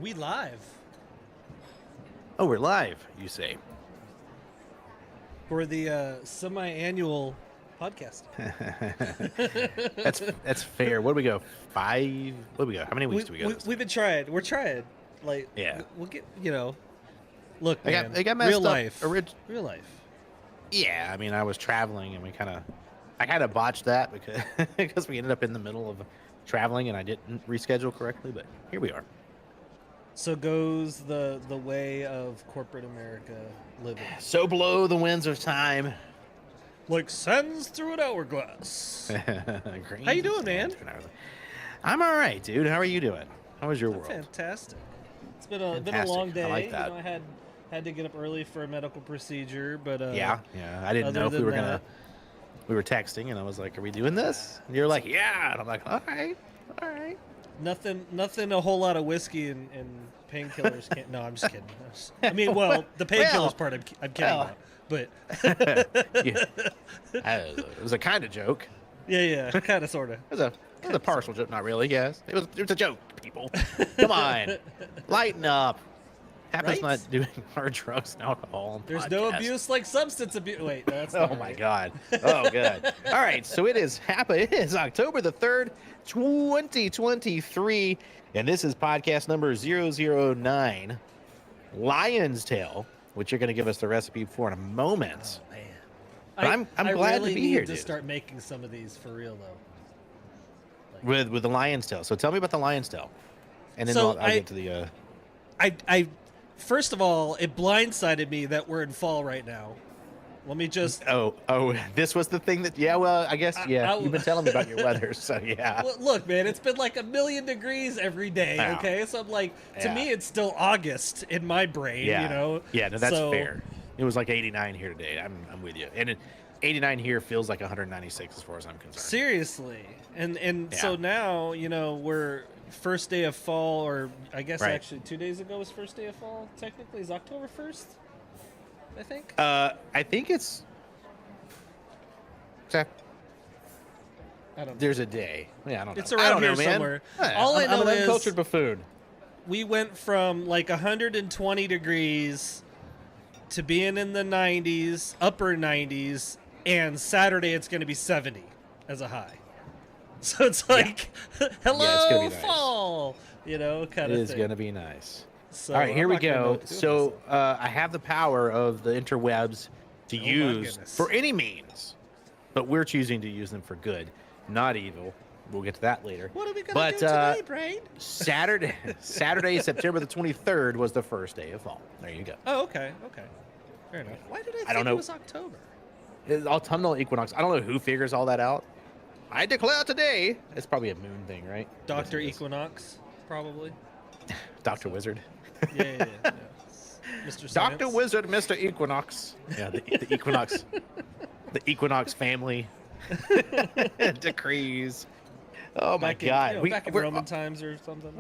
We live Oh, we're live, you say? for the semi-annual podcast. That's fair. What do we go? 5? What do we go? How many weeks do we go? This We've been trying. We're trying. Like, Yeah. we'll get. Look, I man. got messed real up. life. Real life. Yeah, I mean, I was traveling, and I kind of botched that because we ended up in the middle of traveling, and I didn't reschedule correctly. But here we are. So goes the way of corporate America living. So blow the winds of time. Like sands through an hourglass. Green How you doing, man? I'm all right, dude. How are you doing? How was your world? Fantastic. It's been a Fantastic. long day. I like that. I had to get up early for a medical procedure, but Yeah. I didn't know if we than were that- We were texting, and I was like, "Are we doing this?" And you're like, "Yeah," and I'm like, "All right." Nothing. A whole lot of whiskey and painkillers can't. No, I'm just kidding. I mean, well, the painkillers part I'm kidding about, but Yeah. It was a kind of joke. yeah, kind of, sort of. It was a partial joke, not really. Yes, it was a joke. People, come on, lighten up. Happens Right? not doing hard drugs and alcohol. On There's no podcasts. abuse like substance abuse. Wait, no, that's Oh not my right. God. Oh, good. All right. So it is Hapa. It is October the 3rd, 2023. And this is podcast number 009, Lion's Tail, which you're going to give us the recipe for in a moment. Oh, man. But I'm I glad really to be need here, to dude. start making some of these for real though. With the Lion's Tail. So tell me about the Lion's Tail. And then So I'll get to the... I first of all, it blindsided me that we're in fall right now. Let me just. Oh, this was the thing that... Yeah, well, I guess, yeah. You've been telling me about your weather, so yeah. Well, look, man, it's been like 1,000,000 degrees every day. Yeah. Okay, so I'm like, to Yeah. me, it's still August in my brain. Yeah. You know. Yeah, no, that's So- fair. It was like 89 here today. I'm with you. And 89 here feels like 196 as far as I'm concerned. Seriously, and Yeah. so now we're first day of fall, or I guess Right. actually 2 days ago was first day of fall. Technically, is October 1st. I think. I think it's... I don't know. There's a day. Yeah, I don't know. It's I around don't here know, man. somewhere. Yeah, All I know I'm an is uncultured buffoon. we went from like 120 degrees to being in the 90s, upper 90s, and Saturday it's going to be 70 as a high. So it's like, hello, Yeah, it's gonna be nice. fall, kind It of thing. is going to be nice. So All right, here I'm we not gonna know go. what to do with So myself. I have the power of the interwebs to my use goodness. for any means, but we're choosing to use them for good, not evil. We'll get to that later. What are we going but, to do today, Brain? Saturday, September the 23rd was the first day of fall. There you go. Oh, okay. Fair enough. Why did I think don't know. it was October? It's autumnal equinox. I don't know who figures all that out. I declare today. It's probably a moon thing, right? Dr. Yes, it is. Equinox, probably. Dr. Wizard. Yeah. Mr. Science. Dr. Wizard, Mr. Equinox. Yeah, the Equinox. The Equinox family decrees. Oh my God. Back in Roman times or something.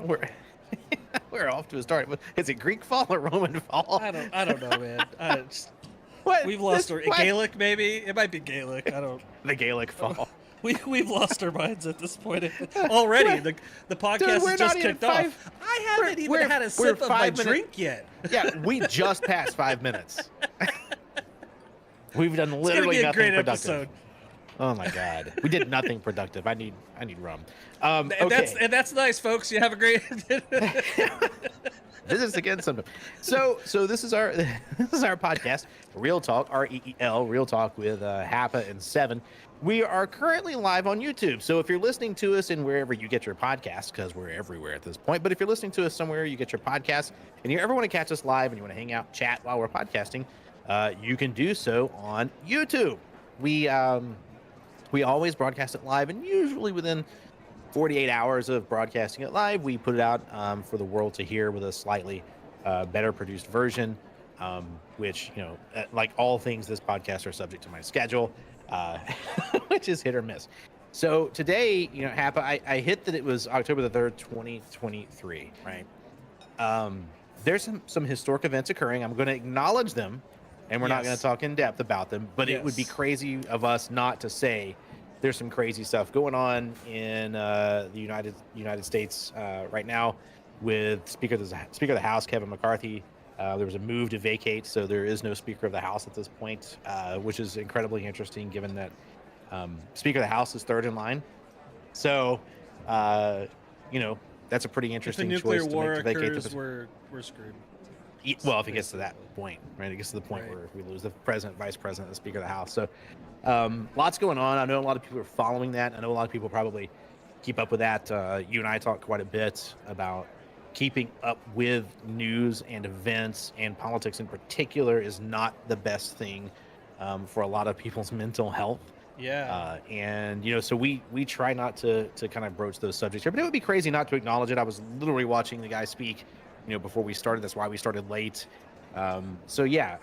We're off to a start. Is it Greek fall or Roman fall? I don't know, man. What? We've lost our What? Gaelic, maybe. It might be Gaelic. I don't. The Gaelic fall. We've lost our minds at this point already. The podcast we're has just not even kicked off. five- I haven't even we're- had a we're sip of my 5 minutes- drink yet. Yeah, we just passed 5 minutes. We've done It's gonna literally be a nothing great productive. episode. Oh my God, we did nothing productive. I need rum. And Okay. that's nice, folks. You have a great. Visit us again sometime. So this is our podcast, Real Talk, REEL, Real Talk with Hapa and 7. We are currently live on YouTube. So if you're listening to us in wherever you get your podcasts, because we're everywhere at this point, but if you're listening to us somewhere you get your podcasts and you ever want to catch us live and you want to hang out, chat while we're podcasting, you can do so on YouTube. We always broadcast it live, and usually within 48 hours of broadcasting it live, we put it out for the world to hear with a slightly better produced version, which, like all things, this podcast are subject to my schedule, which is hit or miss. So today, Hapa, I hit that it was October the 3rd, 2023, right? There's some historic events occurring. I'm going to acknowledge them, and we're not going to talk in depth about them, but it would be crazy of us not to say there's some crazy stuff going on in the United States right now. with Speaker of the House, Kevin McCarthy. There was a move to vacate, so there is no Speaker of the House at this point, which is incredibly interesting given that Speaker of the House is third in line. So, that's a pretty interesting if a nuclear choice to war make to vacate occurs, the we're screwed. well, if it gets to that point, right? It gets to the point where we lose the president, vice president, the Speaker of the House. So, lots going on. I know a lot of people are following that. I know a lot of people probably keep up with that. You and I talk quite a bit about keeping up with news and events, and politics in particular is not the best thing for a lot of people's mental health. Yeah. And so we try not to kind of broach those subjects here, but it would be crazy not to acknowledge it. I was literally watching the guy speak, before we started. That's why we started late. So yeah,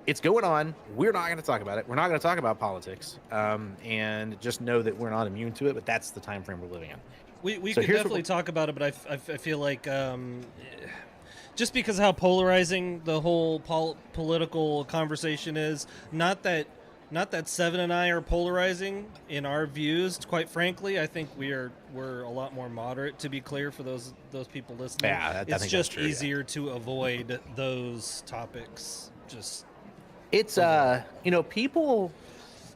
it's going on. We're not going to talk about it. We're not going to talk about politics. And just know that we're not immune to it, but that's the time frame we're living in. We could definitely talk about it, but I feel like just because of how polarizing the whole political conversation is, not that Seven and I are polarizing in our views. Quite frankly, I think we're a lot more moderate. To be clear, for those people listening, I it's think just that's true, easier to avoid those topics. It's people.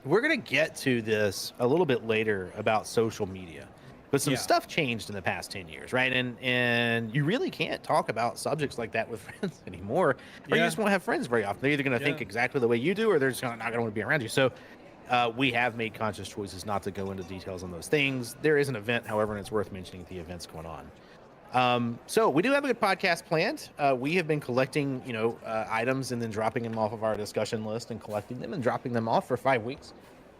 We're gonna get to this a little bit later about social media. But some stuff changed in the past 10 years, right? And you really can't talk about subjects like that with friends anymore, or you just won't have friends very often. They're either going to think exactly the way you do, or they're just not going to want to be around you. So we have made conscious choices not to go into details on those things. There is an event, however, and it's worth mentioning the events going on. So we do have a good podcast planned. We have been collecting, items and then dropping them off of our discussion list and collecting them and dropping them off for 5 weeks.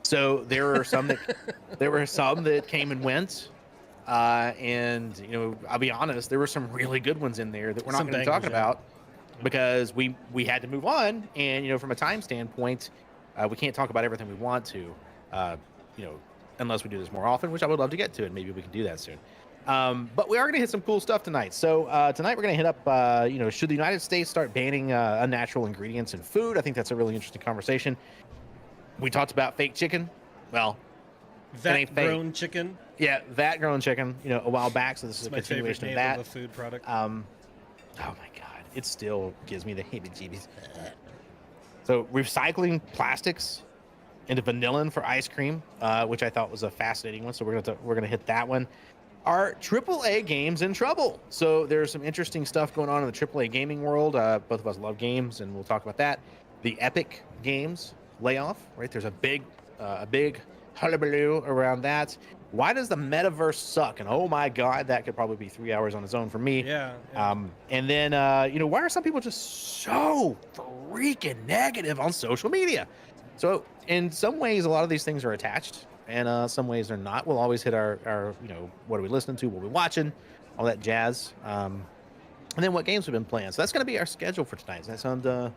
So there were some that came and went. And I'll be honest, there were some really good ones in there that we're not going to be talking about because we had to move on. And from a time standpoint, we can't talk about everything we want to, unless we do this more often, which I would love to get to, and maybe we can do that soon. But we are going to hit some cool stuff tonight. So tonight we're going to hit up, should the United States start banning unnatural ingredients in food? I think that's a really interesting conversation. We talked about fake chicken. Well, vat-grown chicken. Yeah, vat-grown chicken, a while back. So this is a continuation of that. Of a food product. Oh my God, it still gives me the heebie-jeebies. So recycling plastics into vanillin for ice cream, which I thought was a fascinating one. So we're gonna hit that one. Are AAA games in trouble? So there's some interesting stuff going on in the AAA gaming world. Both of us love games, and we'll talk about that. The Epic Games layoff, right? There's a big hullabaloo around that. Why does the metaverse suck? And oh my God, that could probably be 3 hours on its own for me. Yeah. And then why are some people just so freaking negative on social media? So in some ways, a lot of these things are attached, and some ways they're not. We'll always hit our what are we listening to, what are we watching, all that jazz. And then what games we've been playing. So that's going to be our schedule for tonight. Does that sound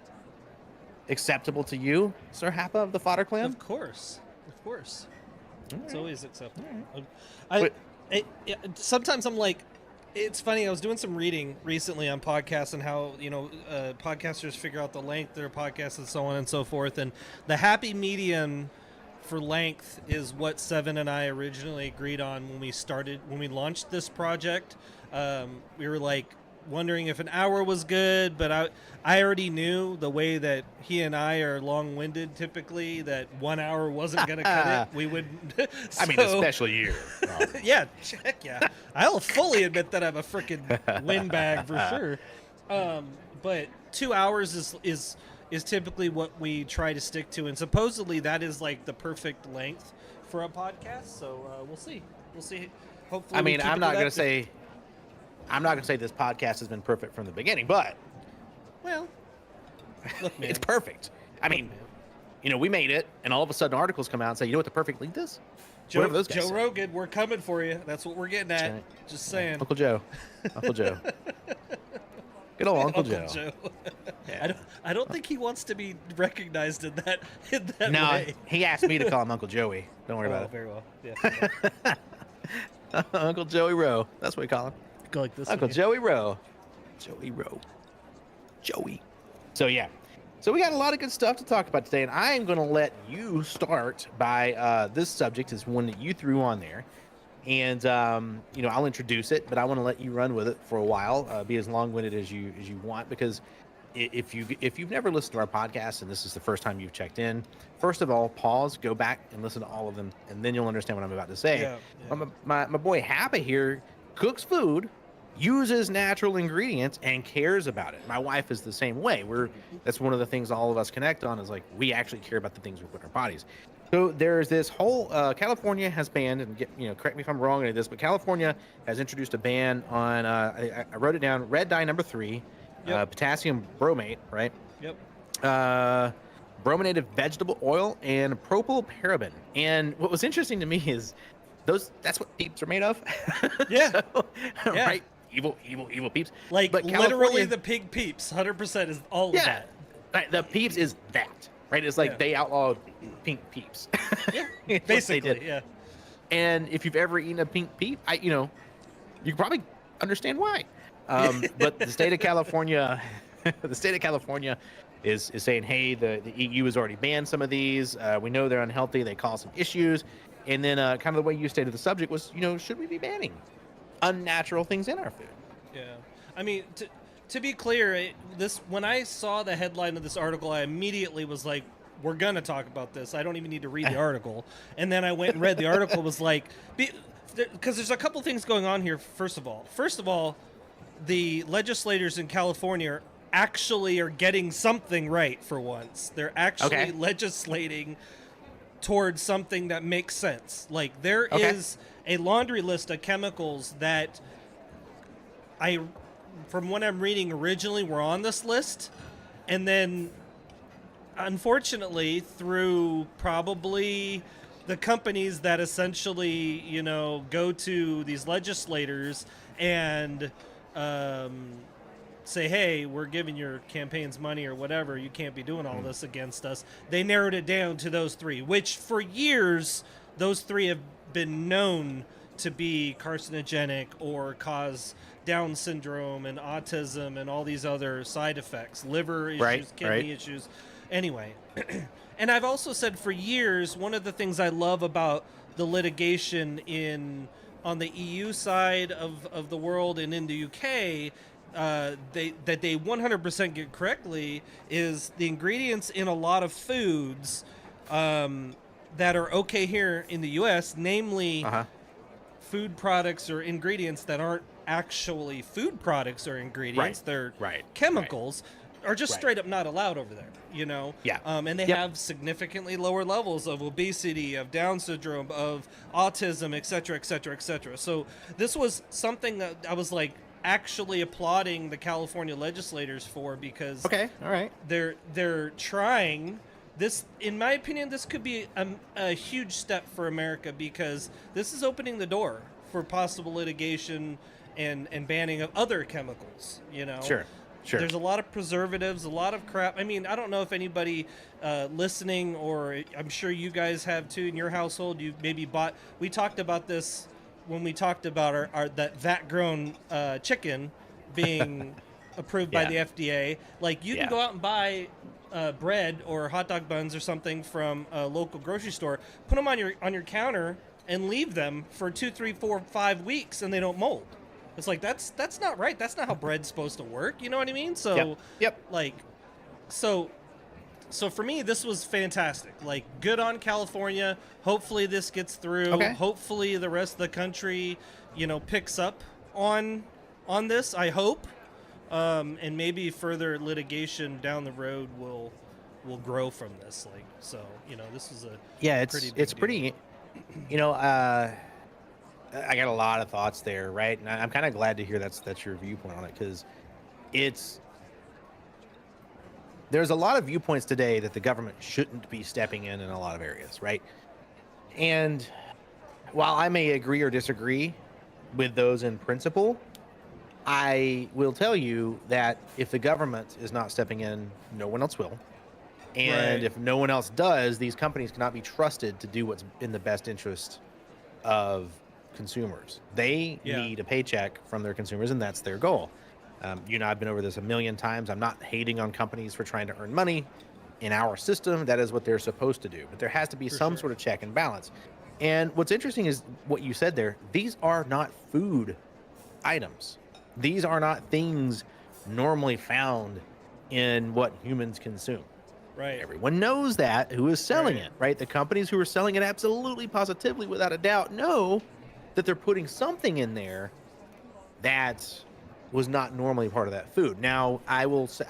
acceptable to you, Sir Hapa of the Fodder Clan? Of course. It's always acceptable. Sometimes I'm like, it's funny. I was doing some reading recently on podcasts and how podcasters figure out the length of their podcasts and so on and so forth. And the happy medium for length is what Seven and I originally agreed on when we launched this project. We were like wondering if an hour was good, but I already knew the way that he and I are long-winded typally, that 1 hour wasn't going to cut it. We wouldn't. I mean, especially you. Yeah, heck yeah. I'll fully admit that I'm a freaking windbag for sure. But 2 hours is typically what we try to stick to, and supposedly that is like the perfect length for a podcast. So we'll see. Hopefully, I mean, I'm not going to say this podcast has been perfect from the beginning, but look, man, it's perfect. I mean, we made it, and all of a sudden articles come out and say, you know what the perfect length is? Joe Rogan, we're coming for you. That's what we're getting at. Right. Just saying. Uncle Joe. Good old Uncle Joe. Yeah. I don't think he wants to be recognized in that no, way. He asked me to call him Uncle Joey. Don't worry about it. Very well. Yeah. Uncle Joey Rowe. That's what we call him. Go like this. Uncle Joey Rowe. Joey. So yeah. So we got a lot of good stuff to talk about today, and I am going to let you start by this subject is one that you threw on there. and I'll introduce it, but I want to let you run with it for a while. Be as long-winded as you want, because if you've never listened to our podcast and this is the first time you've checked in, first of all, pause, go back and listen to all of them, and then you'll understand what I'm about to say. Yeah. My boy Hapa here cooks food, uses natural ingredients, and cares about it. My wife is the same way. That's one of the things all of us connect on, is like, we actually care about the things we put in our bodies. So there's this whole California has banned, and correct me if I'm wrong in this, but California has introduced a ban on I wrote it down, red dye number 3. Yep. Potassium bromate, right? Yep. Brominated vegetable oil and propylparaben. And what was interesting to me is that's what peeps are made of. Yeah. So, Yeah. Right? Evil peeps. Like, but literally the pig peeps, 100% is all of that. Right, the peeps is that, right? It's like they outlawed pink peeps. Yeah, basically, yeah. And if you've ever eaten a pink peep, you can probably understand why. But the state of California, is saying, hey, the EU has already banned some of these. We know they're unhealthy. They cause some issues. And then kind of the way you stated the subject was, should we be banning unnatural things in our food? Yeah. I mean, to be clear, when I saw the headline of this article, I immediately was like, we're going to talk about this. I don't even need to read the article. And then I went and read the article, was like, because there's a couple things going on here, first of all. The legislators in California actually are getting something right for once. They're actually legislating towards something that makes sense. Like, there is a laundry list of chemicals that from what I'm reading originally, were on this list. And then, unfortunately, through probably the companies that essentially, go to these legislators and say, hey, we're giving your campaigns money or whatever, you can't be doing all this against us. They narrowed it down to those 3, which for years, those 3 have been known to be carcinogenic or cause Down syndrome and autism and all these other side effects, liver issues, kidney issues. Anyway, and I've also said for years, one of the things I love about the litigation on the EU side of the world and in the UK, they 100% get correctly, is the ingredients in a lot of foods that are okay here in the US, namely food products or ingredients that aren't actually food products or ingredients, they're chemicals, are just straight up not allowed over there, Yeah. And they have significantly lower levels of obesity, of Down syndrome, of autism, et cetera, et cetera, et cetera. So this was something that I was like actually applauding the California legislators for, because they're trying this. In my opinion, this could be a huge step for America, because this is opening the door for possible litigation and banning of other chemicals, Sure. There's a lot of preservatives, a lot of crap. I mean, I don't know if anybody listening, or I'm sure you guys have too in your household, you maybe bought, we talked about this when we talked about that vat-grown chicken being approved by the FDA. Like, you can go out and buy bread or hot dog buns or something from a local grocery store, put them on your counter and leave them for 2, 3, 4, 5 weeks, and they don't mold. It's like, that's not right. That's not how bread's supposed to work. You know what I mean? So, like, so for me, this was fantastic. Like, good on California. Hopefully this gets through. Hopefully the rest of the country, picks up on this, I hope. And maybe further litigation down the road will grow from this. Like, so, this is it's pretty, I got a lot of thoughts there, right? And I'm kind of glad to hear that's your viewpoint on it, because there's a lot of viewpoints today that the government shouldn't be stepping in a lot of areas, right? And while I may agree or disagree with those in principle, I will tell you that if the government is not stepping in, no one else will. And if no one else does, these companies cannot be trusted to do what's in the best interest of consumers. They need a paycheck from their consumers, and that's their goal. I've been over this a million times. I'm not hating on companies for trying to earn money. In our system, that is what they're supposed to do. But there has to be some sort of check and balance. And what's interesting is what you said there. These are not food items. These are not things normally found in what humans consume. Right. Everyone knows that who is selling Right. it, right? The companies who are selling it absolutely, positively, without a doubt, know that they're putting something in there that was not normally part of that food. Now, I will say,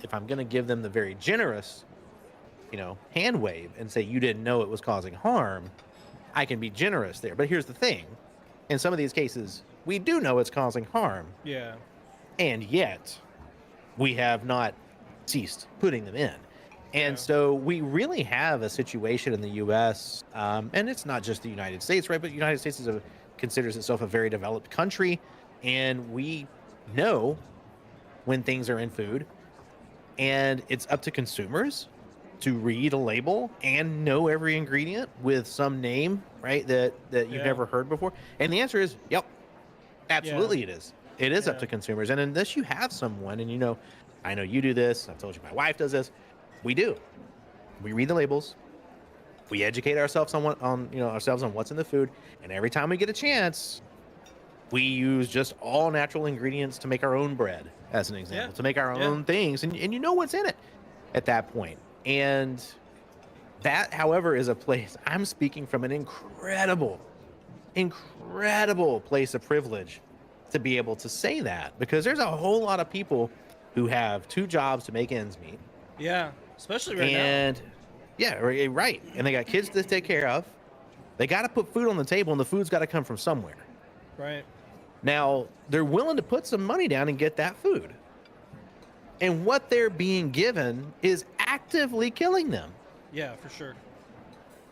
if I'm going to give them the very generous, hand wave and say you didn't know it was causing harm, I can be generous there. But here's the thing: in some of these cases, we do know it's causing harm, Yeah. and yet we have not ceased putting them in. And Yeah. so we really have a situation in the U.S., and it's not just the United States, right? But the United States considers itself a very developed country, and we know when things are in food, and it's up to consumers to read a label and know every ingredient with some name, right? That you've Yeah. never heard before. And the answer is, yep, absolutely it is. It is up Yeah. to consumers. And unless you have someone, and I know you do this, I've told you my wife does this, we do. We read the labels. We educate ourselves on what's in the food, and every time we get a chance, we use just all natural ingredients to make our own bread, as an example, Yeah. to make our Yeah. own things, and you know what's in it at that point. And that, however, is a place I'm speaking from an incredible place of privilege to be able to say that, because there's a whole lot of people who have 2 jobs to make ends meet. Yeah. Especially right now. And yeah, right. And they got kids to take care of. They got to put food on the table, and the food's got to come from somewhere. Right. Now, they're willing to put some money down and get that food. And what they're being given is actively killing them. Yeah, for sure.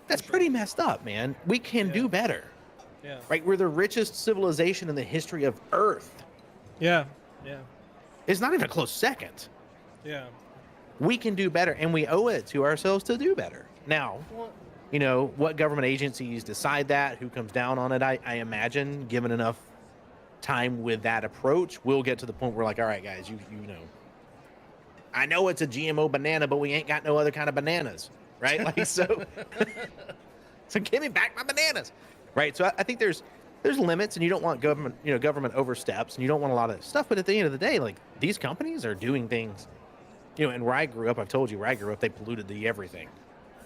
That's pretty messed up, man. We can do better. Yeah. Right? We're the richest civilization in the history of Earth. Yeah. Yeah. It's not even a close second. Yeah. We can do better, and we owe it to ourselves to do better. Now, Well, what government agencies decide that, who comes down on it, I imagine, given enough time with that approach, we'll get to the point where, like, all right, guys, I know it's a GMO banana, but we ain't got no other kind of bananas, right? Like, so give me back my bananas, right? So I think there's limits, and you don't want government oversteps, and you don't want a lot of stuff. But at the end of the day, like, these companies are doing things, and where I grew up, I've told you, where I grew up, they polluted the everything.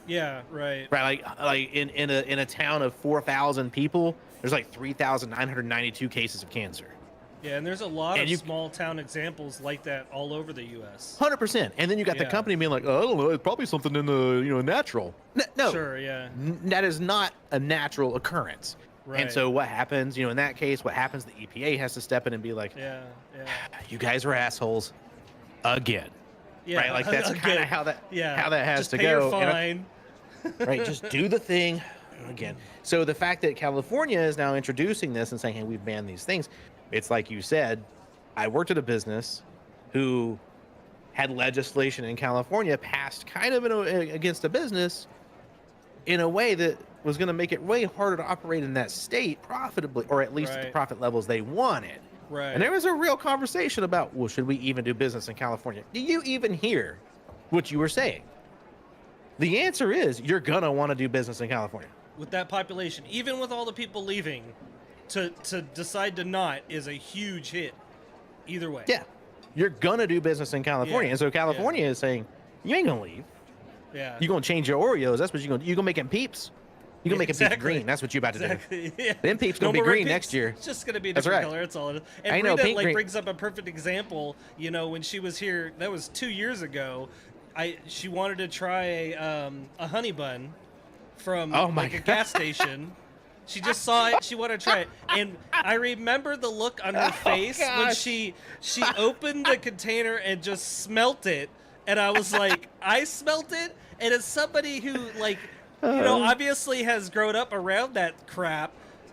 yeah, right. Right, like in a town of 4,000 people, there's like 3,992 cases of cancer. Yeah, and there's a lot And of small town examples like that all over the U.S. 100%. And then you got the Yeah. company being like, oh, I don't know, it's probably something in the natural. No, Sure, yeah. that is not a natural occurrence. Right. And so what happens? In that case, what happens? The EPA has to step in and be like, Yeah, yeah. you guys are assholes again. Yeah, Right, like, that's again, kind of how that has just to pay go. Your fine. Right, just do the thing again. So the fact that California is now introducing this and saying, hey, we've banned these things, it's like you said, I worked at a business who had legislation in California passed kind of against a business in a way that was going to make it way harder to operate in that state profitably, or at least at the Right. profit levels they wanted. Right. And there was a real conversation about, well, should we even do business in California? Do you even hear what you were saying? The answer is you're going to want to do business in California. With that population, even with all the people leaving, to decide to not is a huge hit. Either way. Yeah. You're going to do business in California. Yeah. And so California is saying, you ain't going to leave. Yeah. You're going to change your Oreos. That's what you're going to do. You're going to make them peeps. You're going to make them peeps green. That's what you're about to do. Exactly. Yeah. Them peeps going to No be more green peeps. next year. It's just going to be a That's different right. color. That's all it is. And I know, Rita pink, green. brings up a perfect example. When she was here, that was 2 years ago. She wanted to try a honey bun from Oh my a gas station. She just saw it. She wanted to try it, and I remember the look on her face when gosh. she opened the container and just smelt it, and I was like, I smelt it, and as somebody who obviously has grown up around that crap,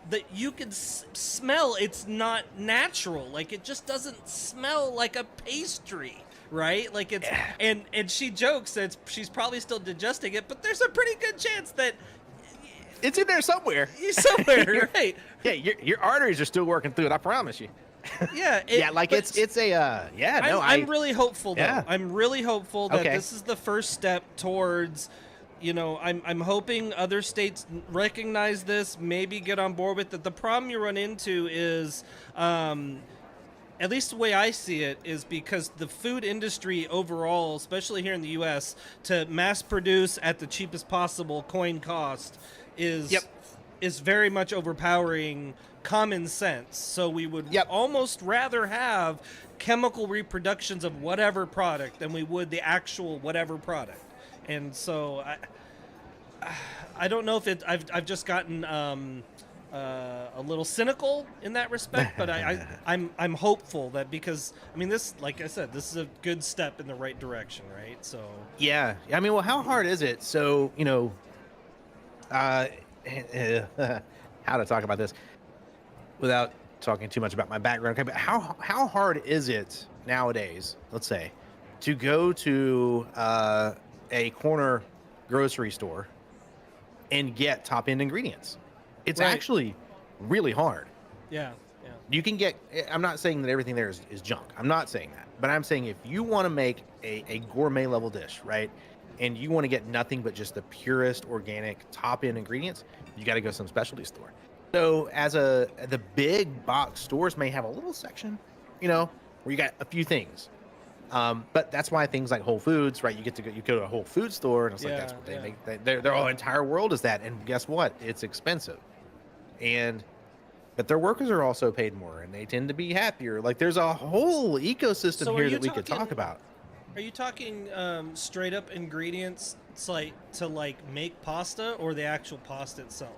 that you can smell it's not natural. Like, it just doesn't smell like a pastry. Right? Like, it's and she jokes that she's probably still digesting it, but there's a pretty good chance that It's in there somewhere. somewhere, right? Yeah, your arteries are still working through it. I promise you. Yeah. No, I'm really hopeful, though. Yeah. I'm really hopeful that Okay. this is the first step towards, I'm hoping other states recognize this, maybe get on board with it. The problem you run into is, at least the way I see it, is because the food industry overall, especially here in the U.S., to mass produce at the cheapest possible coin cost is very much overpowering common sense. So we would almost rather have chemical reproductions of whatever product than we would the actual whatever product. And so I don't know if I've just gotten a little cynical in that respect, but I'm hopeful that, because this, like I said, this is a good step in the right direction, right? So yeah, well, how hard is it? So how to talk about this without talking too much about my background. Okay, but how hard is it nowadays, let's say, to go to a corner grocery store and get top end ingredients? It's actually really hard. Yeah. You can get, I'm not saying that everything there is junk. I'm not saying that. But I'm saying if you want to make a gourmet level dish, right, and you want to get nothing but just the purest organic top end ingredients, you got to go to some specialty store. So the big box stores may have a little section, where you got a few things. But that's why things like Whole Foods, right? You go to a Whole Foods store, and it's like that's what they make. Their whole entire world is that. And guess what? It's expensive. But their workers are also paid more, and they tend to be happier. Like, there's a whole ecosystem here that we could talk about. Are you talking straight up ingredients to make pasta, or the actual pasta itself?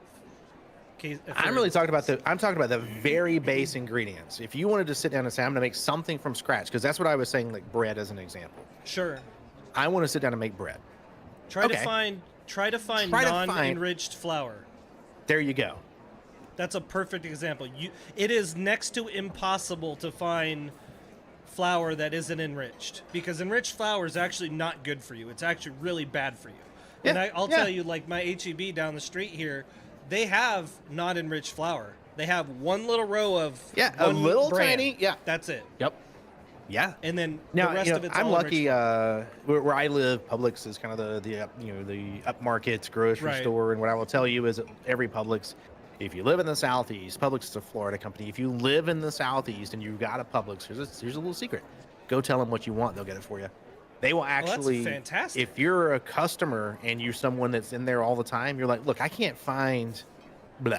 I'm talking about the very base ingredients. If you wanted to sit down and say, I'm going to make something from scratch, because that's what I was saying, like bread as an example. Sure. I want to sit down and make bread. Try to find non-enriched flour. There you go. That's a perfect example. It is next to impossible to find flour that isn't enriched, because enriched flour is actually not good for you. It's actually really bad for you. Yeah, and I'll tell you, like my HEB down the street here, they have non-enriched flour. They have one little row of a little brand. Tiny, That's it. Yep. Yeah. And then now, the rest of it's I'm all lucky. Where I live, Publix is kind of the upmarket grocery store. And what I will tell you is that every Publix, if you live in the Southeast, Publix is a Florida company. If you live in the Southeast and you've got a Publix, here's a little secret. Go tell them what you want; they'll get it for you. They will actually. That's fantastic. If you're a customer and you're someone that's in there all the time, you're like, look, I can't find blah,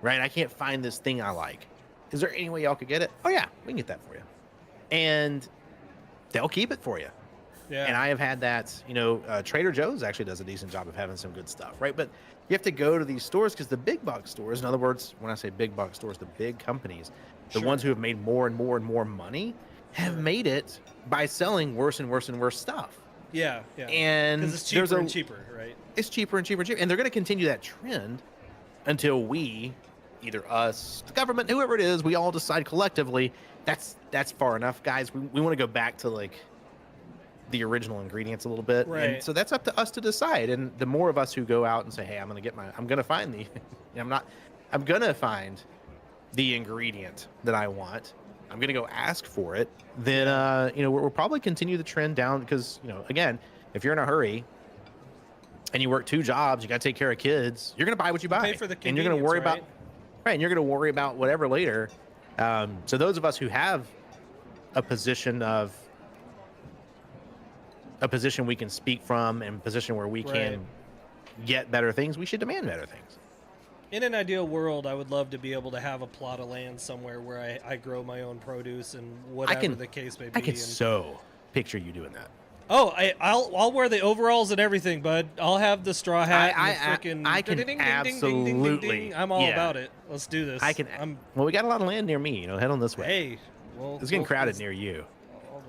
right? I can't find this thing I like. Is there any way y'all could get it? Oh yeah, we can get that for you. And they'll keep it for you. Yeah. And I have had that, Trader Joe's actually does a decent job of having some good stuff, right? But you have to go to these stores, because the big box stores, in other words, when I say big box stores, the big companies, the ones who have made more and more and more money, have made it by selling worse and worse and worse stuff. Yeah. And because it's cheaper and cheaper, right? It's cheaper and cheaper and cheaper. And they're going to continue that trend until we, either us, the government, whoever it is, we all decide collectively that's far enough, guys. We want to go back to like the original ingredients a little bit. Right. And so that's up to us to decide. And the more of us who go out and say, hey, I'm going to find the ingredient that I want. I'm going to go ask for it. Then, we'll probably continue the trend down, because, again, if you're in a hurry and you work 2 jobs, you got to take care of kids, you're going to buy what you buy. Pay for the and you're going to worry about, and you're going to worry about whatever later. So those of us who have a position we can speak from, and a position where we can get better things, we should demand better things. In an ideal world, I would love to be able to have a plot of land somewhere where I grow my own produce and whatever the case may be. I can so picture you doing that. Oh, I'll wear the overalls and everything, bud. I'll have the straw hat. I can absolutely. I'm all about it. Let's do this. Well, we got a lot of land near me. Head on this way. Hey, well, it's getting crowded near you.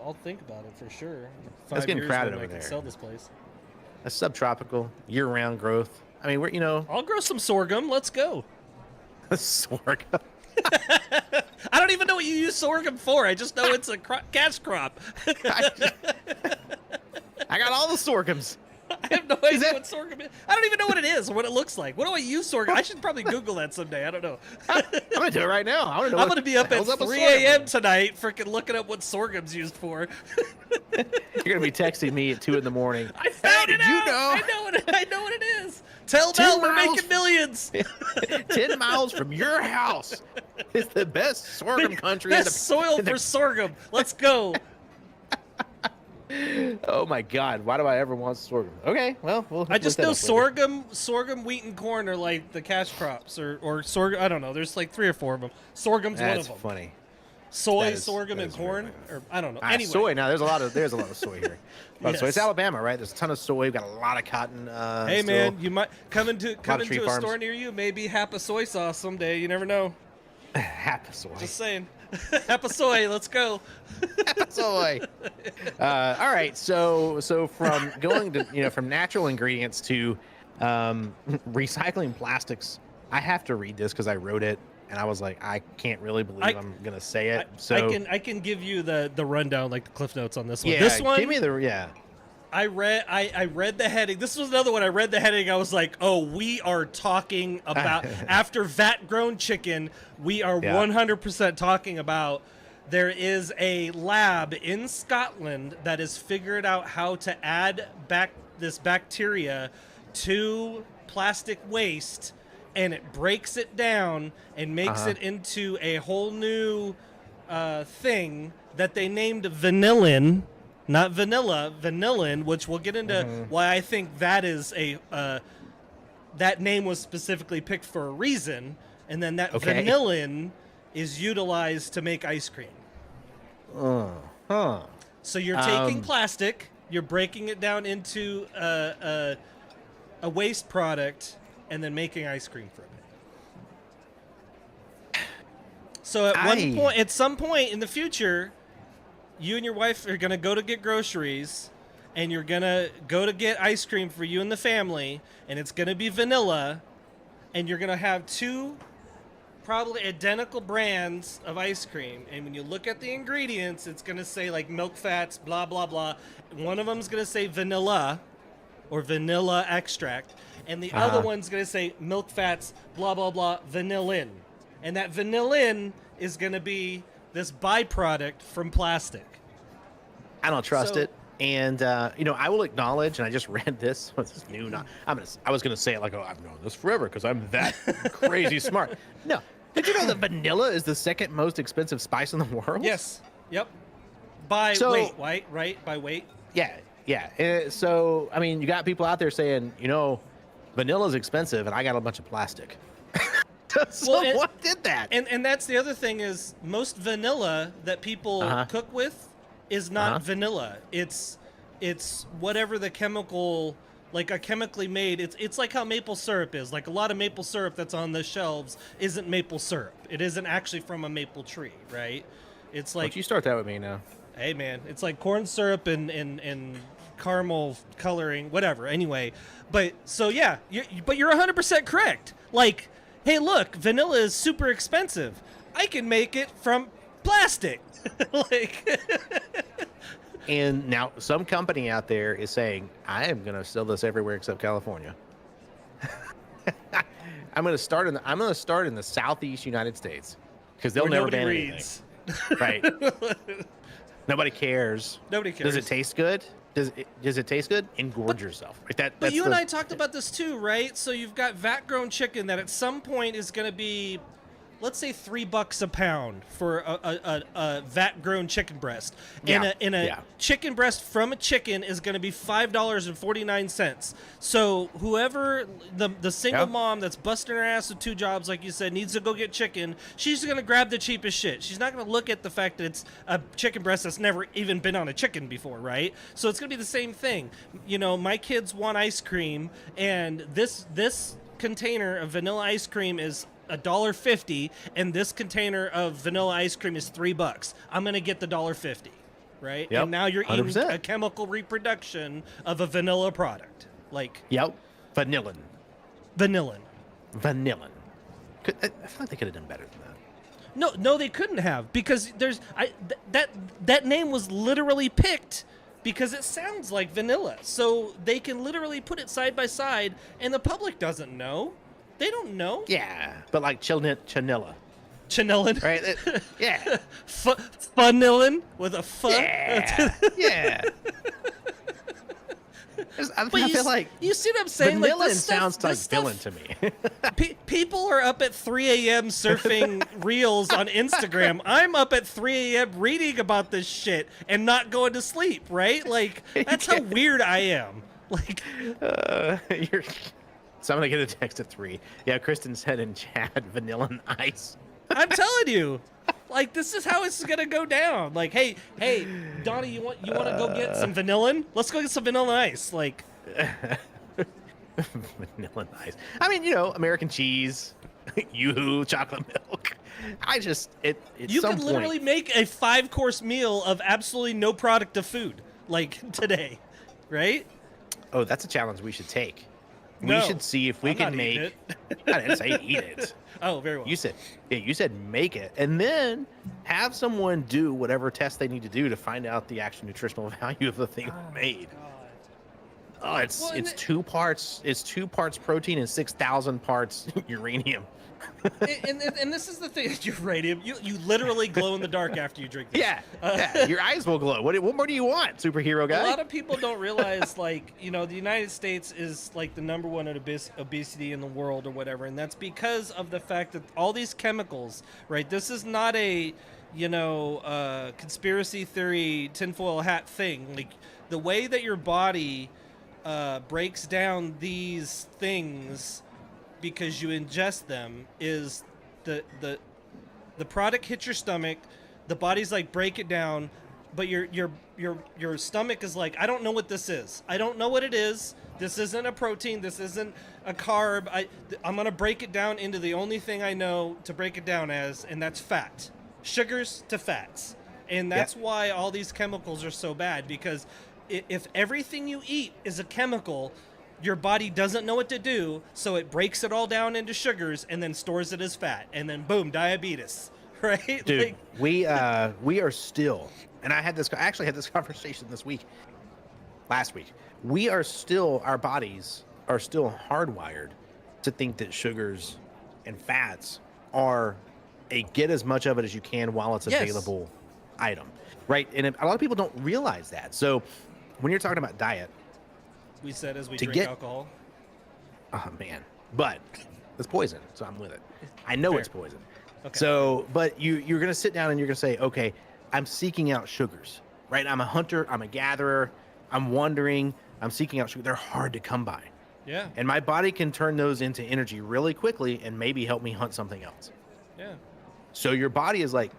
I'll think about it for sure. It's getting crowded over there. I can sell this place. A subtropical, year-round growth. I mean, I'll grow some sorghum. Let's go. Sorghum. I don't even know what you use sorghum for. I just know it's a cash crop. I got all the sorghums. I have no idea what sorghum is. I don't even know what it is or what it looks like. What do I use sorghum? I should probably Google that someday. I don't know. I'm going to do it right now. I'm going to be up at 3 a.m. tonight freaking looking up what sorghum's used for. You're going to be texting me at 2 in the morning. I found Write it you out. know? I know what it is. Tell 10 Mel we're miles making millions. 10 miles from your house is the best sorghum country. Best soil for sorghum. Let's go. Oh my God! Why do I ever want sorghum? Okay, well, we'll I just look know that up later. sorghum, wheat, and corn are like the cash crops, or sorghum. I don't know. There's like 3 or 4 of them. Sorghum's one That's of them. funny. Soy, That is- sorghum, that and is very corn, funny. or I don't know. Ah, Anyway, soy. Now there's a lot of soy here. But so it's Yes. Alabama, right? There's a ton of soy. We've got a lot of cotton. hey still. man, you might come into tree a farms. store near you. Maybe Hapa soy sauce someday. You never know. Hapa soy. Just saying. Hapa soy. Let's go. Hapa soy. All right. So from going to from natural ingredients to recycling plastics, I have to read this because I wrote it and I was like, I can't really believe I'm gonna say it. I can give you the rundown, like the cliff notes on this one. Yeah, This one, give me the I read the heading. This was another one. I read the heading. I was like, oh, we are talking about after vat grown chicken. We are 100% talking about. There is a lab in Scotland that has figured out how to add back this bacteria to plastic waste, and it breaks it down and makes it into a whole new thing that they named vanillin. Not vanilla, vanillin, which we'll get into why I think that is that name was specifically picked for a reason, and then that vanillin is utilized to make ice cream. So you're taking plastic, you're breaking it down into a waste product, and then making ice cream from it. So at some point in the future, you and your wife are going to go to get groceries, and you're going to go to get ice cream for you and the family, and it's going to be vanilla, and you're going to have 2 probably identical brands of ice cream. And when you look at the ingredients, it's going to say like milk fats, blah, blah, blah. One of them is going to say vanilla or vanilla extract, and the other one's going to say milk fats, blah, blah, blah, vanillin. And that vanillin is going to be this byproduct from plastic. I don't trust it. And I will acknowledge, and I just read this. What's this new? I was gonna say it like, oh, I've known this forever because I'm that crazy smart. No, did you know that vanilla is the second most expensive spice in the world? Yes. Yep. By weight, right? By weight. Yeah. So I mean, you got people out there saying, vanilla's expensive, and I got a bunch of plastic. What did that? And that's the other thing is most vanilla that people cook with is not vanilla. It's whatever the chemical, like a chemically made. It's like how maple syrup is. Like a lot of maple syrup that's on the shelves isn't maple syrup. It isn't actually from a maple tree, right? It's like Don't you start that with me now. Hey man, it's like corn syrup and caramel coloring, whatever. Anyway, but so yeah, but you're 100% correct. Like, hey, look, vanilla is super expensive. I can make it from plastic. Like, and now some company out there is saying, I am going to sell this everywhere except California. I'm going to start in the Southeast United States because they'll never ban anything. Right. Nobody cares. Nobody cares. Does it taste good? Does it taste good? Engorge yourself. Like but you and I talked about this too, right? So you've got vat-grown chicken that at some point is going to be, let's say, $3 a pound for a vat-grown chicken breast. And a chicken breast from a chicken is going to be $5.49. So whoever, the single mom that's busting her ass with 2 jobs, like you said, needs to go get chicken, she's going to grab the cheapest shit. She's not going to look at the fact that it's a chicken breast that's never even been on a chicken before, right? So it's going to be the same thing. My kids want ice cream, and this container of vanilla ice cream is $1.50, and this container of vanilla ice cream is $3. I'm gonna get the $1.50, right? Yep, and now you're 100%. eating a chemical reproduction of a vanilla product, like vanillin. Vanillin. I feel like they could have done better than that. No, they couldn't have, because that name was literally picked because it sounds like vanilla, so they can literally put it side by side, and the public doesn't know. They don't know. Yeah, but like chanilla. Chanillin. Right? Yeah. Funillin with a Yeah. I But feel like you see what I'm saying? Like vanilla this stuff, sounds like this stuff, villain to me. People are up at 3 a.m. surfing reels on Instagram. I'm up at 3 a.m. reading about this shit and not going to sleep, right? Like, that's how weird I am. Like, You're. So I'm gonna get a text at 3. Yeah, Kristen said in chat, vanilla and ice. I'm telling you, like, this is how it's gonna go down. Like, hey, Donnie, you want to go get some vanillin? Let's go get some vanilla ice. Like, vanilla and ice. I mean, American cheese, yoo-hoo, chocolate milk. you could literally make a 5-course meal of absolutely no product of food, like today, right? Oh, that's a challenge we should take. No, we should see if we I'm can not make. eating I didn't say eat it. Oh, very well. You said make it, and then have someone do whatever test they need to do to find out the actual nutritional value of the thing made. Oh, it's 2 parts. It's 2 parts protein and 6,000 parts uranium. and this is the thing, uranium. You literally glow in the dark after you drink this. Yeah, your eyes will glow. What more do you want, superhero guy? A lot of people don't realize, like, the United States is like the #1 at obesity in the world or whatever, and that's because of the fact that all these chemicals, right? This is not a, conspiracy theory tinfoil hat thing. Like, the way that your body breaks down these things because you ingest them is the product hits your stomach, the body's like, break it down, but your stomach is like, I don't know what this is. I don't know what it is. This isn't a protein. This isn't a carb. I'm going to break it down into the only thing I know to break it down as, and that's fat. Sugars to fats. And that's why all these chemicals are so bad, because if everything you eat is a chemical, your body doesn't know what to do, so it breaks it all down into sugars and then stores it as fat, and then boom, diabetes, right? Dude, like, we are still, and I actually had this conversation last week. Our bodies are still hardwired to think that sugars and fats are a get as much of it as you can while it's available item, right? And a lot of people don't realize that. So when you're talking about diet, we said as we drink alcohol. Oh man, but it's poison, so I'm with it. I know it's poison. Okay. So, but you're gonna sit down and you're gonna say, okay, I'm seeking out sugars, right? I'm a hunter, I'm a gatherer, I'm wandering, I'm seeking out sugar. They're hard to come by. Yeah. And my body can turn those into energy really quickly and maybe help me hunt something else. Yeah. So your body is like,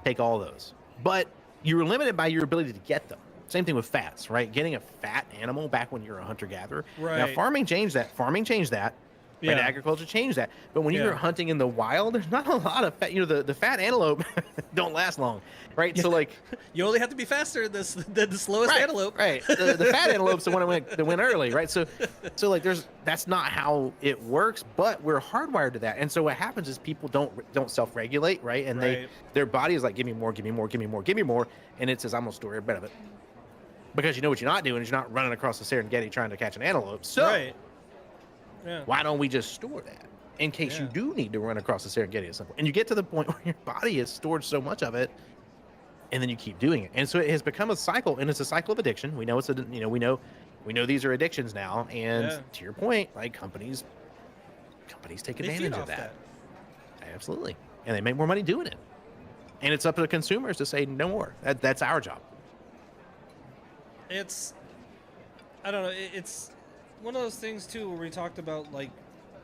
take all those, but you're limited by your ability to get them. Same thing with fats, right? Getting a fat animal back when you're a hunter-gatherer. Right. Now, farming changed that. Yeah. Right? Agriculture changed that. But when you're hunting in the wild, there's not a lot of fat. The fat antelope don't last long, right? Yeah. So, like... You only have to be faster than the slowest antelope. Right. The fat antelope's the one that went early, right? So like, that's not how it works, but we're hardwired to that. And so what happens is people don't self-regulate, right? And their body is like, give me more, give me more, give me more, give me more. And it says, I'm going to store every bit of it. Because what you're not doing is you're not running across the Serengeti trying to catch an antelope. So why don't we just store that in case you do need to run across the Serengeti at some point? And you get to the point where your body has stored so much of it, and then you keep doing it. And so it has become a cycle, and it's a cycle of addiction. We know we know these are addictions now. And to your point, like companies take advantage of that. Absolutely. And they make more money doing it. And it's up to the consumers to say no more. That's our job. I don't know, it's one of those things too where we talked about, like,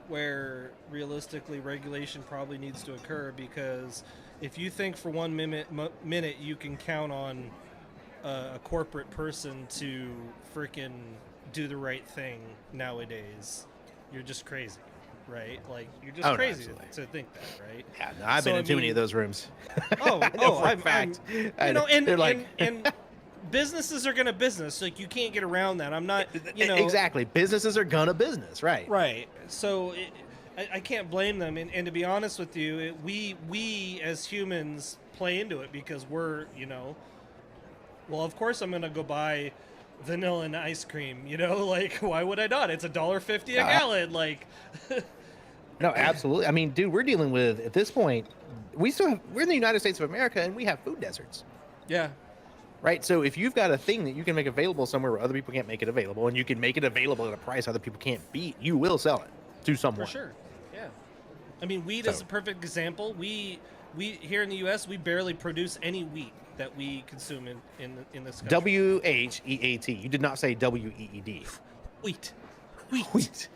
where realistically regulation probably needs to occur, because if you think for 1 minute you can count on a corporate person to freaking do the right thing nowadays, you're just crazy, right? Like, you're just crazy to think that, right? Yeah, no, I've been in too many of those rooms. I'm fact. And businesses are gonna business. Like, you can't get around that. I'm not, exactly. Businesses are gonna business, right? Right. So I can't blame them. And to be honest with you, we as humans play into it because we're, well, of course I'm gonna go buy vanilla and ice cream. Like, why would I not? It's $1.50 a gallon. Like, no, absolutely. I mean, dude, we're dealing with, at this point, we're in the United States of America, and we have food deserts. Yeah. right? So if you've got a thing that you can make available somewhere where other people can't make it available, and you can make it available at a price other people can't beat, you will sell it to someone. For sure. Yeah. I mean, wheat So- is a perfect example. We here in the U.S. we barely produce any wheat that we consume in this country. WHEAT. You did not say WEED. Wheat. Wheat.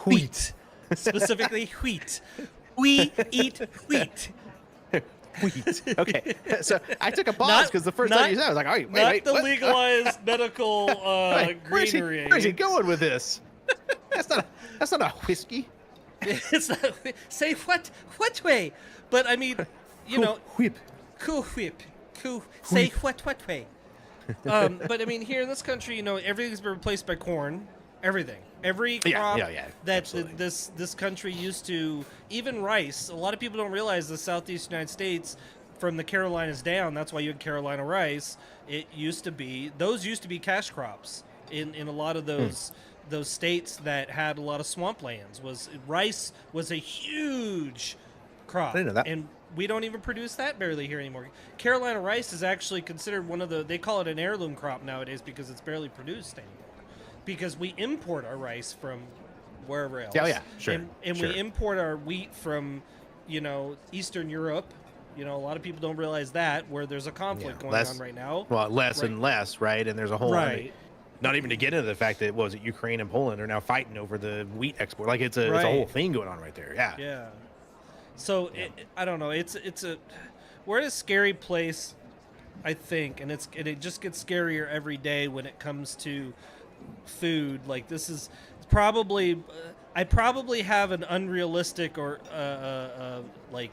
Wheat. Specifically wheat. We eat wheat. Wheat. Okay. So I took a pause because the first time you said it, I was like, oh, wait, the what? legalized medical Where's greenery. he going with this? That's not a whiskey. It's not, say what way? But I mean, you know, whip. Cool whip. Cool. Say what way? But I mean, here in this country, you know, everything's been replaced by corn. Everything. Every crop that this country used to, even rice. A lot of people don't realize the Southeast United States, from the Carolinas down, that's why you had Carolina rice. Those used to be cash crops in a lot of those states that had a lot of swamplands. Rice was a huge crop. I didn't know that. And we don't even produce that barely here anymore. Carolina rice is actually considered they call it an heirloom crop nowadays because it's barely produced anymore. Because we import our rice from wherever else. Oh, yeah, sure. And we import our wheat from, you know, Eastern Europe. You know, a lot of people don't realize that, where there's a conflict going on right now. Well, less and less, right? And there's a whole... Right. I mean, not even to get into the fact that, Ukraine and Poland are now fighting over the wheat export. Like, it's a whole thing going on right there. Yeah. Yeah. So, I don't know. We're at a scary place, I think, and it just gets scarier every day when it comes to food. Like, this is probably... I probably have an unrealistic or, like,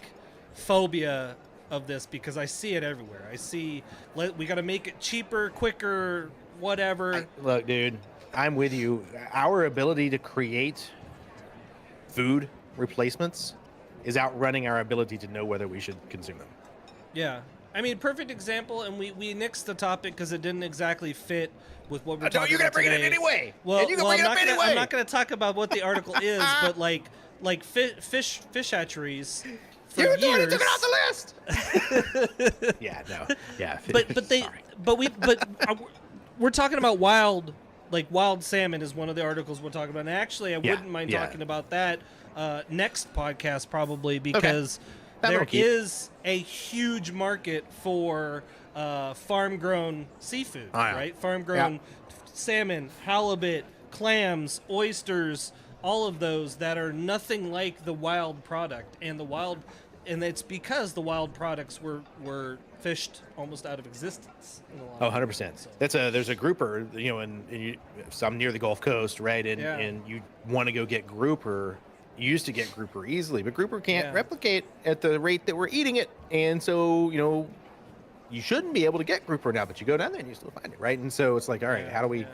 phobia of this because I see it everywhere. I see... we got to make it cheaper, quicker, whatever. Look, dude, I'm with you. Our ability to create food replacements is outrunning our ability to know whether we should consume them. Yeah. I mean, perfect example, and we nixed the topic because it didn't exactly fit with what we're talking about. You're going to bring it in anyway. Well, I'm not going to talk about what the article is, but like fish hatcheries for You're years. the one who took it off the list. Yeah, no. Yeah. But we're talking about wild salmon is one of the articles we're talking about. And actually, I wouldn't mind talking about that next podcast probably because there is a huge market for farm-grown seafood, right? Farm-grown salmon, halibut, clams, oysters, all of those that are nothing like the wild product. And it's because the wild products were fished almost out of existence. 100%. So. There's a grouper, you know, and I'm near the Gulf Coast, right? And you want to go get grouper. You used to get grouper easily, but grouper can't replicate at the rate that we're eating it. And so, you know, you shouldn't be able to get grouper now, but you go down there and you still find it, right? And so it's like, all right, how do we,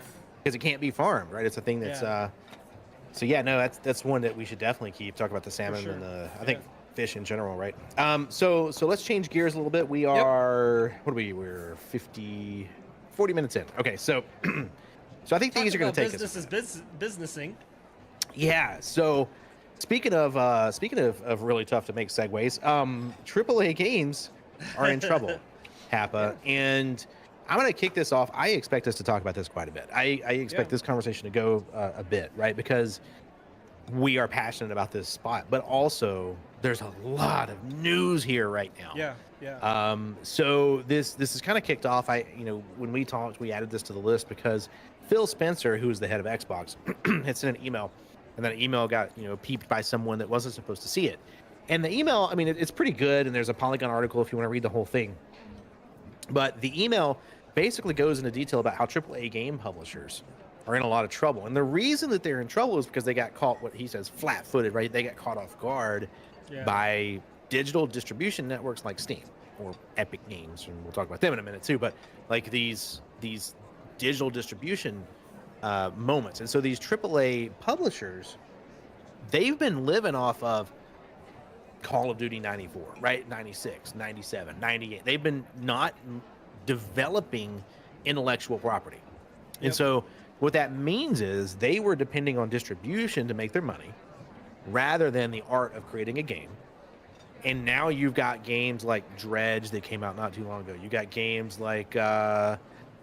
because it can't be farmed, right? It's a thing that's, so yeah, no, that's one that we should definitely keep. Talk about the salmon and I think fish in general, right? So let's change gears a little bit. We are, we're 40 minutes in. Okay, so I think these are going to take us. Businessing. Yeah, so speaking of really tough to make segues, AAA games are in trouble, Hapa, and I'm going to kick this off. I expect us to talk about this quite a bit. I expect this conversation to go a bit, right? Because we are passionate about this spot, but also there's a lot of news here right now. Yeah. So this is kind of kicked off. When we talked, we added this to the list because Phil Spencer, who is the head of Xbox, had sent an email, and that email got peeped by someone that wasn't supposed to see it. And the email, I mean, it's pretty good, and there's a Polygon article if you want to read the whole thing. But the email basically goes into detail about how AAA game publishers are in a lot of trouble. And the reason that they're in trouble is because they got caught, what he says, flat-footed, right? They got caught off guard by digital distribution networks like Steam or Epic Games, and we'll talk about them in a minute too. But like these digital distribution moments. And so these AAA publishers, they've been living off of Call of Duty 94, right? 96, 97, 98. They've been not developing intellectual property. And so what that means is they were depending on distribution to make their money rather than the art of creating a game. And now you've got games like Dredge that came out not too long ago. You got games like BattleBit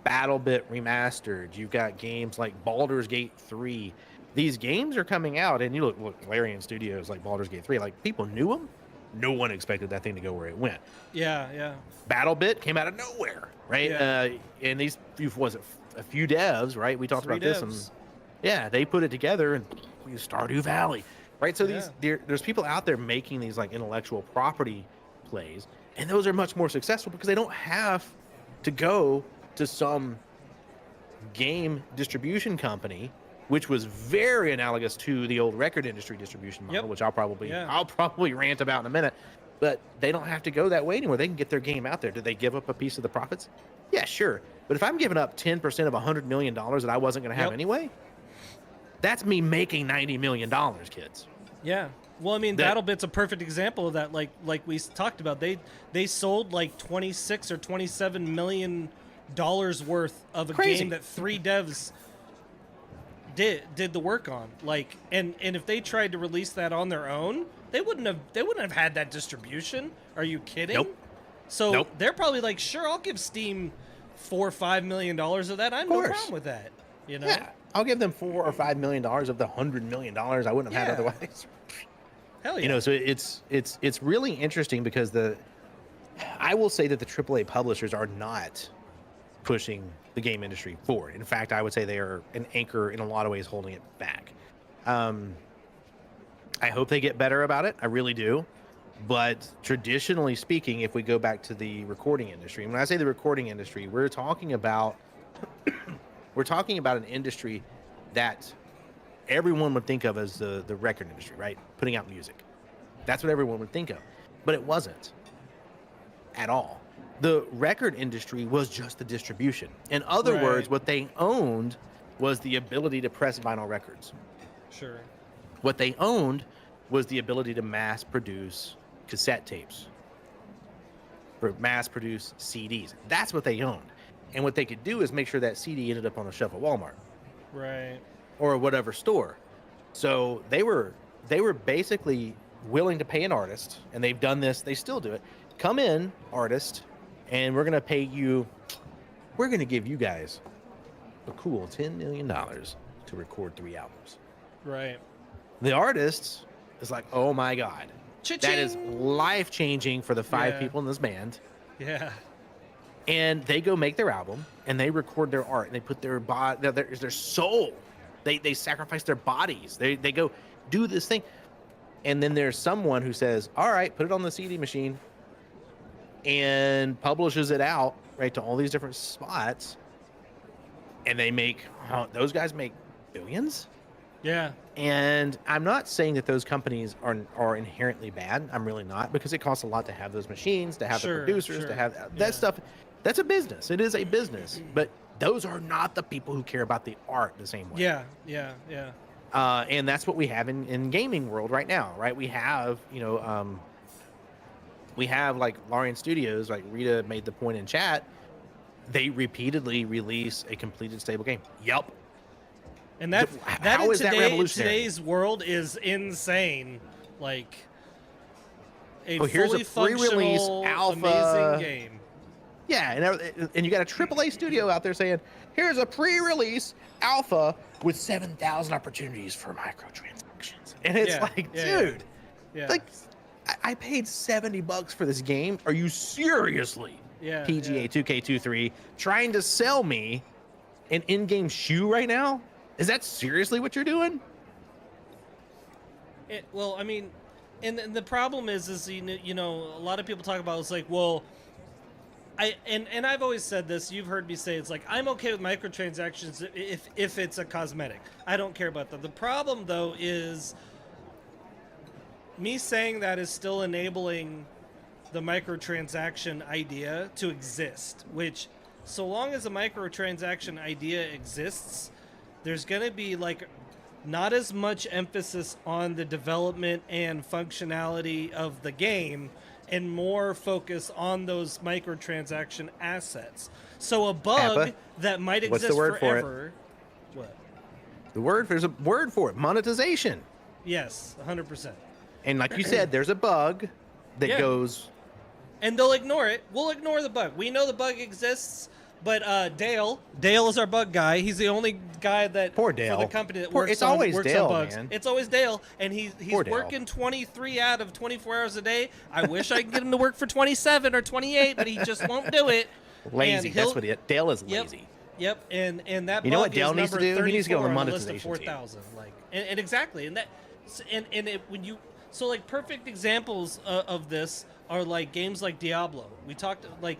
Remastered. You've got games like Baldur's Gate 3. These games are coming out, and you look Larian Studios like Baldur's Gate 3. Like, people knew them. No one expected that thing to go where it went. Yeah. BattleBit came out of nowhere, right? Yeah. And these was it a few devs, right? We talked about this, and yeah, they put it together, and Stardew Valley, right? So there's people out there making these like intellectual property plays, and those are much more successful because they don't have to go to some game distribution company, which was very analogous to the old record industry distribution model, which I'll probably rant about in a minute. But they don't have to go that way anymore. They can get their game out there. Do they give up a piece of the profits? Yeah, sure. But if I'm giving up 10% of $100 million that I wasn't going to have anyway, that's me making $90 million, kids. Yeah. Well, I mean, BattleBit's a perfect example of that. Like we talked about, they sold like 26 or 27 million dollars worth of a game that 3 devs did the work on. Like, and if they tried to release that on their own, they wouldn't have had that distribution. Are you kidding? Nope. So they're probably like, sure, I'll give Steam $4 or $5 million of that. I have no problem with that. You know? Yeah, I'll give them $4 or $5 million of the $100 million I wouldn't have had otherwise. Hell yeah. You know, so it's really interesting because I will say that the AAA publishers are not pushing the game industry forward. In fact, I would say they are an anchor in a lot of ways, holding it back. I hope they get better about it. I really do. But traditionally speaking, if we go back to the recording industry, and when I say the recording industry, we're talking about an industry that everyone would think of as the record industry, right? Putting out music. That's what everyone would think of. But it wasn't at all. The record industry was just the distribution. In other words, what they owned was the ability to press vinyl records. Sure. What they owned was the ability to mass produce cassette tapes, or mass produce CDs. That's what they owned. And what they could do is make sure that CD ended up on the shelf at Walmart. Right. Or whatever store. So they were basically willing to pay an artist, and they've done this, they still do it. Come in, artist, and we're going to pay you, we're going to give you guys a cool $10 million to record 3 albums. Right. The artist is like, oh my God. Cha-ching! That is life-changing for the 5 people in this band. Yeah. And they go make their album, and they record their art, and they put their body, their soul. They sacrifice their bodies. They go do this thing. And then there's someone who says, all right, put it on the CD machine, and publishes it out, right, to all these different spots. And they make, those guys make billions. Yeah. And I'm not saying that those companies are inherently bad. I'm really not, because it costs a lot to have those machines, to have the producers, to have that stuff. That's a business. It is a business. But those are not the people who care about the art the same way. Yeah. And that's what we have in gaming world right now, right? We have, we have like Larian Studios, like Rita made the point in chat, they repeatedly release a completed stable game. Yup. And that How is that revolutionary? Today's world is insane. Like here's a pre-release alpha amazing game. Yeah, and you got a AAA studio out there saying, here's a pre-release alpha with 7,000 opportunities for microtransactions. And it's dude, like, I paid $70 for this game. Are you seriously, PGA 2K23, trying to sell me an in-game shoe right now? Is that seriously what you're doing? Well, I mean, and the problem is a lot of people talk about it's like, well, and I've always said this. You've heard me say it's like I'm okay with microtransactions if it's a cosmetic. I don't care about that. The problem though is me saying that is still enabling the microtransaction idea to exist. Which, so long as a microtransaction idea exists, there's gonna be like not as much emphasis on the development and functionality of the game, and more focus on those microtransaction assets. So a bug that might exist forever. What? There's a word for it. Monetization. Yes, 100%. And like you said, there's a bug that Yeah. goes. And they'll ignore it. We'll ignore the bug. We know the bug exists, but Dale is our bug guy. He's the only guy that Poor for Dale. the company that It's always works Dale, on bugs. man. It's always Dale, and he's Poor Dale. working 23 out of 24 hours a day. I wish I could get him to work for 27 or 28, but he just won't do it. Lazy. And That's what Dale is Yep. lazy. Yep, and that You know bug what Dale is needs to number do? He needs to get on the 34 list of monetization team. 4,000. Like, and exactly, and that, and it, when you so like perfect examples of this are like games like Diablo. We talked like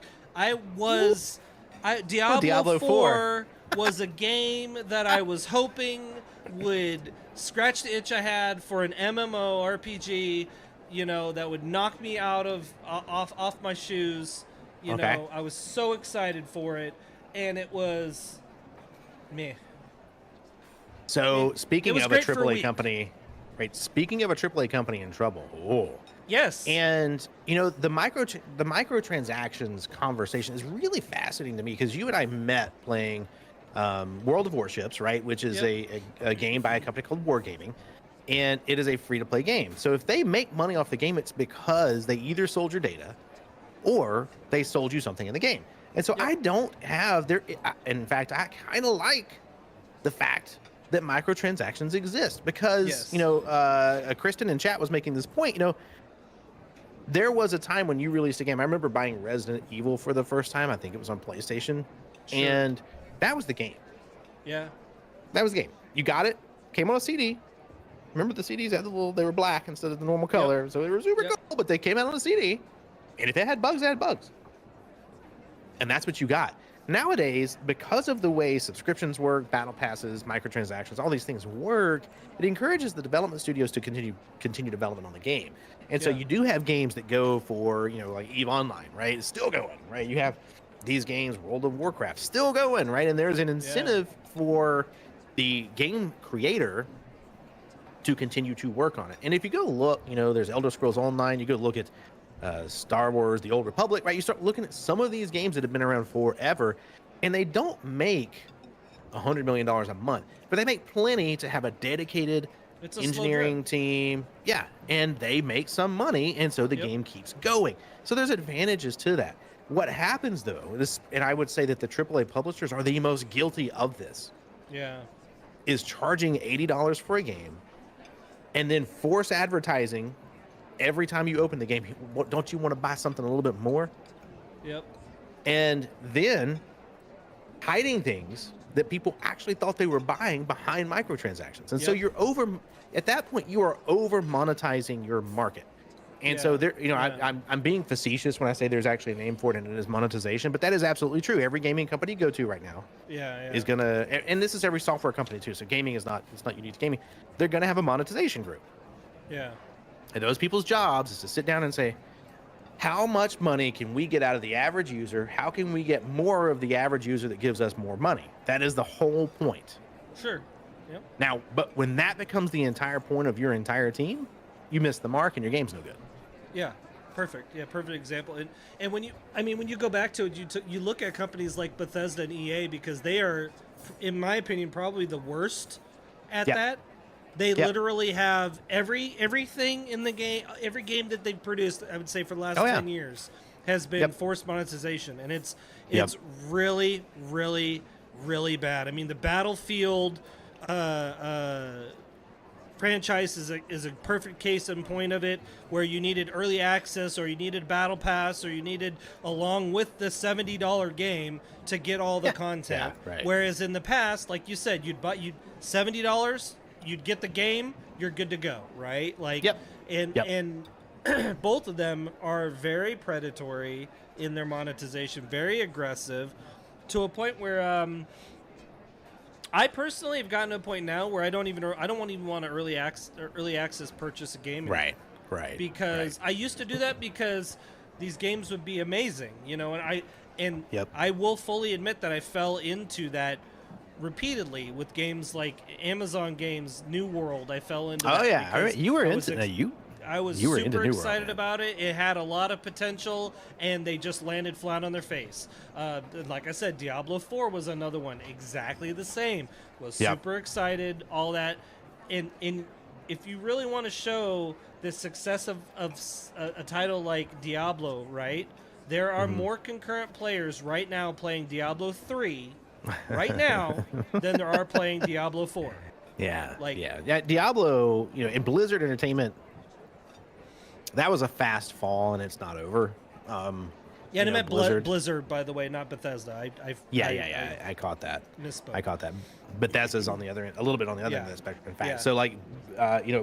Diablo 4 was a game that I was hoping would scratch the itch I had for an MMO RPG, you know, that would knock me out of off my shoes. You Okay. know, I was so excited for it, and it was meh. So speaking was of a great for a AAA week. company, right? Speaking of a AAA company in trouble. Oh. Yes. And you know the microtransactions conversation is really fascinating to me because you and I met playing World of Warships, right? Which is Yep. a game by a company called Wargaming, and it is a free-to-play game. So if they make money off the game, it's because they either sold your data or they sold you something in the game. And so Yep. I don't have there. In fact, I kind of like the fact that microtransactions exist because Yes. you know Kristen in chat was making this point. You know, there was a time when you released a game. I remember buying Resident Evil for the first time. I think it was on PlayStation, Sure. and that was the game. Yeah. That was the game. You got it. Came on a CD. Remember the CDs had the little. They were black instead of the normal color, so they were super Yep. cool. But they came out on a CD, and if it had bugs, it had bugs. And that's what you got. Nowadays, because of the way subscriptions work, battle passes, microtransactions, all these things work, it encourages the development studios to continue development on the game. And so Yeah. you do have games that go for, you know, like EVE Online, right? It's still going, right? You have these games, World of Warcraft, still going, right? And there's an incentive for the game creator to continue to work on it. And if you go look, you know, there's Elder Scrolls Online, you go look at Star Wars, The Old Republic, right? You start looking at some of these games that have been around forever, and they don't make $100 million a month, but they make plenty to have a dedicated It's a slow engineering drip. team. Yeah, and they make some money, and so the Yep. game keeps going. So there's advantages to that. What happens though, and I would say that the AAA publishers are the most guilty of this, Yeah. is charging $80 for a game and then force advertising every time you open the game. Don't you want to buy something a little bit more? Yep. And then hiding things that people actually thought they were buying behind microtransactions. And so Yep. at that point, you are over monetizing your market. And so Yeah. there, you know, Yeah. I'm being facetious when I say there's actually a name for it, and it is monetization, but that is absolutely true. Every gaming company you go to right now Yeah. is gonna, and this is every software company too. So gaming it's not unique to gaming. They're gonna have a monetization group. Yeah. And those people's jobs is to sit down and say, how much money can we get out of the average user? How can we get more of the average user that gives us more money? That is the whole point. Sure. Yep. Now, but when that becomes the entire point of your entire team, you miss the mark and your game's no good. Yeah. Perfect. Yeah. Perfect example. And when you go back to it, you look at companies like Bethesda and EA because they are, in my opinion, probably the worst at Yep. that. They Yep. literally have everything in the game, every game that they've produced, I would say for the last Oh, yeah. 10 years has been Yep. forced monetization, and it's Yep. really, really, really bad. I mean, the Battlefield franchise is a perfect case in point of it, where you needed early access, or you needed battle pass, or you needed along with the $70 game to get all the Yeah. content. Yeah, right. Whereas in the past, like you said, you'd $70, you'd get the game, you're good to go, right? Like, Yep. and Yep. and both of them are very predatory in their monetization, very aggressive, to a point where I personally have gotten to a point now where I don't even want to early access purchase a game anymore. Right. Because I used to do that because these games would be amazing, you know, and Yep. I will fully admit that I fell into that repeatedly with games like Amazon games, New World. I fell into Oh that yeah, because you were I was into you. I was You were into super New World, excited man. about it. It had a lot of potential, and they just landed flat on their face. Like I said, Diablo 4 was another one, exactly the same. Was Yep. super excited, all that, and if you really want to show the success of a title like Diablo, right? There are more concurrent players right now playing Diablo 3 right now than there are playing Diablo 4. Yeah, Like, yeah. Diablo, in Blizzard Entertainment, that was a fast fall, and it's not over. yeah, and I meant Blizzard. Blizzard, by the way, not Bethesda. I caught that. Misspoke. I caught that. Bethesda's on the other end, a little bit on the other end of the spectrum. In fact, Yeah. so like,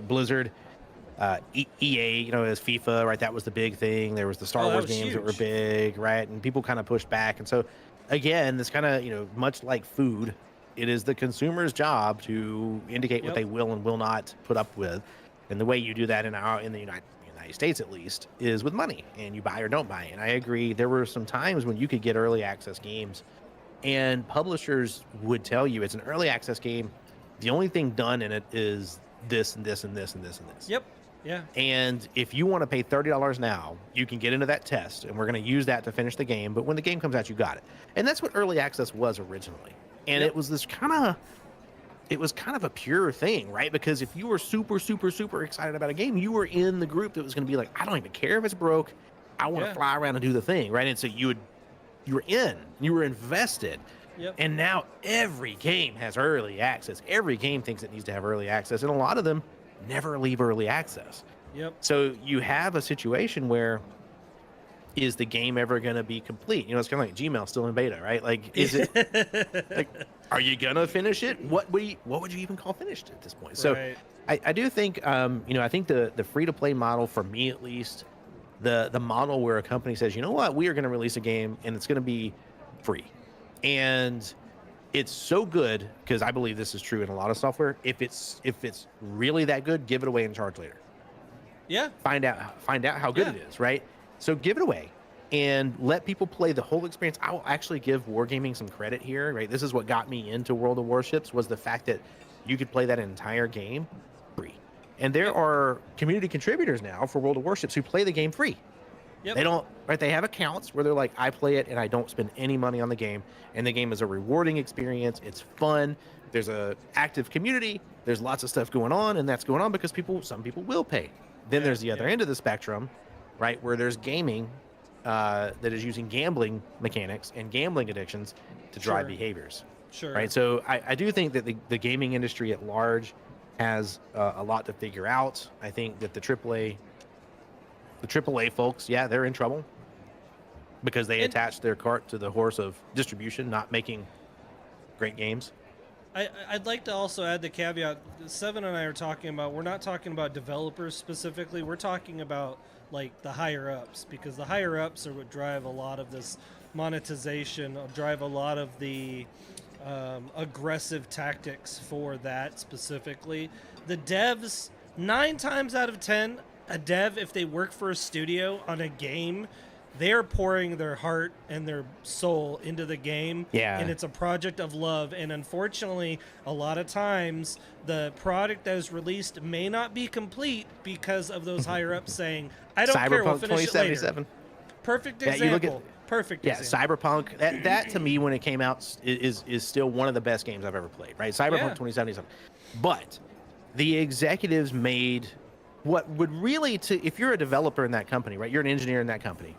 Blizzard, EA, is FIFA, right? That was the big thing. There was the Star Wars games that were huge. big, right? And people kind of pushed back. And so, again, this kind of, much like food, it is the consumer's job to indicate what they will and will not put up with. And the way you do that in the United States, at least, is with money, and you buy or don't buy. And I agree, there were some times when you could get early access games, and publishers would tell you it's an early access game. The only thing done in it is this and this and this and this and this. Yep. Yeah. And if you want to pay $30 now, you can get into that test, and we're going to use that to finish the game. But when the game comes out, you got it. And that's what early access was originally. And it was kind of a pure thing, right? Because if you were super, super, super excited about a game, you were in the group that was going to be like, I don't even care if it's broke. I want to fly around and do the thing, right? And so you were invested. Yep. And now every game has early access. Every game thinks it needs to have early access, and a lot of them never leave early access. Yep. So you have a situation where, is the game ever going to be complete? It's kind of like Gmail still in beta, right? Like, is it like, are you going to finish it? What would you even call finished at this point? So Right. I do think, I think the free-to-play model, for me at least, the model where a company says, you know what, we are going to release a game and it's going to be free. And it's so good, because I believe this is true in a lot of software. If it's really that good, give it away and charge later. Yeah. Find out how good it is, right? So give it away and let people play the whole experience. I will actually give Wargaming some credit here, right? This is what got me into World of Warships, was the fact that you could play that entire game free. And there are community contributors now for World of Warships who play the game free. Yep. They don't, right? They have accounts where they're like, I play it and I don't spend any money on the game. And the game is a rewarding experience. It's fun. There's a active community. There's lots of stuff going on, and that's going on because some people will pay. Then there's the other end of the spectrum, right, where there's gaming that is using gambling mechanics and gambling addictions to drive behaviors. Sure. Right. So I do think that the gaming industry at large has a lot to figure out. I think that the AAA folks, they're in trouble because they attach their cart to the horse of distribution, not making great games. I'd like to also add the caveat. Seven and I are talking about, we're not talking about developers specifically. We're talking about like the higher ups, because the higher ups are what drive a lot of this monetization, drive a lot of the aggressive tactics for that specifically. The devs, 9 times out of 10, a dev, if they work for a studio on a game, they're pouring their heart and their soul into the game. Yeah. And it's a project of love. And unfortunately, a lot of times, the product that is released may not be complete because of those higher ups saying, I don't care, we'll finish it later. Perfect example. Perfect example. Cyberpunk, that to me, when it came out, is still one of the best games I've ever played, right? Cyberpunk 2077. But the executives made what would really, if you're a developer in that company, right? You're an engineer in that company,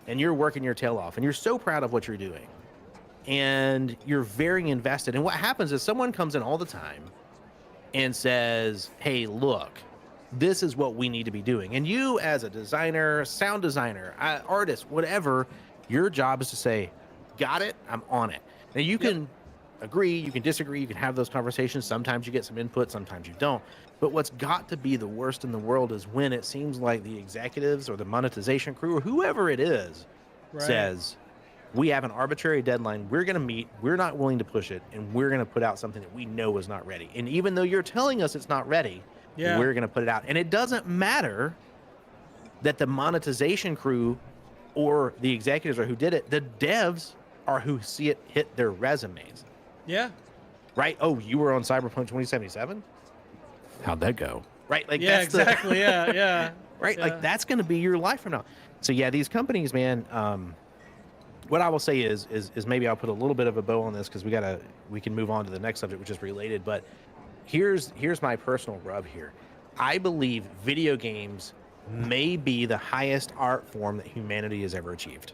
and you're working your tail off, and you're so proud of what you're doing, and you're very invested. And what happens is someone comes in all the time and says, hey, look, this is what we need to be doing. And you, as a designer, sound designer, artist, whatever, your job is to say, got it, I'm on it. Now, you can agree, you can disagree, you can have those conversations. Sometimes you get some input, sometimes you don't. But what's got to be the worst in the world is when it seems like the executives or the monetization crew or whoever it is says, we have an arbitrary deadline, we're going to meet, we're not willing to push it, and we're going to put out something that we know is not ready. And even though you're telling us it's not ready, we're going to put it out. And it doesn't matter that the monetization crew or the executives are who did it. The devs are who see it hit their resumes. Yeah. Right? Oh, you were on Cyberpunk 2077? How'd that go? Right? Like, yeah, that's exactly. Yeah. Right? Yeah. Like, that's going to be your life from now. So, yeah, these companies, man, what I will say is maybe I'll put a little bit of a bow on this because we can move on to the next subject, which is related. But here's my personal rub here. I believe video games may be the highest art form that humanity has ever achieved.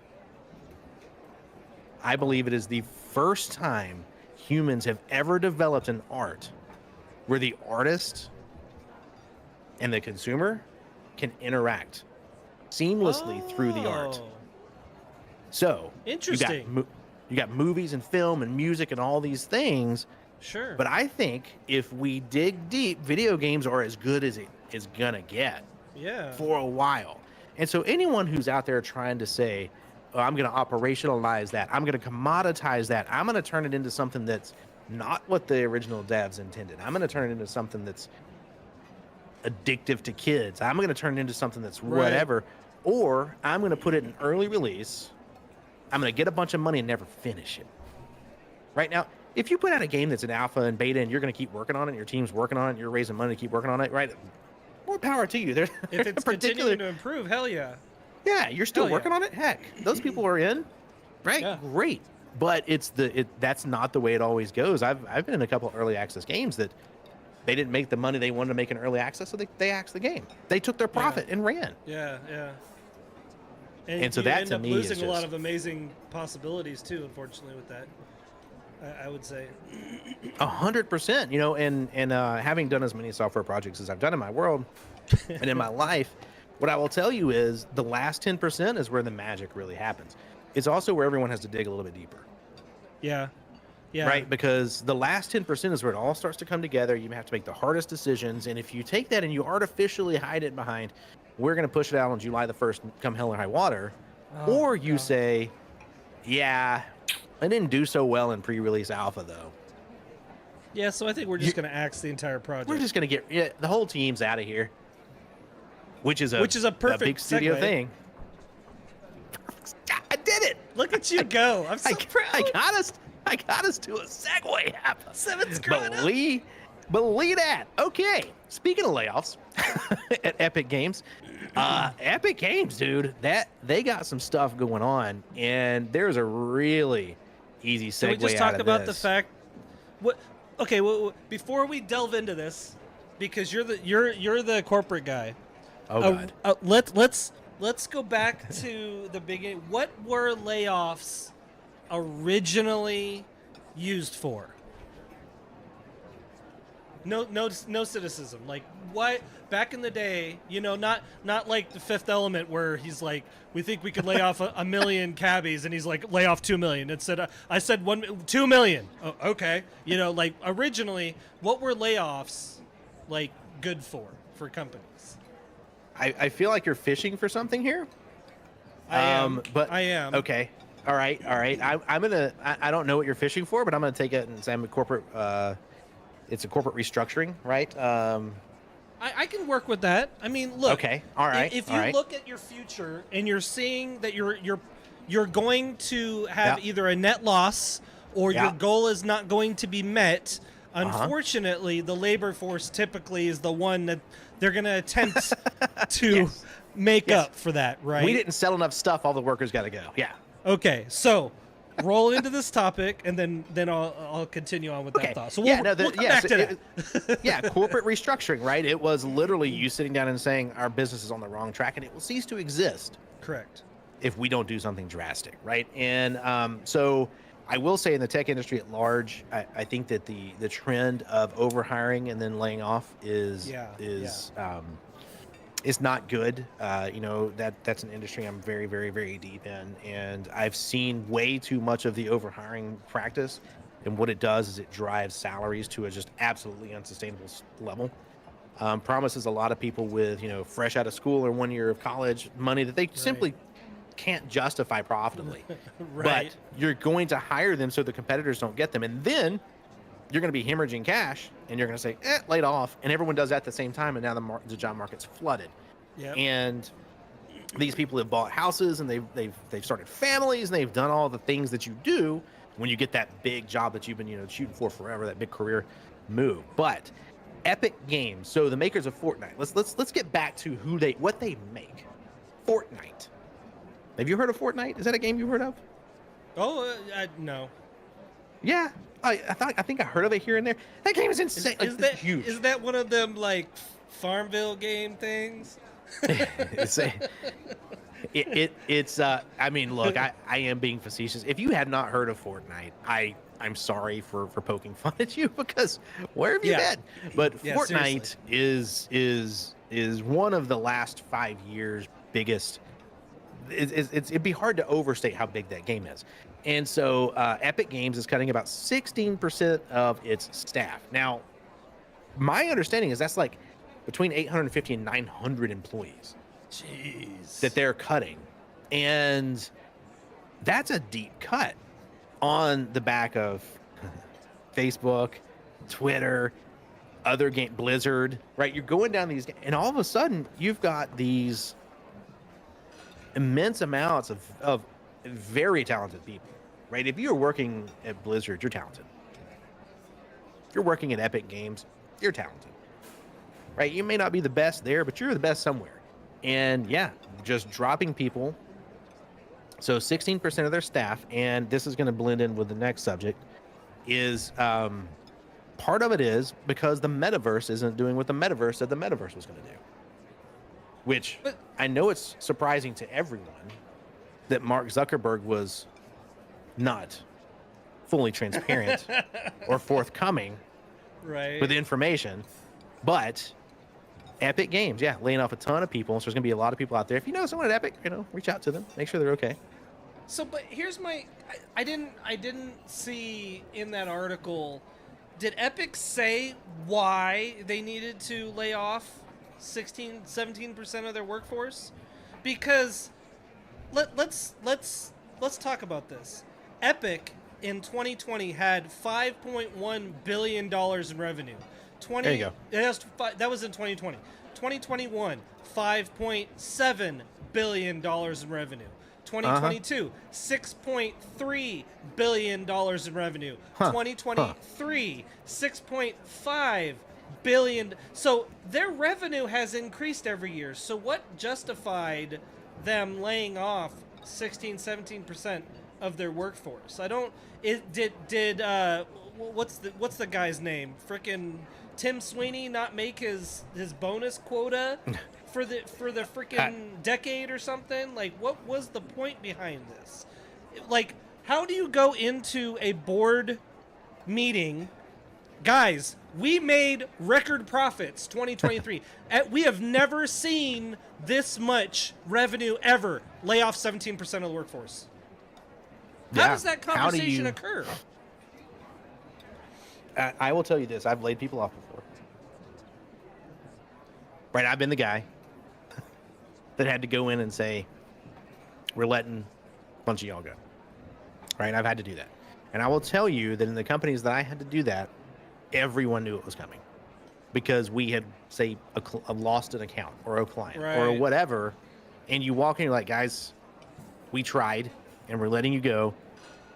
I believe it is the first time humans have ever developed an art where the artist and the consumer can interact seamlessly through the art. Oh, So interesting. You got movies and film and music and all these things. Sure. But I think if we dig deep, video games are as good as it is gonna get Yeah. for a while. And so anyone who's out there trying to say, oh, I'm going to operationalize that, I'm going to commoditize that, I'm going to turn it into something that's not what the original devs intended, I'm going to turn it into something that's addictive to kids, I'm going to turn it into something that's whatever, or I'm going to put it in early release, I'm going to get a bunch of money and never finish it. Right now, if you put out a game that's an alpha and beta and you're going to keep working on it, your team's working on it, you're raising money to keep working on it, right? More power to you. There's If it's continuing to improve, hell yeah. Yeah, you're still Hell working yeah. on it. Heck, those people are in, right? Yeah. Great. But that's not the way it always goes. I've been in a couple of early access games that they didn't make the money they wanted to make in early access, so they axed the game. They took their profit and ran. Yeah, yeah. And so you that end to up me is losing a lot just- of amazing possibilities too, unfortunately, with that. I would say. 100%. You know, and having done as many software projects as I've done in my world and in my life, what I will tell you is the last 10% is where the magic really happens. It's also where everyone has to dig a little bit deeper. Yeah. Yeah. Right, because the last 10% is where it all starts to come together. You have to make the hardest decisions, and if you take that and you artificially hide it behind, we're going to push it out on July the 1st, come hell or high water, or you say, yeah, I didn't do so well in pre-release alpha though. Yeah, so I think we're just going to axe the entire project. We're just going to get the whole team's out of here, which is a perfect big studio segue. thing. I did it. Look at you go. I'm so proud. I got us to a segue. Hapa. 7's growing up. Believe that. Okay. Speaking of layoffs at Epic Games, Epic Games, dude, that they got some stuff going on, and there's a really easy segue. Can we just out talk of about the this. fact? What? Okay. Well, before we delve into this, because you're the corporate guy. Oh God. Let's go back to the beginning. What were layoffs originally used for? No cynicism. Like, what back in the day, you know, not like the Fifth Element where he's like, we think we could lay off a million cabbies, and he's like, lay off 2 million. It said I said 2 million. Oh, okay. You know, like originally, what were layoffs like good for companies? I feel like you're fishing for something here. I am. But I am. Okay. All right. I don't know what you're fishing for, but I'm gonna take it and say I'm a corporate. It's a corporate restructuring, right? I can work with that. I mean, look. Okay. All right. If all you right. look at your future and you're seeing that you're going to have Yeah. either a net loss or Yeah. your goal is not going to be met, Uh-huh. unfortunately, the labor force typically is the one that they're going to attempt to Yes. make Yes. up for that, right? We didn't sell enough stuff. All the workers got to go. Yeah. Okay, so roll into this topic, and then I'll continue on with Okay. that thought. So yeah. we'll come back to that. Yeah. Corporate restructuring, right? It was literally you sitting down and saying our business is on the wrong track, and it will cease to exist Correct. if we don't do something drastic, right? And so I will say in the tech industry at large, I think that the trend of overhiring and then laying off is not good. You know, that's an industry I'm very, very, very deep in, and I've seen way too much of the overhiring practice. And what it does is it drives salaries to a just absolutely unsustainable level. Promises a lot of people with, you know, fresh out of school or 1 year of college money that they simply can't justify profitably. Right. But you're going to hire them so the competitors don't get them. And then you're going to be hemorrhaging cash and you're going to say, laid off. And everyone does that at the same time. And now the job market's flooded. Yep. And these people have bought houses and they've started families and they've done all the things that you do when you get that big job that you've been, you know, shooting for forever, that big career move. But Epic Games, so the makers of Fortnite, let's get back to what they make. Fortnite. Have you heard of Fortnite? Is that a game you've heard of? Oh, no. Yeah. I think I heard of it here and there. That game is insane. Is It's huge. is that one of them like Farmville game things? it's it's I mean, look, I am being facetious. If you have not heard of Fortnite, I'm sorry for poking fun at you, because where have you been? But Yeah, Fortnite is one of the last 5 years biggest. It'd be hard to overstate how big that game is. And so Epic Games is cutting about 16% of its staff. Now, my understanding is that's like between 850 and 900 employees. Jeez. That they're cutting. And that's a deep cut on the back of Facebook, Twitter, other game, Blizzard, right? You're going down these, and all of a sudden you've got these immense amounts of very talented people, right? If you're working at Blizzard, you're talented. If you're working at Epic Games, you're talented, right? You may not be the best there, but you're the best somewhere. And yeah, just dropping people. So 16% of their staff, and this is going to blend in with the next subject, is part of it is because the Metaverse isn't doing what the Metaverse said the Metaverse was going to do. Which I know it's surprising to everyone that Mark Zuckerberg was not fully transparent or forthcoming with information, but Epic Games, laying off a ton of people. So there's going to be a lot of people out there. If you know someone at Epic, reach out to them, make sure they're okay. So, but here's my, I didn't see in that article, did Epic say why they needed to lay off 17% of their workforce? Because let's talk about this. Epic in 2020 had $5.1 billion in revenue. There you go. That was in 2020. 2021, $5.7 billion in revenue. 2022, $6.3 billion in revenue. 2023, $6.5 billion. So their revenue has increased every year. So what justified them laying off 16-17% of their workforce? I don't. What's the guy's name? Frickin' Tim Sweeney not make his bonus quota for the frickin' decade or something? Like, what was the point behind this? Like, how do you go into a board meeting, guys? We made record profits 2023. We have never seen this much revenue ever. Lay off 17% of the workforce. How does that conversation occur? I will tell you this. I've laid people off before. Right, I've been the guy that had to go in and say, we're letting a bunch of y'all go. Right, I've had to do that. And I will tell you that in the companies that I had to do that, everyone knew it was coming. Because we had, say, lost an account or a client or whatever. And you walk in, you're like, guys, we tried and we're letting you go.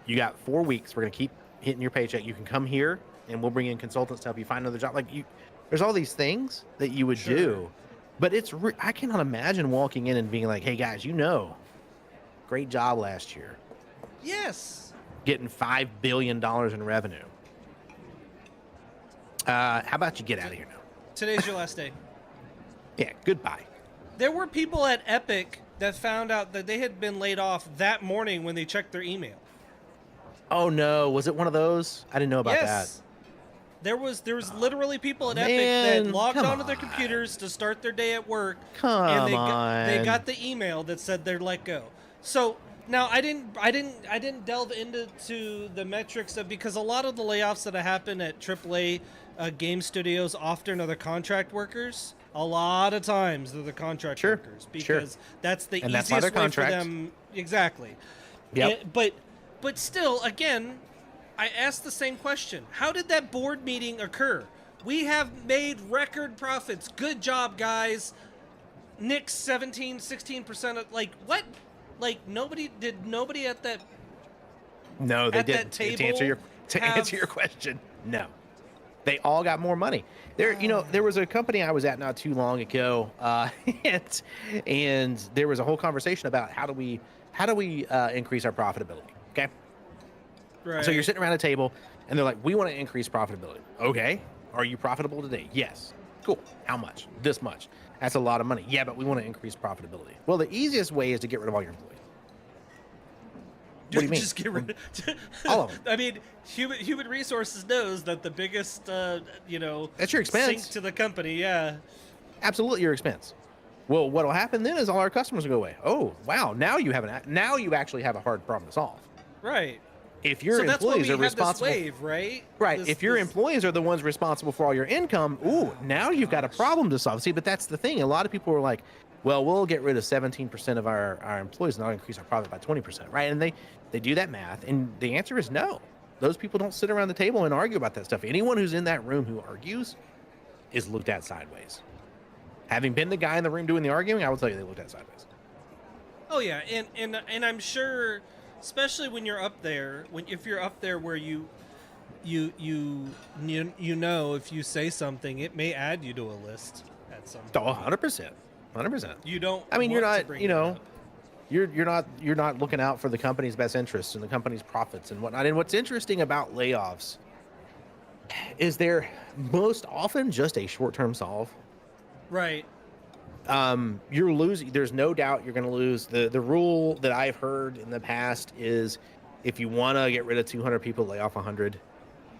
You got 4 weeks. We're going to keep hitting your paycheck. You can come here and we'll bring in consultants to help you find another job. Like, there's all these things that you would do. But I cannot imagine walking in and being like, hey, guys, great job last year. Yes. Getting $5 billion in revenue. How about you get out of here now? Today's your last day. Yeah, goodbye. There were people at Epic that found out that they had been laid off that morning when they checked their email. Oh, no. Was it one of those? I didn't know about that. There was literally people at Epic that logged onto their computers to start their day at work. They got the email that said they're let go. So now I didn't delve into the metrics because a lot of the layoffs that happen at AAA game studios often are the contract workers. A lot of times they're the contract workers because that's the easiest way for them. Exactly. Yep. But still, again, I asked the same question. How did that board meeting occur? We have made record profits. Good job, guys. Nick's 16% of, like, what? Like, nobody at that No, they didn't. That table To answer your question, no. They all got more money. There was a company I was at not too long ago, and there was a whole conversation about how do we increase our profitability. Okay. Right. So you're sitting around a table and they're like, we want to increase profitability. Okay. Are you profitable today? Yes. Cool. How much? This much. That's a lot of money. Yeah, but we want to increase profitability. Well, the easiest way is to get rid of all your employees. What do you mean? Just get rid of all of them. I mean, human resources knows that the biggest, that's your expense. sink to the company. Yeah. Absolutely your expense. Well, what will happen then is all our customers will go away. Oh, wow. Now you actually have a hard problem to solve. Right. If your so employees are responsible, this wave, right? Right. If your employees are the ones responsible for all your income, ooh, now you've got a problem to solve. See, but that's the thing. A lot of people are like, well, we'll get rid of 17% of our employees and I'll increase our profit by 20%, right? And they do that math, and the answer is no. Those people don't sit around the table and argue about that stuff. Anyone who's in that room who argues is looked at sideways. Having been the guy in the room doing the arguing, I will tell you they looked at sideways. Oh yeah, and I'm sure, especially when you're up there, if you're up there where you know if you say something, it may add you to a list at some point. Oh, 100%. 100%. You don't. I mean, you're want not. to bring it up. You're not looking out for the company's best interests and the company's profits and whatnot. And what's interesting about layoffs is they're most often just a short-term solve. Right. You're losing. There's no doubt you're going to lose. The rule that I've heard in the past is if you want to get rid of 200 people, lay off 100.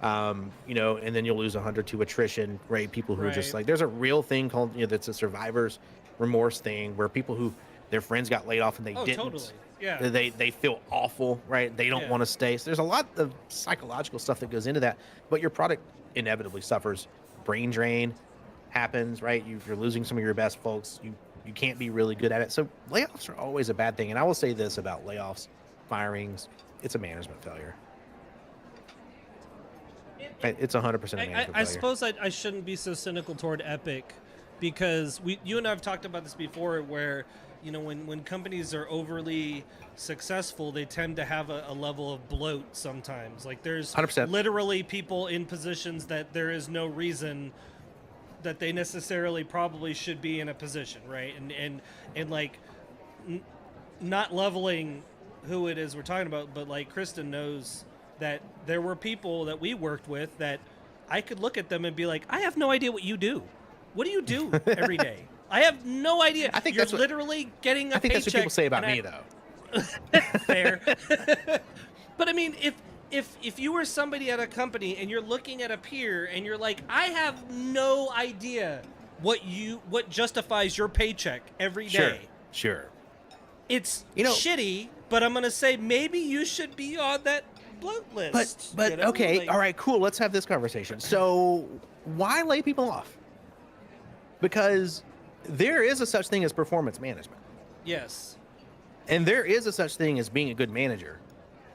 And then you'll lose 100 to attrition, right? People who are just like, there's a real thing called, that's a survivor's remorse thing where people who their friends got laid off and they didn't. Totally. Yeah. They feel awful, right? They don't want to stay. So there's a lot of psychological stuff that goes into that, but your product inevitably suffers. Brain drain happens, right? You're losing some of your best folks. You can't be really good at it. So layoffs are always a bad thing. And I will say this about layoffs, firings, it's a management failure. It's 100% a management failure. I suppose I shouldn't be so cynical toward Epic, because you and I have talked about this before, where when companies are overly successful, they tend to have a level of bloat sometimes. Like there's 100%. literally people in positions that there is no reason that they necessarily probably should be in a position, right? And like not leveling who it is we're talking about, but like Kristen knows that there were people that we worked with that I could look at them and be like, I have no idea what you do. What do you do every day? I have no idea. I think you're that's literally getting a I think paycheck. that's what people say about me, though. Fair. But I mean, if you were somebody at a company and you're looking at a peer and you're like, I have no idea what justifies your paycheck every day. Sure. It's shitty, but I'm gonna say maybe you should be on that bloat list. But okay, all right, cool. Let's have this conversation. So why lay people off? Because there is a such thing as performance management. Yes. And there is a such thing as being a good manager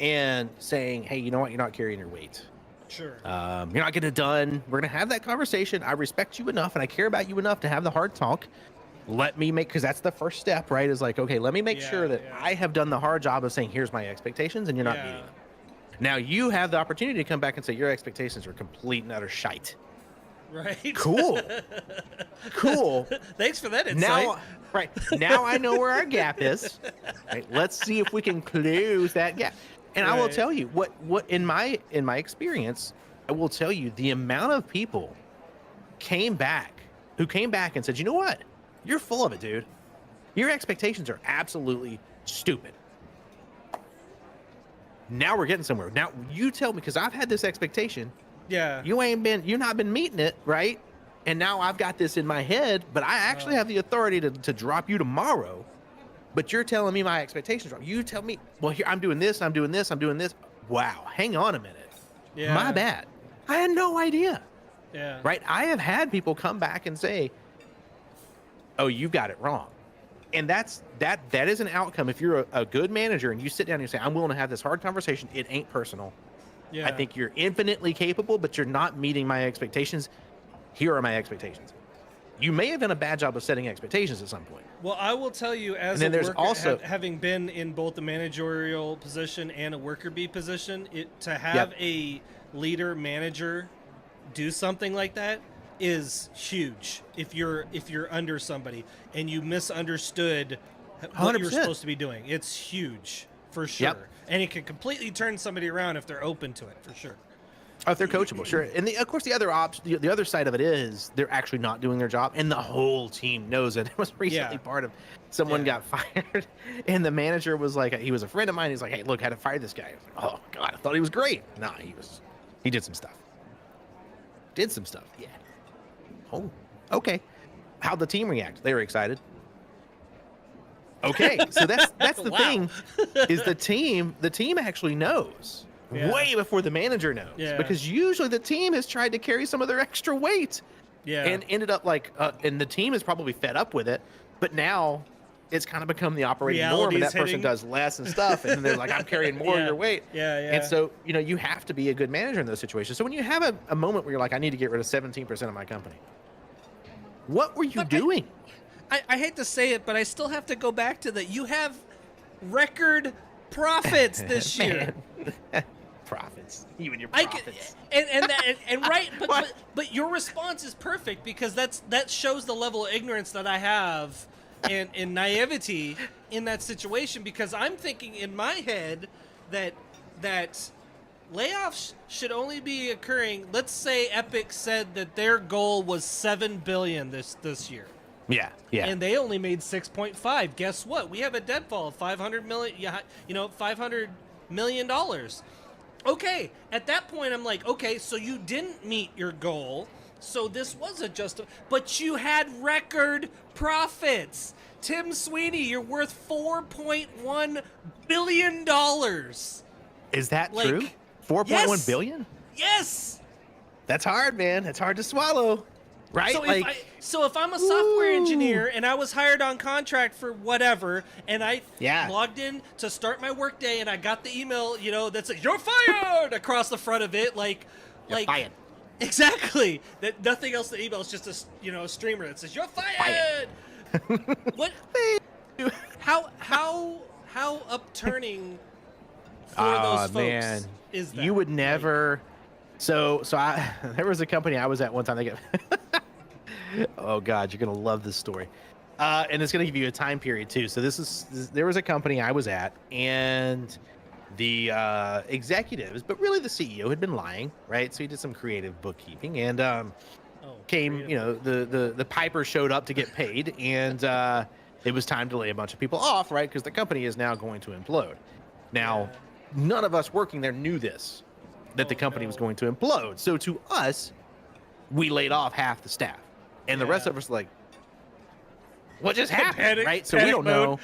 and saying, hey, you know what? You're not carrying your weight. Sure. You're not getting it done. We're going to have that conversation. I respect you enough and I care about you enough to have the hard talk. Let me because that's the first step, right? Is like, okay, let me make sure that I have done the hard job of saying, here's my expectations and you're not meeting them. Now you have the opportunity to come back and say, your expectations are complete and utter shite. Right. Cool. Thanks for that insight. Now I know where our gap is. Right, let's see if we can close that gap. And I will tell you what in my experience, I will tell you the amount of people who came back and said, you know what? You're full of it, dude. Your expectations are absolutely stupid. Now we're getting somewhere. Now you tell me, because I've had this expectation. Yeah. You've not been meeting it, right? And now I've got this in my head, but I actually have the authority to drop you tomorrow. But you're telling me my expectations are. You tell me, well, here I'm doing this, I'm doing this, I'm doing this. Wow, hang on a minute. Yeah. My bad. I had no idea. Yeah. Right? I have had people come back and say, oh, you got it wrong. And that is an outcome. If you're a good manager and you sit down and you say, I'm willing to have this hard conversation, it ain't personal. Yeah. I think you're infinitely capable, but you're not meeting my expectations. Here are my expectations. You may have done a bad job of setting expectations at some point. Well, I will tell you, as a worker, having been in both the managerial position and a worker bee position, to have a leader manager do something like that is huge. If you're under somebody and you misunderstood what 100%. You're supposed to be doing, it's huge for sure. Yep. And it can completely turn somebody around if they're open to it, for sure. Oh, if they're coachable, sure. And of course, the other option, the other side of it is they're actually not doing their job, and the whole team knows it. It was recently part of someone got fired, and the manager was like, he was a friend of mine. He's like, hey, look, I had to fire this guy. I was like, oh God, I thought he was great. Nah, he did some stuff. Yeah. Oh, okay. How'd the team react? They were excited. Okay, so that's the thing, is the team actually knows. Way before the manager knows, because usually the team has tried to carry some of their extra weight, and ended up like, and the team is probably fed up with it, but now it's kind of become the operating norm, and that person does less and stuff, and they're like, I'm carrying more of your weight. And so, you have to be a good manager in those situations. So when you have a moment where you're like, I need to get rid of 17% of my company, what were you doing? I hate to say it, but I still have to go back to that. You have record profits this year. Profits, you and your profits. But your response is perfect, because that shows the level of ignorance that I have and naivety in that situation, because I'm thinking in my head that layoffs should only be occurring. Let's say Epic said that their goal was $7 billion this year. Yeah. And they only made 6.5. Guess what? We have a deadfall of $500 million. $500 million. Okay, at that point, I'm like, okay, so you didn't meet your goal, so this was but you had record profits. Tim Sweeney, you're worth $4.1 billion. Is that true? 4.1 billion? Yes. That's hard, man. That's hard to swallow, right? So if I'm a software engineer and I was hired on contract for whatever, and I logged in to start my workday, and I got the email, that says "You're fired" across the front of it, You're fired. Exactly. That nothing else in the email. It's just a streamer that says "You're fired." What? How upturning for those folks is that? You would never. So there was a company I was at one time. They get. Oh God, you're gonna love this story, and it's gonna give you a time period too. So there was a company I was at, and the executives, but really the CEO, had been lying, right? So he did some creative bookkeeping, and the piper showed up to get paid, and it was time to lay a bunch of people off, right? Because the company is now going to implode. Now, none of us working there knew this, that the company was going to implode. So to us, we laid off half the staff. And the rest of us like, what just happened, right? So we don't know.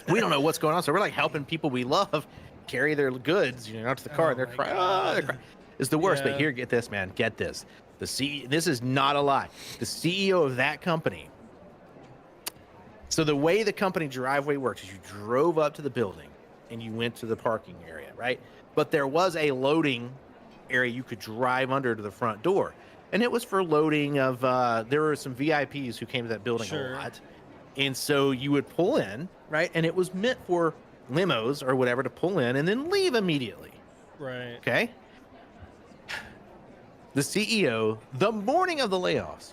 We don't know what's going on. So we're like helping people we love carry their goods, out to the car. And they're crying. It's the worst. But here, get this, man. Get this. This is not a lie. The CEO of that company. So the way the company driveway works is you drove up to the building and you went to the parking area, right? But there was a loading area you could drive under to the front door. And it was for loading of, there were some VIPs who came to that building a lot. And so you would pull in, right? And it was meant for limos or whatever to pull in and then leave immediately. Right. Okay. The CEO, the morning of the layoffs,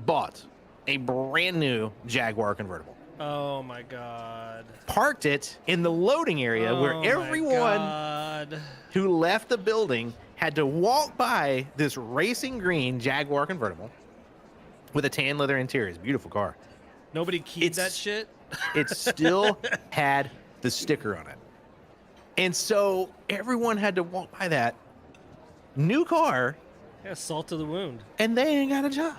bought a brand new Jaguar convertible. Oh my God. Parked it in the loading area where everyone who left the building had to walk by this racing green Jaguar convertible with a tan leather interior. It's a beautiful car. Nobody keyed that shit? It still had the sticker on it. And so everyone had to walk by that new car. Yeah, salt to the wound. And they ain't got a job.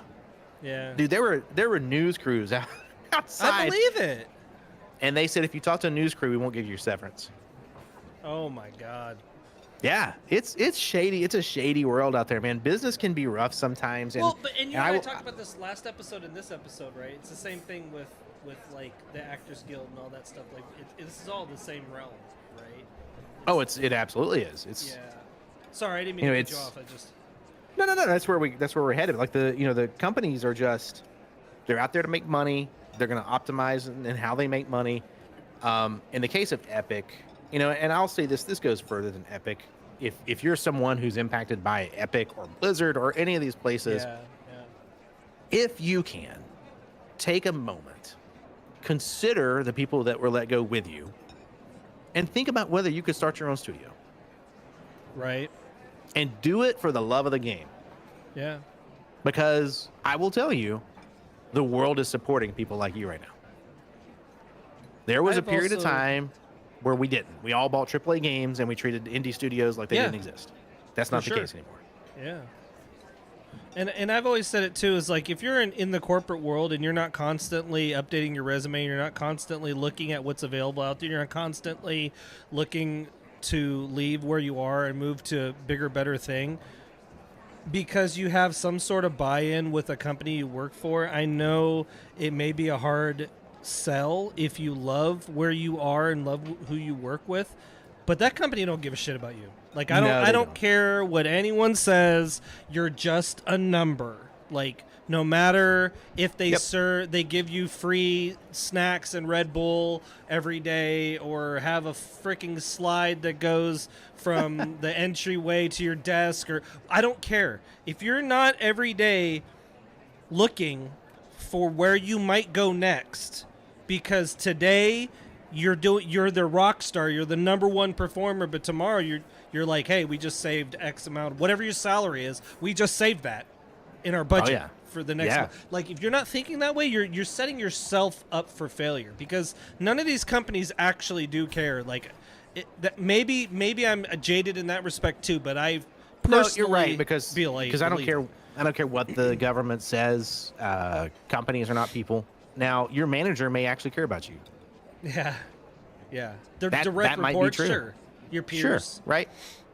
Yeah. Dude, there were news crews outside. I believe it. And they said, if you talk to a news crew, we won't give you your severance. Oh my God. Yeah, it's shady. It's a shady world out there, man. Business can be rough sometimes. And, and I talked about this last episode and this episode, right? It's the same thing with like the Actors Guild and all that stuff. Like this is all the same realm, right? Oh, it absolutely is. It's Sorry, I didn't mean to cut you off. I just no. That's where we're headed. Like the companies are just, they're out there to make money. They're going to optimize in how they make money. In the case of Epic, and I'll say this goes further than Epic. If you're someone who's impacted by Epic or Blizzard or any of these places, if you can take a moment, consider the people that were let go with you, and think about whether you could start your own studio. Right. and do it for the love of the game. Yeah. Because I will tell you, the world is supporting people like you right now. There was a period of time where we didn't. We all bought AAA games and we treated indie studios like they didn't exist. That's not the case anymore. Yeah. And I've always said it too, is like, if you're in the corporate world and you're not constantly updating your resume, you're not constantly looking at what's available out there, you're not constantly looking to leave where you are and move to a bigger, better thing, because you have some sort of buy-in with a company you work for. I know it may be a hard sell if you love where you are and love who you work with, but that company don't give a shit about you. Like, I don't care what anyone says. You're just a number. Like, no matter if they they give you free snacks and Red Bull every day, or have a freaking slide that goes from the entryway to your desk, or I don't care. If you're not every day looking for where you might go next, because today you're the rock star, you're the number one performer, but tomorrow you're like, hey, we just saved X amount, whatever your salary is, we just saved that in our budget for the next month. Like, if you're not thinking that way, you're setting yourself up for failure, because none of these companies actually do care. Like, maybe I'm jaded in that respect too, but I personally you're right, because I don't care. it. I don't care what the government says. Companies are not people. Now, your manager may actually care about you. Yeah. Their That direct might be reports, true. sure. Your peers. Sure, right?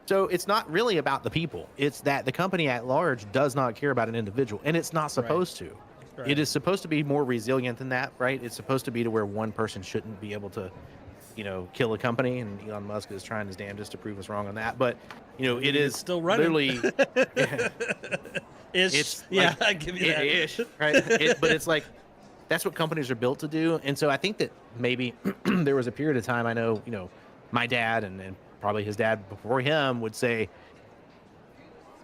So it's not really about the people. It's that the company at large does not care about an individual, and it's not supposed to. Right. It is supposed to be more resilient than that, right? It's supposed to be to where one person shouldn't be able to, kill a company, and Elon Musk is trying his damnedest to prove us wrong on that. But, it is still running. Literally, Ish. I give you that. Ish, right? But it's like, that's what companies are built to do. And so I think that maybe there was a period of time, I know, my dad and probably his dad before him would say,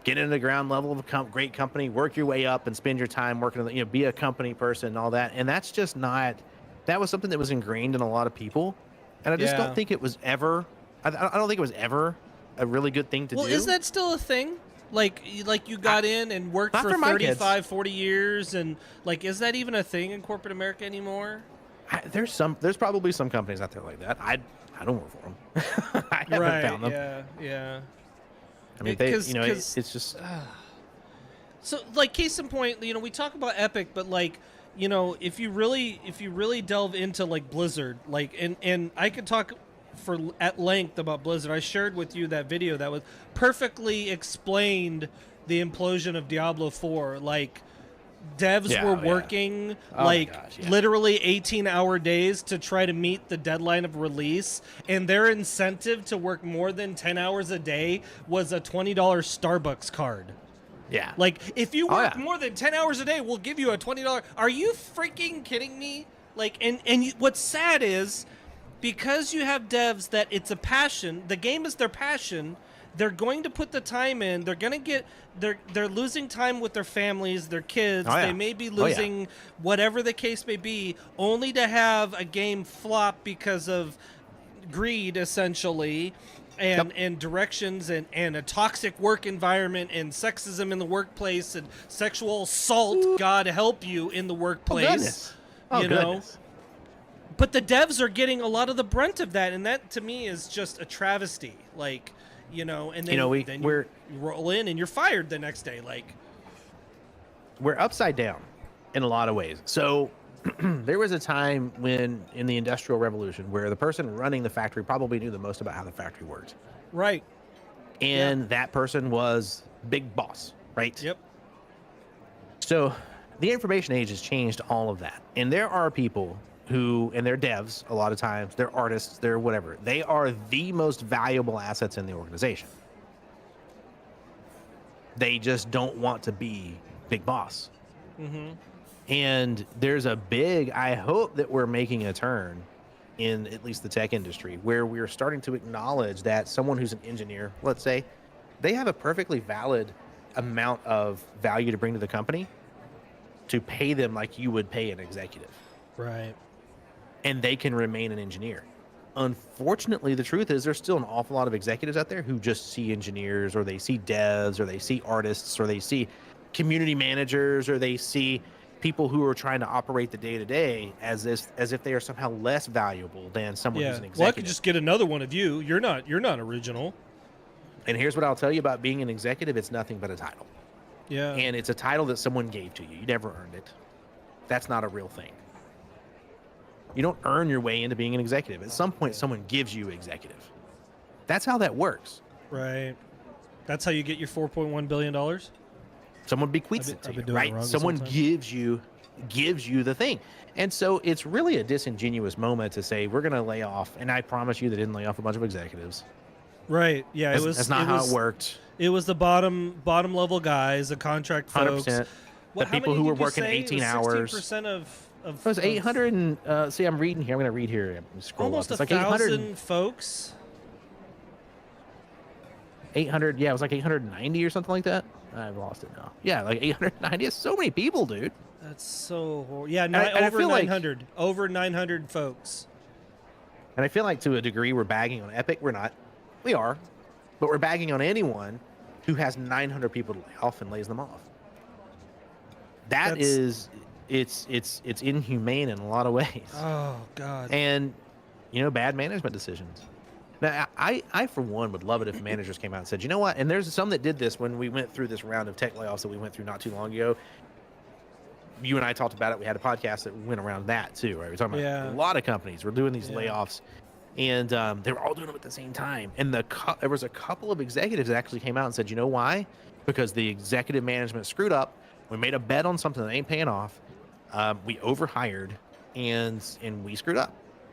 get into the ground level of a great company, work your way up and spend your time working, be a company person and all that. And that's just not, that was something that was ingrained in a lot of people. And I just don't think it was ever, I don't think it was ever a really good thing to do. Well, is that still a thing? Like you got in and worked for 35, 40 years, and like, is that even a thing in corporate America anymore? There's probably some companies out there like that. I don't work for them. I haven't found them. Yeah. I mean, it's just. So, like, case in point, we talk about Epic, but like, if you really delve into like Blizzard, like, and I could talk at length about Blizzard. I shared with you that video that was perfectly explained the implosion of Diablo 4. Like, devs were working literally 18-hour days to try to meet the deadline of release, and their incentive to work more than 10 hours a day was a $20 Starbucks card. Yeah. Like, if you work more than 10 hours a day, we'll give you a $20. Are you freaking kidding me? Like, what's sad is, because you have devs that it's a passion, the game is their passion, they're going to put the time in, they're going to get, they're losing time with their families, their kids, they may be losing whatever the case may be, only to have a game flop because of greed, essentially, and directions, and a toxic work environment, and sexism in the workplace, and sexual assault, God help you, in the workplace. Goodness. But the devs are getting a lot of the brunt of that, and that to me is just a travesty. Like, and then, you roll in and you're fired the next day. Like, we're upside down in a lot of ways. So there was a time when, in the Industrial Revolution, where the person running the factory probably knew the most about how the factory worked. Right. And that person was big boss, right? Yep. So the information age has changed all of that. And there are people who, and they're devs a lot of times, they're artists, they're whatever. They are the most valuable assets in the organization. They just don't want to be big boss. Mm-hmm. And there's I hope that we're making a turn in at least the tech industry, where we're starting to acknowledge that someone who's an engineer, let's say, they have a perfectly valid amount of value to bring to the company, to pay them like you would pay an executive. Right. And they can remain an engineer. unfortunately, the truth is there's still an awful lot of executives out there who just see engineers, or they see devs, or they see artists, or they see community managers, or they see people who are trying to operate the day to day as if they are somehow less valuable than someone who's an executive. Well, I could just get another one of you. You're not original. And here's what I'll tell you about being an executive: it's nothing but a title. Yeah. And it's a title that someone gave to you. You never earned it. That's not a real thing. You don't earn your way into being an executive. At some point, someone gives you executive. That's how that works. Right. That's how you get your $4.1 billion? Someone bequeaths it to you, right? Someone gives you the thing. And so it's really a disingenuous moment to say, we're going to lay off. And I promise you they didn't lay off a bunch of executives. Right. Yeah. That's not how it worked. It was the bottom level guys, the contract folks. 100%. The people who were working 18 hours. 16% of it was 800 and see, I'm reading here. I'm going to read here. Scroll almost up. It's 1,000 folks. 800. Yeah, it was like 890 or something like that. I've lost it now. Yeah, like 890. It's so many people, dude. That's so horrible. Yeah, over 900. Over 900 folks. And I feel like to a degree we're bagging on Epic. We're not. We are. But we're bagging on anyone who has 900 people to lay off and lays them off. It's inhumane in a lot of ways. Oh, God. And, bad management decisions. Now, I for one, would love it if managers came out and said, you know what? And there's some that did this when we went through this round of tech layoffs that we went through not too long ago. You and I talked about it. We had a podcast that went around that too, right? We're talking about a lot of companies were doing these layoffs, and they were all doing them at the same time. And there was a couple of executives that actually came out and said, you know why? Because the executive management screwed up. We made a bet on something that ain't paying off. We overhired, and we screwed up.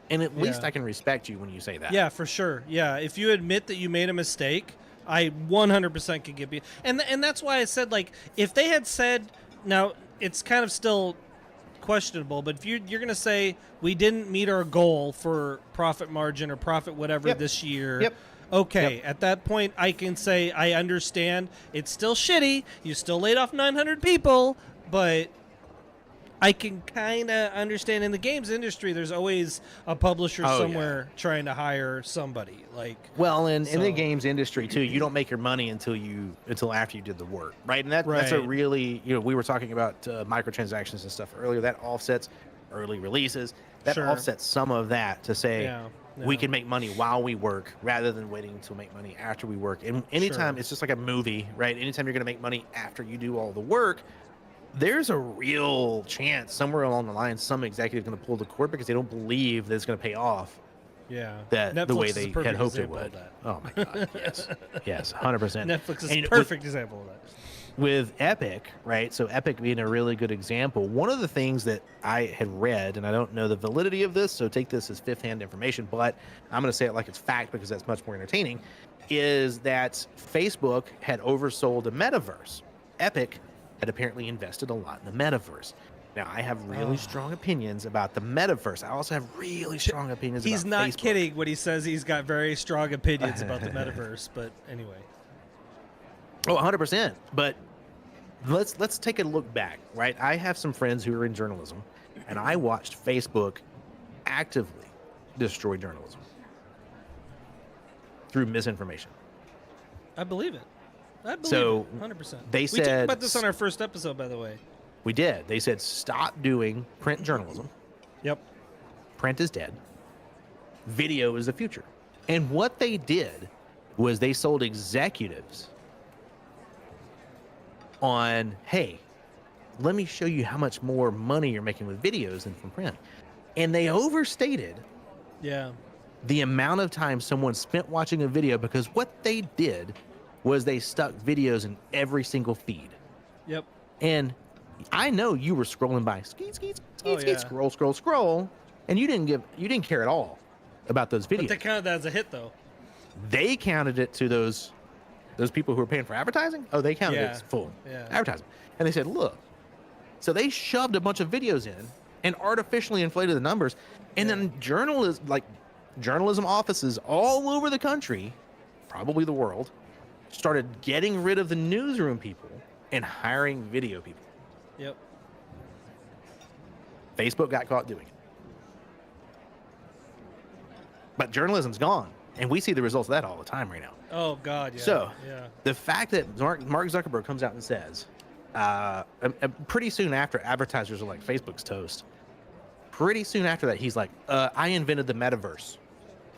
And at least I can respect you when you say that. Yeah, for sure. Yeah, if you admit that you made a mistake, I 100% could give you. And that's why I said, like, if they had said, now it's kind of still questionable, but if you're going to say we didn't meet our goal for profit margin or profit whatever this year. Okay, at that point, I can say I understand. It's still shitty. You still laid off 900 people, but I can kind of understand in the games industry, there's always a publisher somewhere trying to hire somebody. Like, well, in the games industry too, you don't make your money until after you did the work, right? And that's a really, we were talking about microtransactions and stuff earlier. That offsets early releases. That offsets some of that to say we can make money while we work rather than waiting to make money after we work. And anytime it's just like a movie, right? Anytime you're going to make money after you do all the work, there's a real chance somewhere along the line some executive is going to pull the cord because they don't believe that it's going to pay off. Yeah, that Netflix the way they had hoped it would. Oh my God, yes, 100%. Netflix is a perfect example of that. With Epic, right? So Epic being a really good example. One of the things that I had read, and I don't know the validity of this, so take this as fifth-hand information, but I'm going to say it like it's fact because that's much more entertaining, is that Facebook had oversold a Metaverse. Epic had apparently invested a lot in the Metaverse. Now, I have really strong opinions about the Metaverse. I also have really strong opinions about Facebook. He's not kidding when he says he's got very strong opinions about the Metaverse, but anyway. Oh, 100%. But let's take a look back, right? I have some friends who are in journalism, and I watched Facebook actively destroy journalism through misinformation. I believe it. I believe it, 100%. They said, we talked about this on our first episode, by the way. We did. They said, stop doing print journalism. Yep. Print is dead. Video is the future. And what they did was they sold executives on, hey, let me show you how much more money you're making with videos than from print. And they overstated the amount of time someone spent watching a video, because what they did was they stuck videos in every single feed. Yep. And I know you were scrolling by, scroll, and you didn't care at all about those videos. But they counted that as a hit, though. They counted it to those people who were paying for advertising. Oh, they counted it as full advertising. And they said, look, so they shoved a bunch of videos in and artificially inflated the numbers. And then journalism offices all over the country, probably the world, started getting rid of the newsroom people and hiring video people. Yep. Facebook got caught doing it. but journalism's gone, and we see the results of that all the time right now. Oh God, yeah. So yeah. the fact that Mark Zuckerberg comes out and says, pretty soon after, advertisers are like, Facebook's toast. Pretty soon after that, he's like, I invented the metaverse,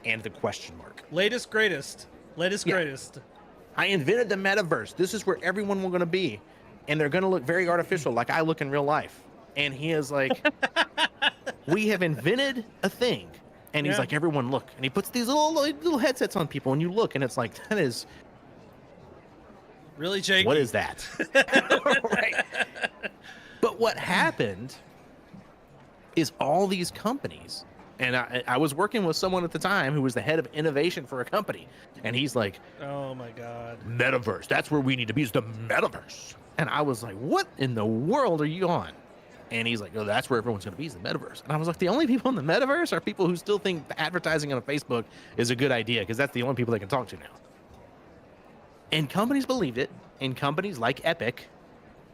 and the question mark. Latest greatest. I invented the metaverse. This is where everyone will going to be, and they're going to look very artificial, like I look in real life. And he is like, we have invented a thing. And he's like, everyone look. And he puts these little headsets on people, and you look, and it's like, that is really janky. What is that? Right. But what happened is all these companies, and I was working with someone at the time who was the head of innovation for a company, and he's like, oh my God, metaverse, that's where we need to be, is the metaverse. And I was like, what in the world are you on? And he's like, oh, that's where everyone's going to be, is the metaverse. And I was like, the only people in the metaverse are people who still think advertising on Facebook is a good idea, because that's the only people they can talk to now. And companies believed it, and companies like Epic,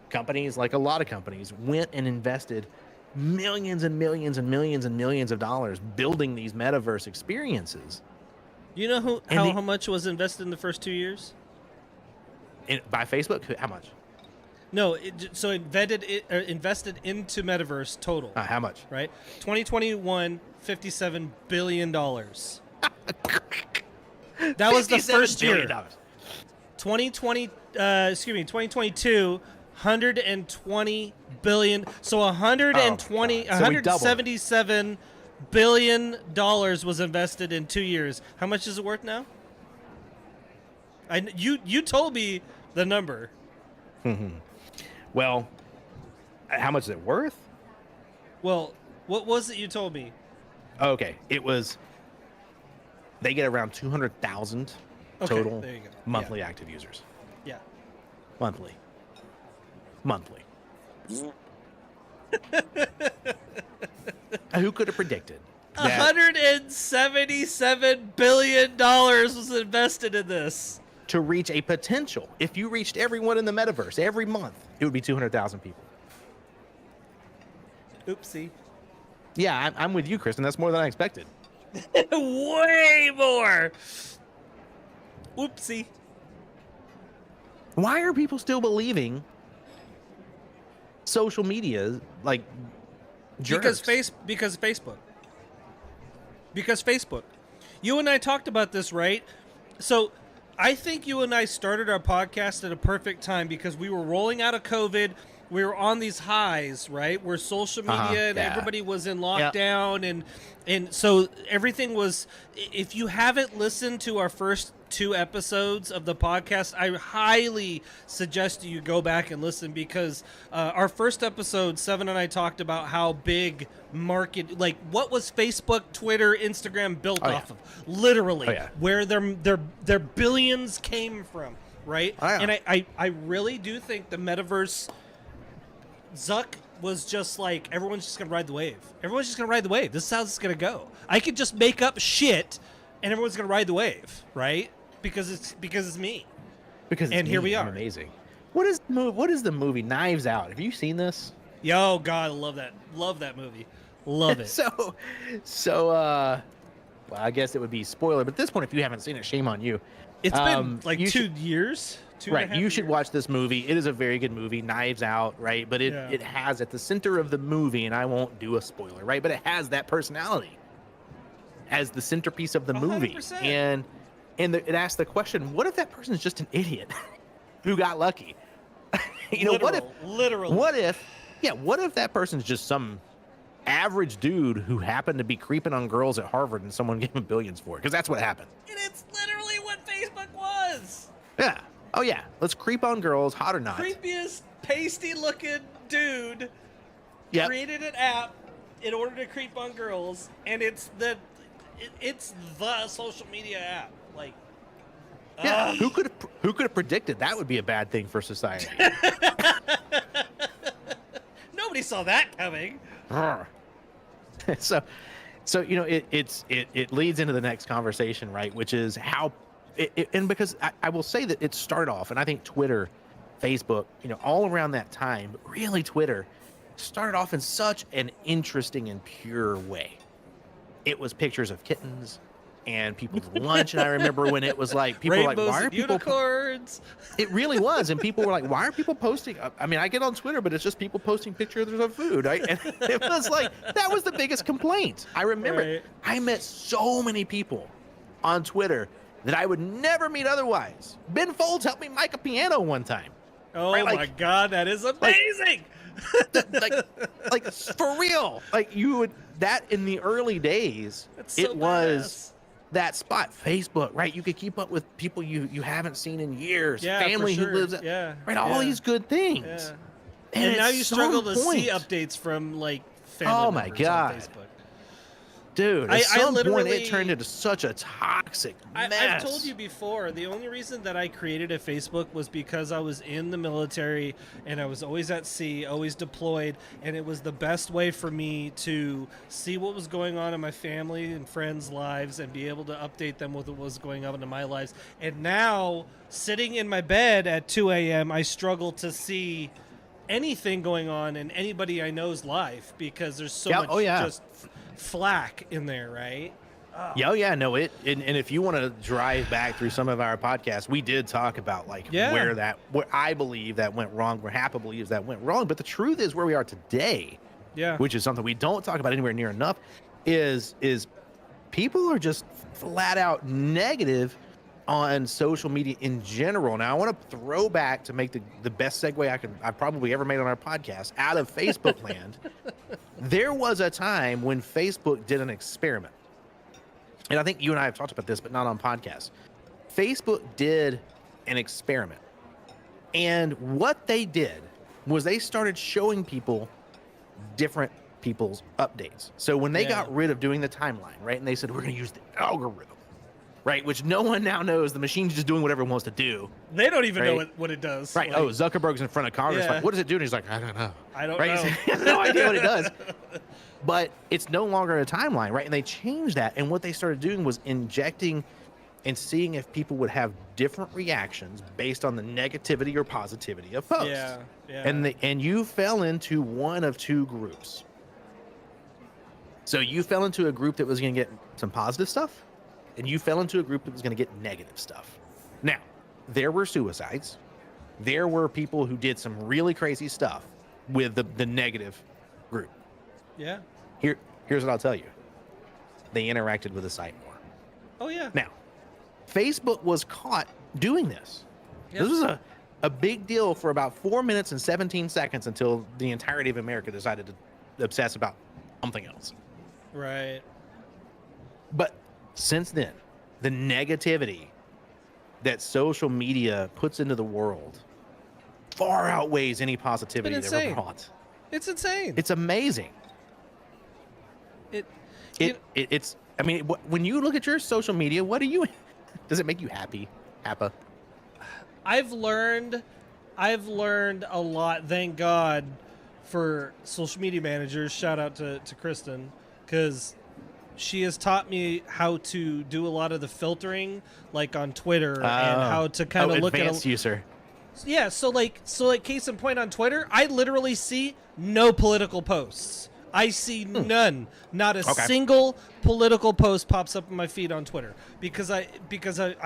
companies like a lot of companies, went and invested millions and millions and millions and millions of dollars building these metaverse experiences. You know how much was invested in the first 2 years? By Facebook? How much? No, invested into Metaverse total. How much? Right? 2021, $57 billion. That was the first year. 2022, $120 billion. So $177 billion was invested in 2 years. How much is it worth now? You told me the number. Well, how much is it worth? Well, what was it you told me? Okay, they get around 200,000 total monthly active users. Yeah. Monthly. Who could have predicted? $177 billion was invested in this. To reach a potential. If you reached everyone in the metaverse every month, it would be 200,000 people. Oopsie. Yeah, I'm with you, Kristen. That's more than I expected. Way more. Oopsie. Why are people still believing social media like jerks? Because Facebook. You and I talked about this, right? So I think you and I started our podcast at a perfect time because we were rolling out of COVID. We were on these highs, right? Where social media and everybody was in lockdown, and so everything was. If you haven't listened to our first 2 episodes of the podcast, I highly suggest you go back and listen, because our first episode, Seven and I talked about how big market, like what was Facebook, Twitter, Instagram built off of, literally, where their billions came from, right? And I really do think the metaverse, Zuck was just like, everyone's just gonna ride the wave. This is how it's gonna go. I could just make up shit, and everyone's gonna ride the wave, right? Because it's me. Here we are. Amazing. What is the movie Knives Out? Have you seen this? Yo, God, I love that. Love that movie. Love it. So, well, I guess it would be spoiler, but at this point, if you haven't seen it, shame on you. It's been like 2 years. Right, you should watch this movie. It is a very good movie, Knives Out, right? But it has at the center of the movie, and I won't do a spoiler, right? But it has that personality as the centerpiece of the movie. 100%. And it asks the question, what if that person is just an idiot who got lucky? What if that person's just some average dude who happened to be creeping on girls at Harvard and someone gave him billions for it? Because that's what happened. And it's literally what Facebook was. Yeah. Oh, yeah. Let's creep on girls, hot or not. Creepiest, pasty-looking dude created an app in order to creep on girls, and it's the social media app. Like, who could have predicted that would be a bad thing for society? Nobody saw that coming. So it leads into the next conversation, right? Which is how. And because I will say that it started off, and I think Twitter, Facebook, all around that time, but really Twitter started off in such an interesting and pure way. It was pictures of kittens and people's lunch. And I remember when it was like, people were like, Rainbows why are and people... unicorns. It really was. And people were like, why are people posting? I mean, I get on Twitter, but it's just people posting pictures of food. Right? And it was like, that was the biggest complaint. I remember it. I met so many people on Twitter that I would never meet otherwise. Ben Folds helped me mic a piano one time. Oh right? my God, that is amazing. Like for real. Like you would, that in the early days, So it was badass. that spot. Facebook, right? You could keep up with people you haven't seen in years. Yeah, Family for sure. who lives, Yeah, all these good things. Yeah. And now at you some struggle to see point- updates from like family Oh my members God. on Facebook. Dude, I at some point literally- it turned into such a toxic mess. I've told you before, the only reason that I created a Facebook was because I was in the military and I was always at sea, always deployed, and it was the best way for me to see what was going on in my family and friends' lives and be able to update them with what was going on in my lives. And now, sitting in my bed at 2 a.m., I struggle to see anything going on in anybody I know's life because there's so much just flack in there, right? Yeah, no, and if you want to drive back through some of our podcasts, we did talk about like where I believe that went wrong, where Hapa believes that went wrong. But the truth is where we are today, which is something we don't talk about anywhere near enough, is people are just flat out negative on social media in general. Now, I want to throw back to make the best segue I've probably ever made on our podcast out of Facebook land. There was a time when Facebook did an experiment. And I think you and I have talked about this, but not on podcasts. Facebook did an experiment. And what they did was they started showing people different people's updates. So when they got rid of doing the timeline, right, and they said, we're going to use the algorithm, right, which no one now knows. The machine's just doing whatever it wants to do. They don't even know what it does. Right. Like, Zuckerberg's in front of Congress. Like, what does it do? And he's like, I don't know. I don't know. He has no idea what it does. But it's no longer a timeline, right? And they changed that. And what they started doing was injecting and seeing if people would have different reactions based on the negativity or positivity of posts. Yeah. And you fell into one of two groups. So you fell into a group that was going to get some positive stuff, and you fell into a group that was going to get negative stuff. Now, there were suicides. There were people who did some really crazy stuff with the negative group. Yeah. Here's what I'll tell you. They interacted with the site more. Oh, yeah. Now, Facebook was caught doing this. Yep. This was a big deal for about 4 minutes and 17 seconds until the entirety of America decided to obsess about something else. Right. But since then, the negativity that social media puts into the world far outweighs any positivity it ever brought. It's insane. It's amazing. It's. I mean, when you look at your social media, does it make you happy, Hapa? I've learned a lot. Thank God for social media managers. Shout out to Kristen, because she has taught me how to do a lot of the filtering, like on Twitter, and how to kind of look at advanced user. Yeah, so like case in point on Twitter, I literally see no political posts. I see none. Not a single political post pops up in my feed on Twitter because I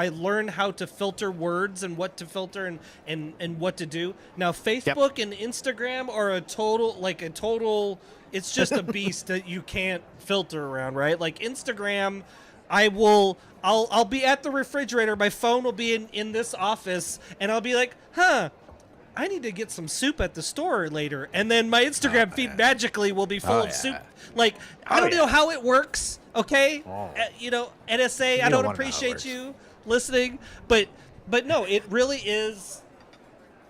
learned how to filter words and what to filter and what to do. Now Facebook and Instagram are a total it's just a beast that you can't filter around, right? Like Instagram, I'll be at the refrigerator, my phone will be in this office, and I'll be like, I need to get some soup at the store later, and then my Instagram feed magically will be full of soup. Like, I don't know how it works, okay? NSA, I don't appreciate you listening, but no, it really is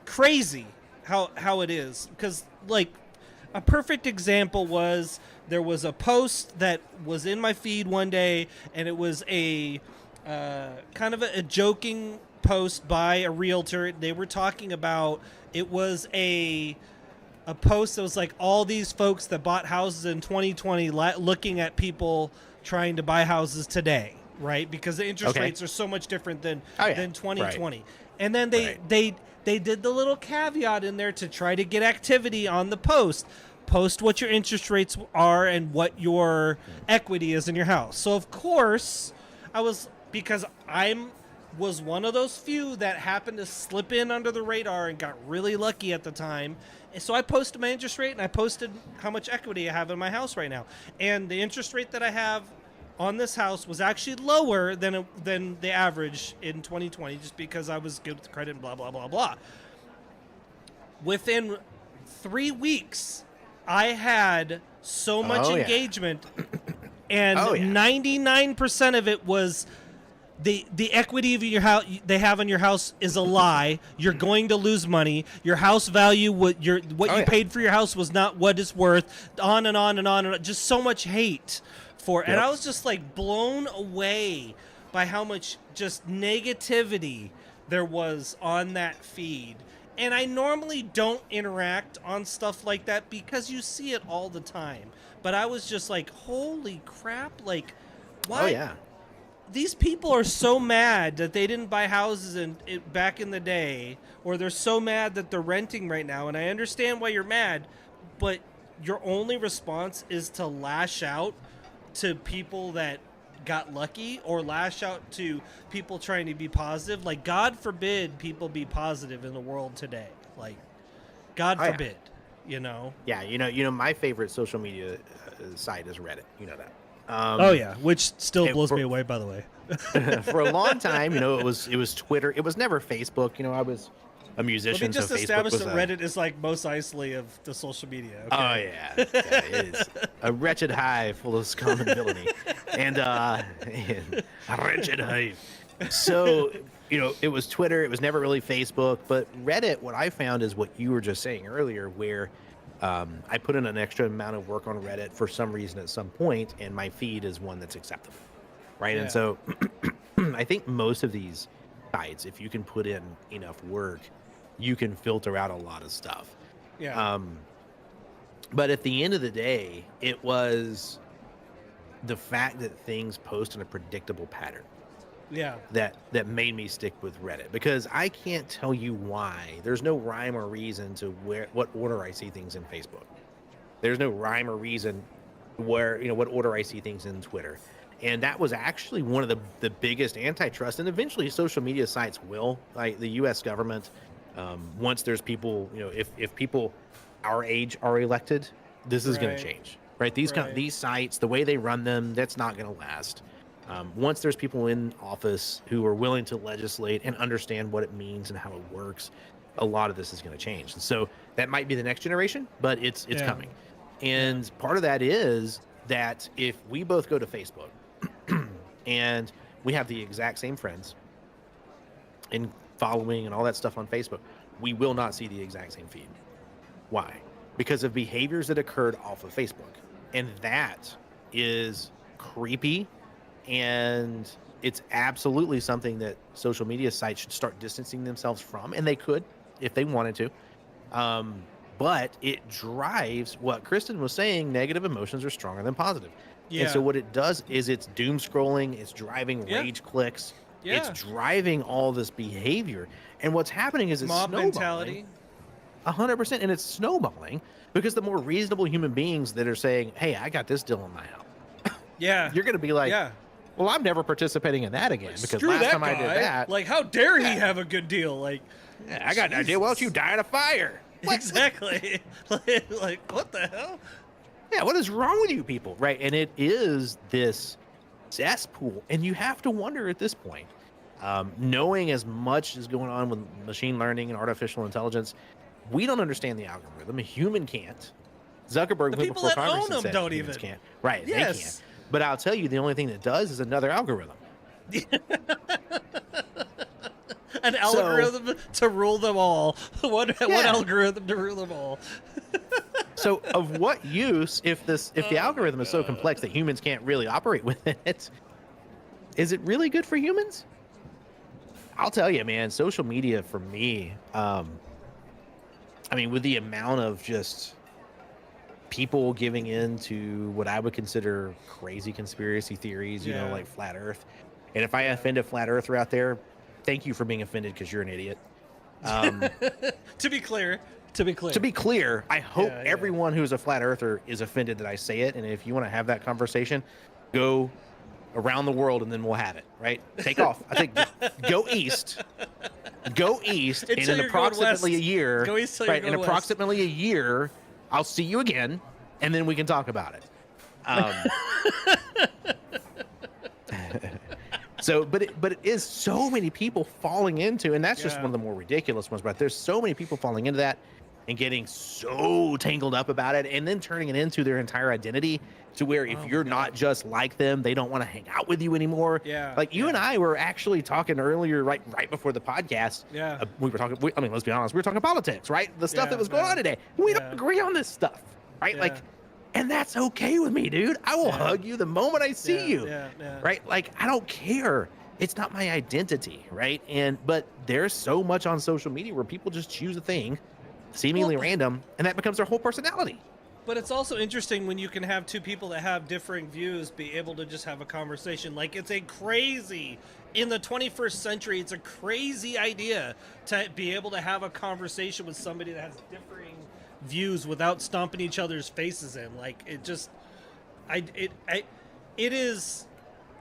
crazy how it is. Because, like, a perfect example was there was a post that was in my feed one day, and it was a kind of a joking post by a realtor. They were talking about, it was a post that was like all these folks that bought houses in 2020 looking at people trying to buy houses today, right? Because the interest rates are so much different than 2020. Right. And then they did the little caveat in there to try to get activity on the post. Post what your interest rates are and what your equity is in your house. So of course because I'm was one of those few that happened to slip in under the radar and got really lucky at the time. And so I posted my interest rate and I posted how much equity I have in my house right now. And the interest rate that I have on this house was actually lower than the average in 2020 just because I was good with credit and blah, blah, blah, blah. Within 3 weeks, I had so much engagement and 99% of it was the equity of your house they have on your house is a lie. You're going to lose money. Your house value, what you paid for your house was not what it's worth. On and on and on and on. Just so much hate for it. And I was just like blown away by how much just negativity there was on that feed. And I normally don't interact on stuff like that because you see it all the time. But I was just like, holy crap, like, why? Oh, yeah. These people are so mad that they didn't buy houses back in the day, or they're so mad that they're renting right now. And I understand why you're mad, but your only response is to lash out to people that got lucky or lash out to people trying to be positive. Like, God forbid people be positive in the world today. Like, God forbid, you know? Yeah, you know, my favorite social media site is Reddit. You know that. Which still blows me away, by the way. For a long time, you know, it was Twitter. It was never Facebook. You know, I was a musician. Let me just so establish Facebook that Reddit is like most isolated of the social media. Okay? Oh yeah, it is a wretched hive full of scum and villainy, and a wretched hive. So, you know, it was Twitter. It was never really Facebook. But Reddit, what I found is what you were just saying earlier, where I put in an extra amount of work on Reddit for some reason at some point, and my feed is one that's acceptable, right? Yeah. And so I think most of these sites, if you can put in enough work, you can filter out a lot of stuff. Yeah. But at the end of the day, it was the fact that things post in a predictable pattern. Yeah. That made me stick with Reddit, because I can't tell you why. There's no rhyme or reason to what order I see things in Facebook. There's no rhyme or reason where, you know, what order I see things in Twitter. And that was actually one of the biggest antitrust, and eventually social media sites will, like the U.S. government, once there's people, you know, if people our age are elected, this is going to change, right? These sites, the way they run them, that's not going to last. Once there's people in office who are willing to legislate and understand what it means and how it works, a lot of this is going to change. And so that might be the next generation, but it's coming. And part of that is that if we both go to Facebook and we have the exact same friends and following and all that stuff on Facebook, we will not see the exact same feed. Why? Because of behaviors that occurred off of Facebook. And that is creepy. And it's absolutely something that social media sites should start distancing themselves from, and they could if they wanted to. But it drives what Kristen was saying, negative emotions are stronger than positive. Yeah. And so what it does is it's doom scrolling, it's driving rage clicks, it's driving all this behavior. And what's happening is it's mob snowballing. mentality. 100%. And it's snowballing because the more reasonable human beings that are saying, hey, I got this deal in my house. You're going to be like, well, I'm never participating in that again, because screw last that time guy. I did that. Like, how dare he have a good deal? Like, I got an idea. Why don't you die in a fire? Exactly. like, what the hell? Yeah, what is wrong with you people? Right. And it is this cesspool. And you have to wonder at this point, knowing as much is going on with machine learning and artificial intelligence, we don't understand the algorithm. A human can't. Zuckerberg, the people before that Congress own them said don't humans even. Can't. Right. Yes. They can't. But I'll tell you, the only thing that does is another algorithm. An algorithm to rule them all. One algorithm to rule them all. So of what use if the algorithm is so complex that humans can't really operate with it? Is it really good for humans? I'll tell you, man, social media for me, I mean, with the amount of just people giving in to what I would consider crazy conspiracy theories, you know, like flat Earth. And if I offend a flat earther out there, thank you for being offended, because you're an idiot. To be clear, I hope everyone who's a flat earther is offended that I say it. And if you want to have that conversation, go around the world, and then we'll have it. Right? Take off. I think go east. Go east, and Until in you're going approximately west. a year, Go east till you're right? In going west. approximately a year, I'll see you again, and then we can talk about it. So, but it is so many people falling into, and that's just one of the more ridiculous ones. But there's so many people falling into that and getting so tangled up about it, and then turning it into their entire identity, to where if you're not just like them, they don't want to hang out with you anymore. Yeah, like you and I were actually talking earlier, right before the podcast. Yeah, we were talking. I mean, let's be honest, we were talking politics, right? The stuff that was going on today. We don't agree on this stuff, right? Like. And that's okay with me, dude. I will hug you the moment I see you, right? Like, I don't care. It's not my identity, right? But there's so much on social media where people just choose a thing, seemingly random, and that becomes their whole personality. But it's also interesting when you can have two people that have differing views be able to just have a conversation. Like, it's a crazy, in the 21st century, it's a crazy idea to be able to have a conversation with somebody that has differing views without stomping each other's faces in. Like, it just, it is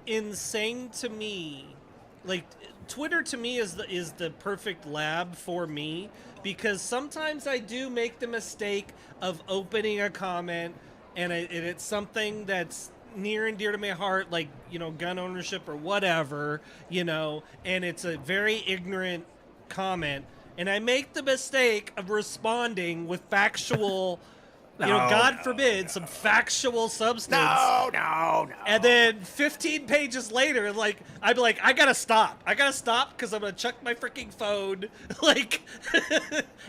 insane to me. Like, Twitter to me is the perfect lab for me, because sometimes I do make the mistake of opening a comment and it's something that's near and dear to my heart, like, you know, gun ownership or whatever, you know, and it's a very ignorant comment, and I make the mistake of responding with factual, God forbid, some factual substance. No. And then 15 pages later, like, I'd be like, I gotta stop because I'm gonna chuck my freaking phone. Like,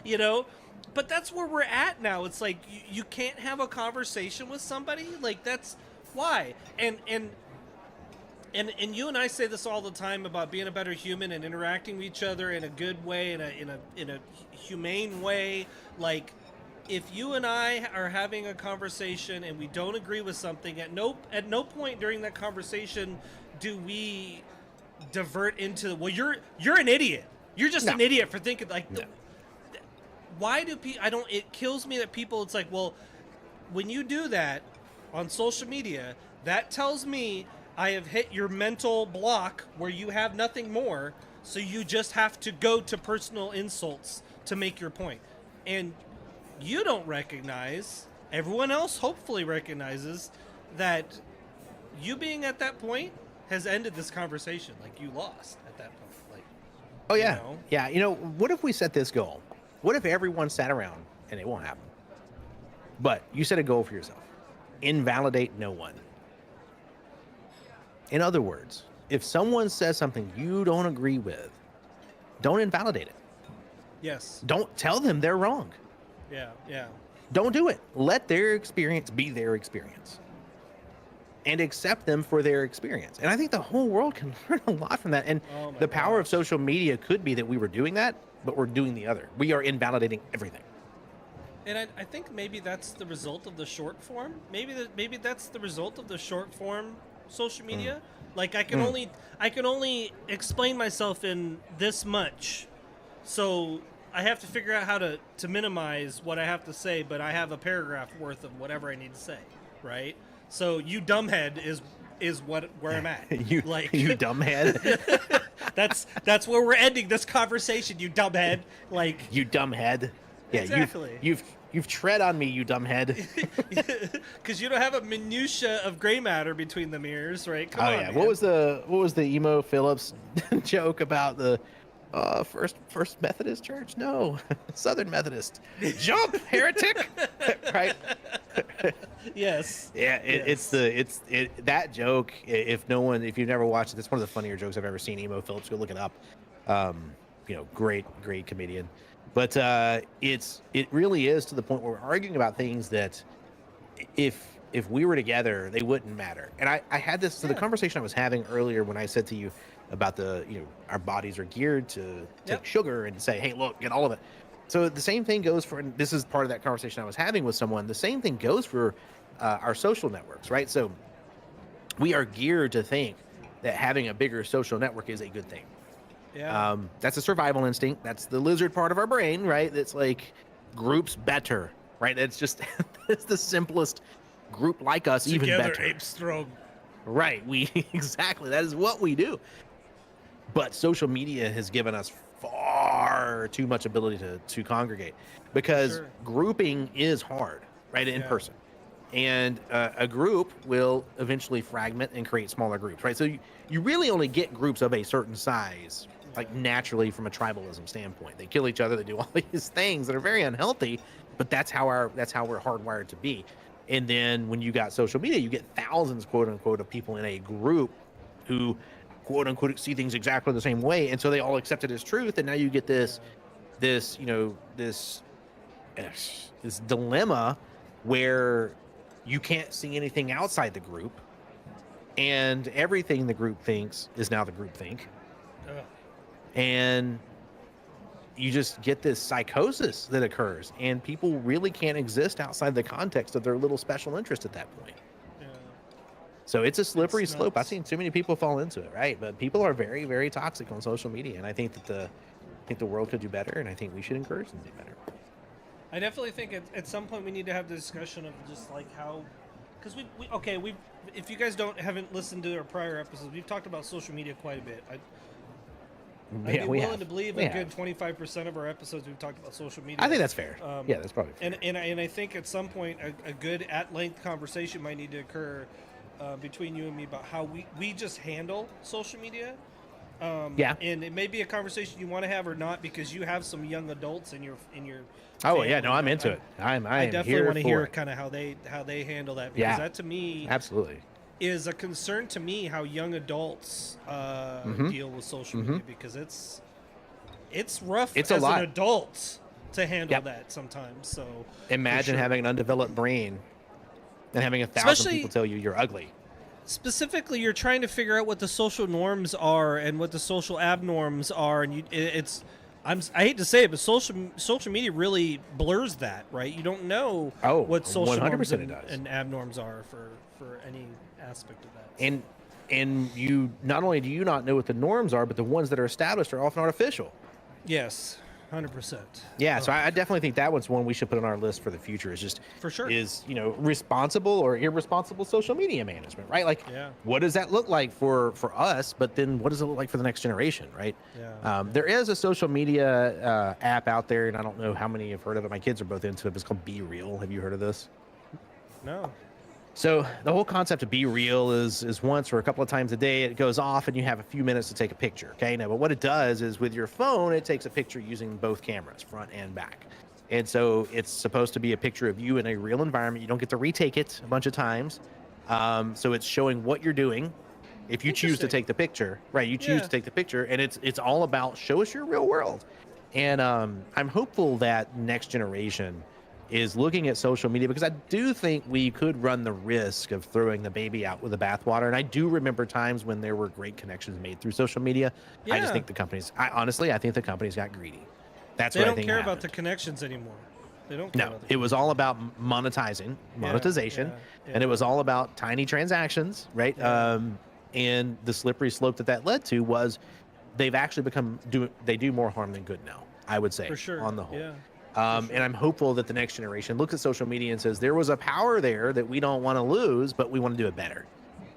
you know, but that's where we're at now. It's like, you can't have a conversation with somebody. Like, that's why. And you and I say this all the time about being a better human and interacting with each other in a good way, in a humane way. Like, if you and I are having a conversation and we don't agree with something, at no point during that conversation do we divert into, well, you're an idiot. You're just an idiot for thinking like. No. Why do people? It kills me that people. It's like, well, when you do that on social media, that tells me I have hit your mental block where you have nothing more, so you just have to go to personal insults to make your point. And you don't recognize, everyone else hopefully recognizes, that you being at that point has ended this conversation. Like, you lost at that point. Like, oh yeah, yeah. You know, what if we set this goal? What if everyone sat around, and it won't happen, but you set a goal for yourself: invalidate no one. In other words, if someone says something you don't agree with, don't invalidate it. Yes. Don't tell them they're wrong. Yeah. Don't do it. Let their experience be their experience, and accept them for their experience. And I think the whole world can learn a lot from that. And the power of social media could be that we were doing that, but we're doing the other. We are invalidating everything. And I think maybe that's the result of the short form. Maybe that's the result of the short form social media. Like, I can only explain myself in this much, so I have to figure out how to minimize what I have to say, but I have a paragraph worth of whatever I need to say, right? So you dumbhead is where I'm at. you dumbhead. that's where we're ending this conversation. You dumbhead. Like, you dumbhead. Yeah, exactly. You've tread on me, you dumbhead. Because you don't have a minutia of gray matter between the mirrors, right? Come on, man. What was the emo Phillips joke about the First Methodist Church? No, Southern Methodist. Jump, heretic! Right? Yes. Yeah, it's that joke. If you've never watched it, it's one of the funnier jokes I've ever seen. Emo Phillips, go look it up. Great comedian. But it really is to the point where we're arguing about things that if we were together, they wouldn't matter. And I had this, so the conversation I was having earlier when I said to you about our bodies are geared to take sugar and say, hey, look, get all of it. So the same thing goes for, and this is part of that conversation I was having with someone, the same thing goes for our social networks, right? So we are geared to think that having a bigger social network is a good thing. Yeah. That's a survival instinct. That's the lizard part of our brain, right? That's like groups better, right? It's just, it's the simplest group like us, Together, even better. ape strong. Right. We exactly. That is what we do. But social media has given us far too much ability to congregate because Sure. grouping is hard, right? In Yeah. person. And a group will eventually fragment and create smaller groups, right? So you really only get groups of a certain size, like naturally from a tribalism standpoint. They kill each other, they do all these things that are very unhealthy, but that's how we're hardwired to be. And then when you got social media, you get thousands, quote unquote, of people in a group who quote unquote see things exactly the same way, and so they all accept it as truth. And now you get this this dilemma where you can't see anything outside the group, and everything the group thinks is now the group think, Ugh. and you just get this psychosis that occurs, and people really can't exist outside the context of their little special interest at that point. Yeah. So it's a slippery It's slope. I've nuts. seen too many people fall into it, right? But people are very, very toxic on social media, and I think that the world could do better, and I think we should encourage them to do better. I definitely think at some point we need to have the discussion of just like how, because we if you guys haven't listened to our prior episodes, we've talked about social media quite a bit. I'd be willing to believe a good 25% of our episodes we've talked about social media. I think that's fair. Yeah, that's probably fair. And I think at some point a good at-length conversation might need to occur between you and me about how we just handle social media. Yeah. And it may be a conversation you want to have or not because you have some young adults in your Oh family. yeah, no, I'm into it. I definitely want to hear kind of how they handle that, because that to me absolutely is a concern to me, how young adults deal with social media, because it's rough It's as a lot. an adult to handle that sometimes. So imagine having an undeveloped brain and having 1,000 Especially- people tell you you're ugly. specifically you're trying to figure out what the social norms are and what the social abnorms are, and I hate to say it, but social media really blurs that, right? You don't know what social 100% norms it does. and abnorms are for any aspect of that. And you not only do you not know what the norms are, but the ones that are established are often artificial. Yes, 100%. Yeah, so I definitely think that one's one we should put on our list for the future. Is just For sure. is responsible or irresponsible social media management, right? Like, what does that look like for us? But then, what does it look like for the next generation, right? Yeah. There is a social media app out there, and I don't know how many have heard of it. My kids are both into it. It's called Be Real. Have you heard of this? No. So the whole concept of Be Real is once or a couple of times a day it goes off and you have a few minutes to take a picture. Okay, now but what it does is with your phone it takes a picture using both cameras, front and back. And so it's supposed to be a picture of you in a real environment. You don't get to retake it a bunch of times. So it's showing what you're doing. If you choose to take the picture, right? You choose to take the picture, and it's all about show us your real world. And I'm hopeful that next generation is looking at social media, because I do think we could run the risk of throwing the baby out with the bathwater. And I do remember times when there were great connections made through social media. I just think the companies, I think the companies got greedy. That's what I think They don't care happened. about the connections anymore. They don't care No, about the it was all about monetization, and it was all about tiny transactions, right? Yeah. And the slippery slope that led to was they've actually they do more harm than good now, I would say, For sure. on the whole. Yeah. And I'm hopeful that the next generation looks at social media and says there was a power there that we don't want to lose, but we want to do it better.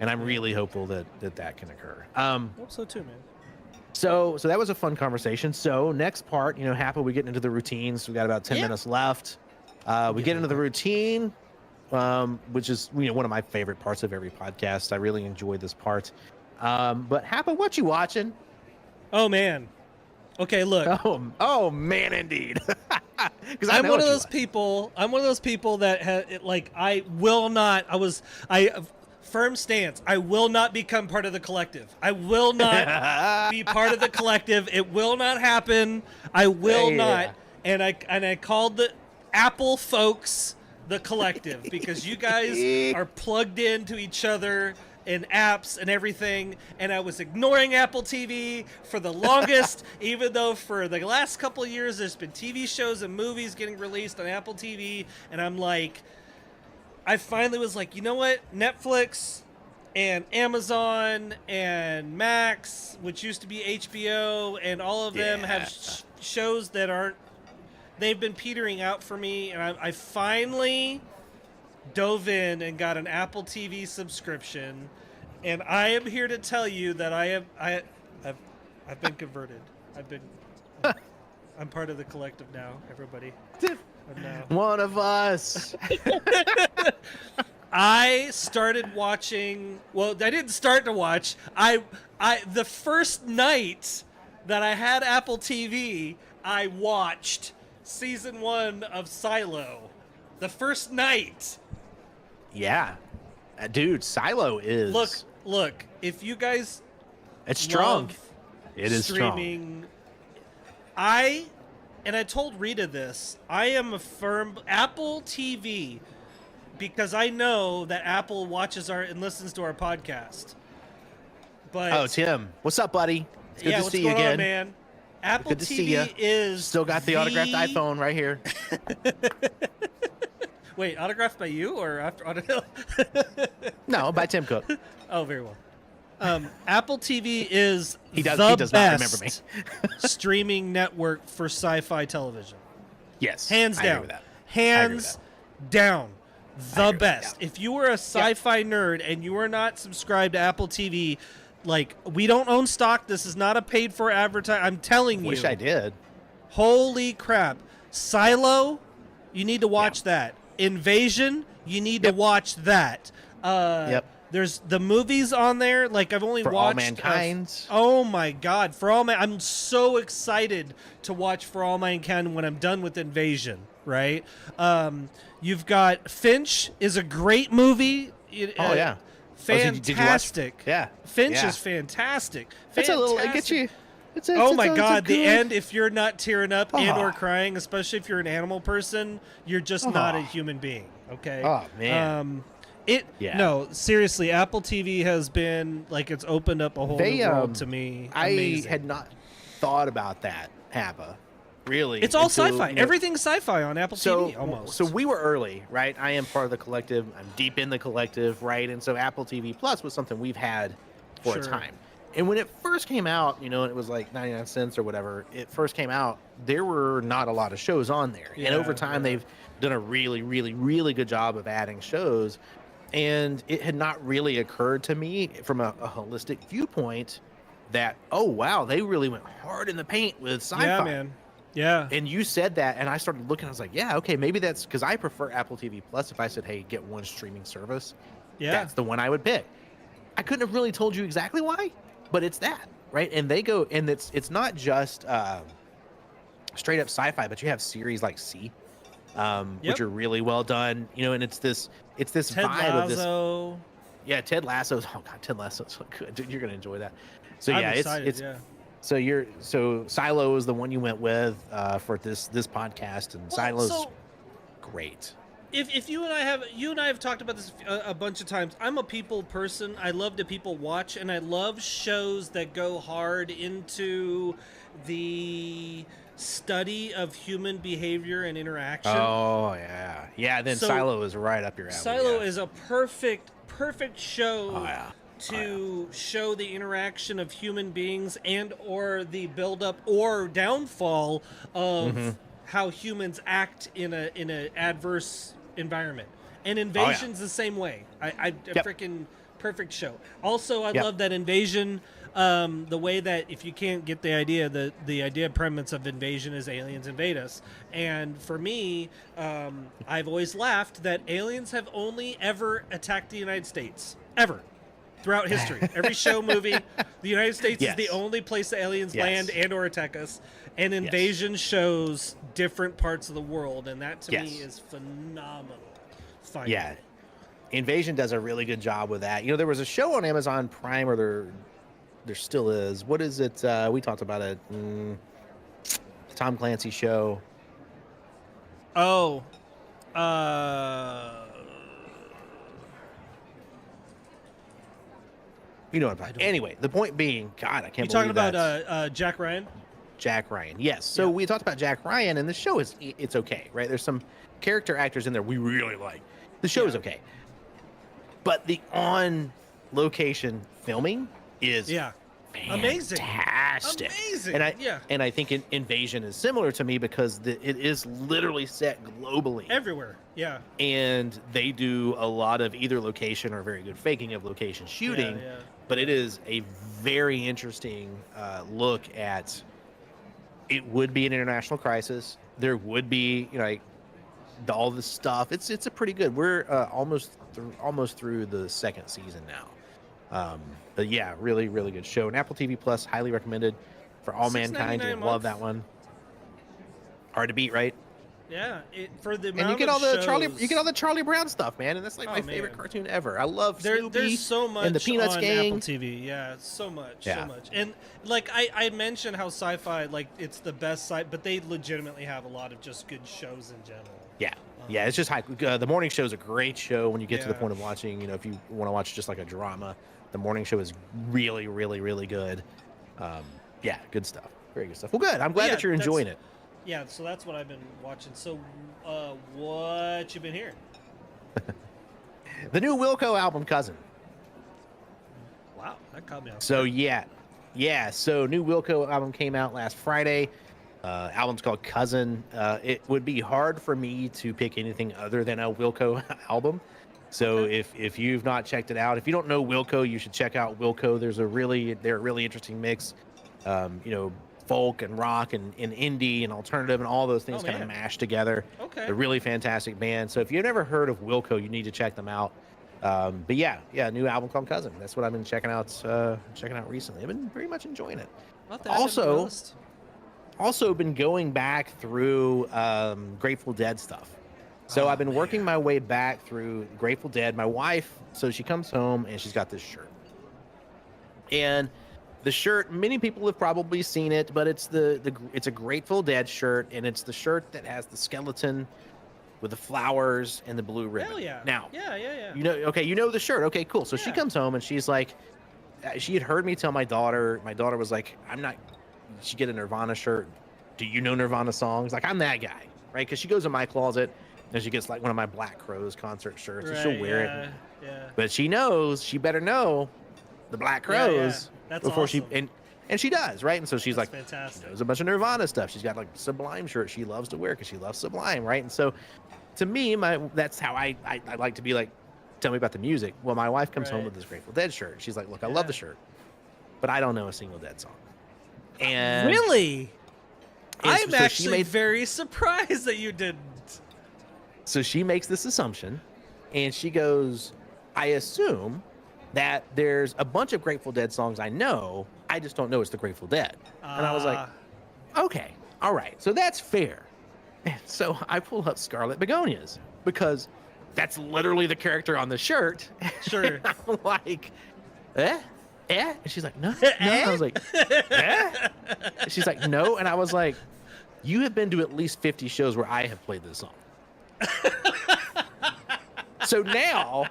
And I'm really hopeful that can occur. I hope so too, man. So that was a fun conversation. So next part, Hapa, we get into the routines. We got about 10 minutes left. We get into the routine, which is one of my favorite parts of every podcast. I really enjoy this part. But Hapa, what you watching? Oh man. Okay, look. Oh man, indeed. Because I'm one of those people. I'm one of those people that I will not. Firm stance. I will not become part of the collective. I will not be part of the collective. It will not happen. I will not. And I called the Apple folks the collective because you guys are plugged into each other and apps and everything, and I was ignoring Apple TV for the longest, even though for the last couple of years there's been TV shows and movies getting released on Apple TV, and I'm like, I finally was like, you know what, Netflix and Amazon and Max, which used to be HBO, and all of them have shows that they've been petering out for me, and I finally dove in and got an Apple TV subscription, And I am here to tell you that I've been converted. I'm part of the collective now, everybody. I'm now. One of us. I started watching. Well, I didn't start to watch. The first night that I had Apple TV, I watched season 1 of Silo. The first night. Yeah, dude, Silo is. Look. If you guys, it's strong. love It is streaming. I told Rita this. I am a firm Apple TV. Because I know that Apple watches and listens to our podcast. But Tim, what's up, buddy? It's good to what's see you going again. on, man? Apple Good to see TV ya. is Still got the autographed iPhone right here. Wait, autographed by you or after? No, by Tim Cook. Oh, very well. Apple TV is He does the not remember me. best streaming network for sci-fi television. Yes, Hands I agree down. with that. Hands down. The best. Yeah. If you are a sci-fi nerd and you are not subscribed to Apple TV, like, we don't own stock. This is not a paid for advertise. I'm telling you. Wish I did. Holy crap. Silo, you need to watch that. Invasion, you need to watch that. There's the movies on there. Like, I've only For watched All Mankind. Oh my god, I'm so excited to watch For All Mankind when I'm done with Invasion, right? You've got Finch is a great movie. Yeah. Fantastic. Did you watch? Yeah. Finch Yeah. is fantastic. It's a little. It gets you. Oh my god, the end, if you're not tearing up and or crying, especially if you're an animal person, you're just not a human being, okay? Oh man. No, seriously, Apple TV has been like, it's opened up a whole new world to me. Amazing. I had not thought about that, Hapa. Really. It's all sci-fi. Everything's sci-fi on Apple TV almost. So we were early, right? I am part of the collective. I'm deep in the collective, right? And so Apple TV Plus was something we've had for a time. And when it first came out, and it was like 99 cents or whatever, it first came out, there were not a lot of shows on there. And over time, they've done a really, really, really good job of adding shows. And it had not really occurred to me from a holistic viewpoint that, oh, wow, they really went hard in the paint with sci-fi. Yeah, man. Yeah. And you said that, and I started looking. I was like, yeah, okay, maybe that's because I prefer Apple TV Plus. If I said, hey, get one streaming service, that's the one I would pick. I couldn't have really told you exactly why, but it's that, right? And they go, and it's not just straight up sci-fi, but you have series like C, which are really well done, and it's this Ted vibe Lasso. of this. Yeah, Ted Lasso's. Oh god, Ted Lasso's so good, dude. You're gonna enjoy that. So I'm yeah, excited, it's so Silo is the one you went with for this podcast, and Silo's great. If you and I have talked about this a bunch of times. I'm a people person. I love to people watch, and I love shows that go hard into the study of human behavior and interaction. Oh yeah. Then Silo is right up your alley. Silo is a perfect show to show the interaction of human beings and or the buildup or downfall of how humans act in a adverse environment. And Invasion's the same way. I freaking perfect show. Also, I love that Invasion. The way that, if you can't get the idea, the idea premise of Invasion is aliens invade us. And for me, I've always laughed that aliens have only ever attacked the United States. Ever. Throughout history. Every show, movie, the United States is the only place that aliens land and or attack us. And Invasion shows different parts of the world. And that, to me, is phenomenal. Finally. Yeah. Invasion does a really good job with that. There was a show on Amazon Prime, or there still is. What is it? We talked about it. Tom Clancy show. Oh. You know what I'm talking about. Anyway, the point being, God, I can't believe You're talking about Jack Ryan? Jack Ryan, yes. So we talked about Jack Ryan, and the show it's okay, right? There's some character actors in there we really like. The show is okay. But the on-location filming is Amazing. fantastic. Amazing. And and I think Invasion is similar to me because it is literally set globally. Everywhere. Yeah. And they do a lot of either location or very good faking of location shooting. Yeah. But it is a very interesting look at. It would be an international crisis. There would be, like all this stuff. It's a pretty good. We're almost through the second season now. But yeah, really really good show. And Apple TV Plus, highly recommended for all mankind. You love that one. Hard to beat, right? Yeah, for the And amount you get of all the shows, Charlie Brown stuff, man, and that's like my favorite cartoon ever. I love Snoopy there's so much and the Peanuts on gang. Apple TV. Yeah, so much. Yeah. And like I mentioned how sci-fi, like it's the best site, but they legitimately have a lot of just good shows in general. Yeah. Yeah, it's just high. The morning show is a great show when you get to the Yeah. point of watching. If you want to watch just like a drama, the morning show is really, really, really good. Yeah, good stuff. Very good stuff. Well, good. I'm glad that you're enjoying it. Yeah, so that's what I've been watching. So, what you been hearing? The new Wilco album, Cousin. Wow, that caught me off. So yeah. So new Wilco album came out last Friday. Album's called Cousin. It would be hard for me to pick anything other than a Wilco album. So if you've not checked it out, if you don't know Wilco, you should check out Wilco. They're a really interesting mix. Folk and rock and indie and alternative and all those things kind of mashed together. Okay. They're really fantastic band. So if you've never heard of Wilco, you need to check them out. But yeah, new album called Cousin. That's what I've been checking out recently. I've been very much enjoying it. Also been going back through Grateful Dead stuff. So I've been working my way back through Grateful Dead. My wife, so she comes home and she's got this shirt. And the shirt, many people have probably seen it, but it's it's a Grateful Dead shirt, and it's the shirt that has the skeleton with the flowers and the blue ribbon. Hell yeah. Now, yeah. You know the shirt. Okay, cool. So she comes home and she's like, she had heard me tell my daughter was like, she get a Nirvana shirt. Do you know Nirvana songs? Like, I'm that guy, right? Because she goes in my closet and she gets like one of my Black Crowes concert shirts, and she'll wear it. Yeah. But she better know the Black Crowes. That's before awesome. and she does, right? And so she's That's like, fantastic. She knows a bunch of Nirvana stuff. She's got like Sublime shirt she loves to wear because she loves Sublime, right? And so to me, that's how I like to be like, tell me about the music. Well, my wife comes home with this Grateful Dead shirt. She's like, look, I love the shirt, but I don't know a single Dead song. And really? I'm so actually very surprised that you didn't. So she makes this assumption, and she goes, I assume that there's a bunch of Grateful Dead songs I know, I just don't know it's the Grateful Dead. And I was like, okay, all right, so that's fair. And so I pull up Scarlet Begonias because that's literally the character on the shirt. Sure. I'm like, eh? And she's like, no. I was like, eh? She's like, no. And I was like, you have been to at least 50 shows where I have played this song. So now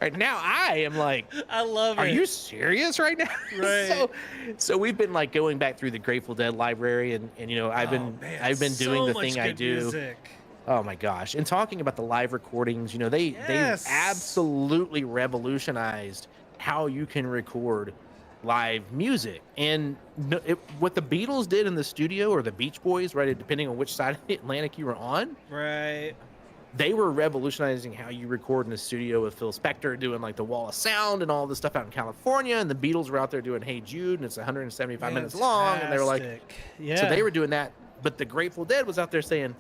I am like, I love it. Are you serious right now? Right. So we've been like going back through the Grateful Dead library, and I've been doing the thing I do. Music. Oh my gosh! And talking about the live recordings, they absolutely revolutionized how you can record live music. And what the Beatles did in the studio, or the Beach Boys, right, depending on which side of the Atlantic you were on, right, they were revolutionizing how you record in the studio, with Phil Spector doing like the Wall of Sound and all this stuff out in California, and the Beatles were out there doing Hey Jude, and it's 175 minutes long, and they were like, so they were doing that. But the Grateful Dead was out there saying,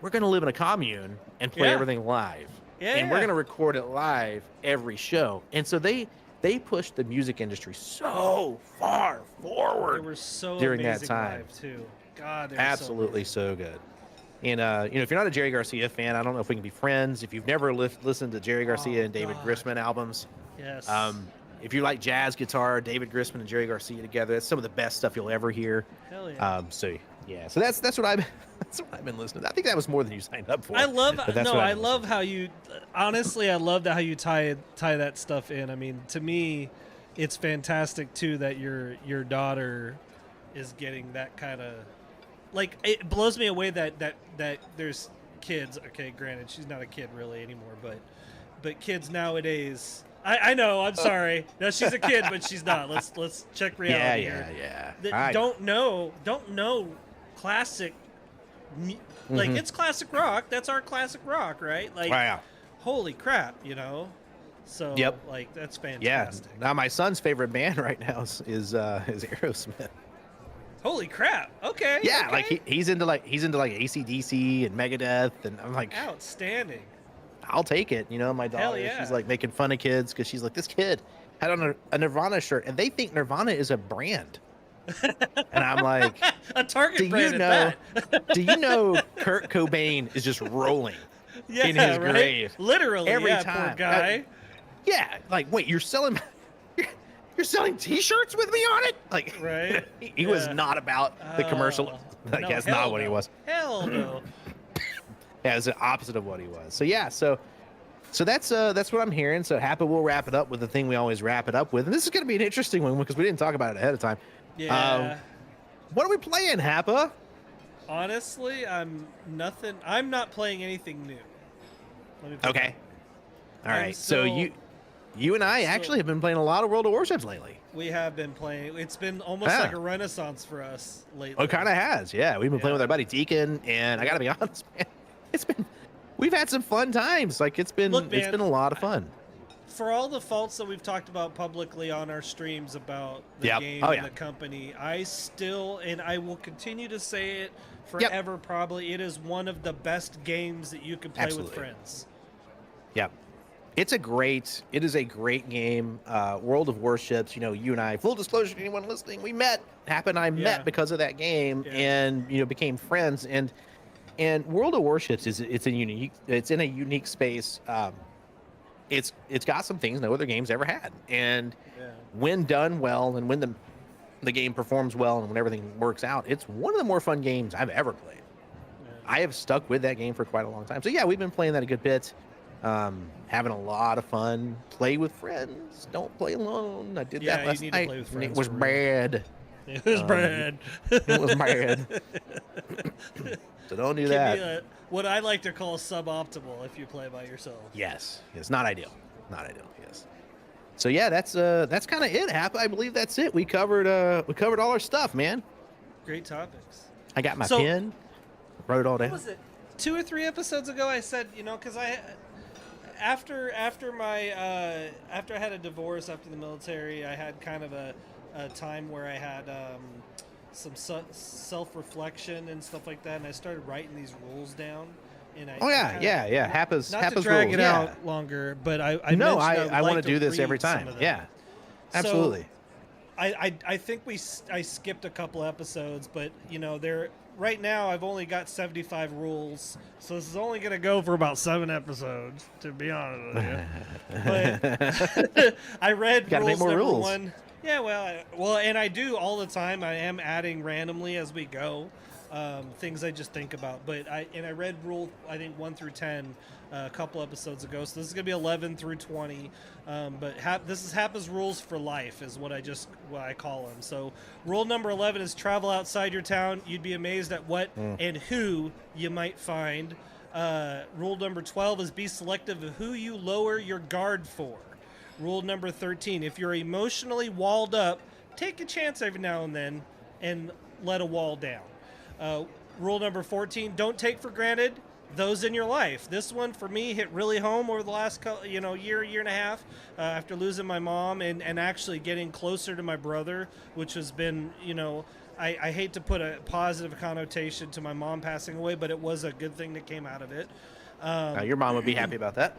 we're going to live in a commune and play everything live, and we're going to record it live every show. And so they pushed the music industry so far forward. They were so during that amazing time live too. God, they're absolutely so good. And if you're not a Jerry Garcia fan, I don't know if we can be friends. If you've never listened to Jerry Garcia and David Grisman albums, yes. If you like jazz guitar, David Grisman and Jerry Garcia together, that's some of the best stuff you'll ever hear. Hell yeah. So that's what I've been listening to. I think that was more than you signed up for. I love how you honestly, I love how you tie that stuff in. I mean, to me, it's fantastic too that your daughter is getting that kind of, like, it blows me away that there's kids. Okay, granted, she's not a kid really anymore, but kids nowadays I know. I'm sorry. No, she's a kid, but she's not. Let's check reality here. Yeah. Don't know classic. Like it's classic rock. That's our classic rock, right? Like, Wow. holy crap, you know. So Yep. like that's Yeah. fantastic. Now my son's favorite band right now is Aerosmith. Holy crap. Okay. Yeah, okay. like he's into like AC/DC and Megadeth, and I'm like, Outstanding. I'll take it. You know, my Hell daughter, yeah. she's like making fun of kids because she's like, this kid had on a Nirvana shirt, and they think Nirvana is a brand. And I'm like, A Target do brand you at know? that. Do you know Kurt Cobain is just rolling Yeah, in his right? grave Literally, every yeah, time? poor guy. Yeah, like wait, you're selling T-shirts with me on it? Like, Right? he was Yeah. not about the commercial. Like, No, that's hell not what he no. was. Hell no. Yeah, it was the opposite of what he was. So yeah, so that's what I'm hearing. So Hapa will wrap it up with the thing we always wrap it up with, and this is going to be an interesting one because we didn't talk about it ahead of time. Yeah. What are we playing, Hapa? Honestly, I'm not playing anything new. Let me put Okay. All I'm right. So still- you and I actually have been playing a lot of World of Warships lately. We have been playing. It's been almost Yeah. like a renaissance for us lately. Oh, it kind of has. Yeah, we've been playing Yeah. with our buddy Deacon, and I got to be honest, man, we've had some fun times. Like it's been Look, man, a lot of fun. For all the faults that we've talked about publicly on our streams about the Yep. game Oh, and yeah. the company, I still, and I will continue to say it forever probably, it is one of the best games that you can play Absolutely. with friends. Yep. It is a great game. World of Warships, you know, you and I, full disclosure to anyone listening, we met. Hap and I Yeah. met because of that game, Yeah. and you know, became friends. And World of Warships it's in a unique space. It's got some things no other game's ever had. And Yeah. when done well, and when the game performs well, and when everything works out, it's one of the more fun games I've ever played. Yeah. I have stuck with that game for quite a long time. So yeah, we've been playing that a good bit. Having a lot of fun. Play with friends. Don't play alone. I did Yeah, that you last need to night. play with and it friends was for real. bad. It was bad. It was bad. So don't do Give that. me what I like to call suboptimal if you play by yourself. Yes, not ideal. Not ideal. Yes. So yeah, that's kind of it. Hap. I believe that's it. We covered all our stuff, man. Great topics. I got my So- pen. Wrote it all What down. was it? 2 or 3 episodes ago, I said, you know, because after I had a divorce after the military, I had kind of a time where I had some self-reflection and stuff like that, and I started writing these rules down. And Oh yeah. Hapa's Not to Hapa's drag rules. it yeah. out longer, but I No, mentioned I would want like to do this every read some time. of them. Yeah. Absolutely. I think I skipped a couple episodes, but you know, right now I've only got 75 rules, so this is only going to go for about 7 episodes, to be honest with you. But I read Gotta make rules more number rules. 1. Yeah, well, and I do all the time. I am adding randomly as we go, things I just think about. But I read rule, I think 1 through 10 a couple episodes ago, so this is gonna be 11 through 20. But this is Hapa's rules for life, is what I call them. So rule number 11 is travel outside your town. You'd be amazed at what and who you might find. Rule number 12 is be selective of who you lower your guard for. Rule number 13, if you're emotionally walled up, take a chance every now and then and let a wall down. Rule number 14, don't take for granted those in your life. This one for me hit really home over the last year and a half after losing my mom and actually getting closer to my brother, which has been, I hate to put a positive connotation to my mom passing away, but it was a good thing that came out of it. Your mom would be happy about that.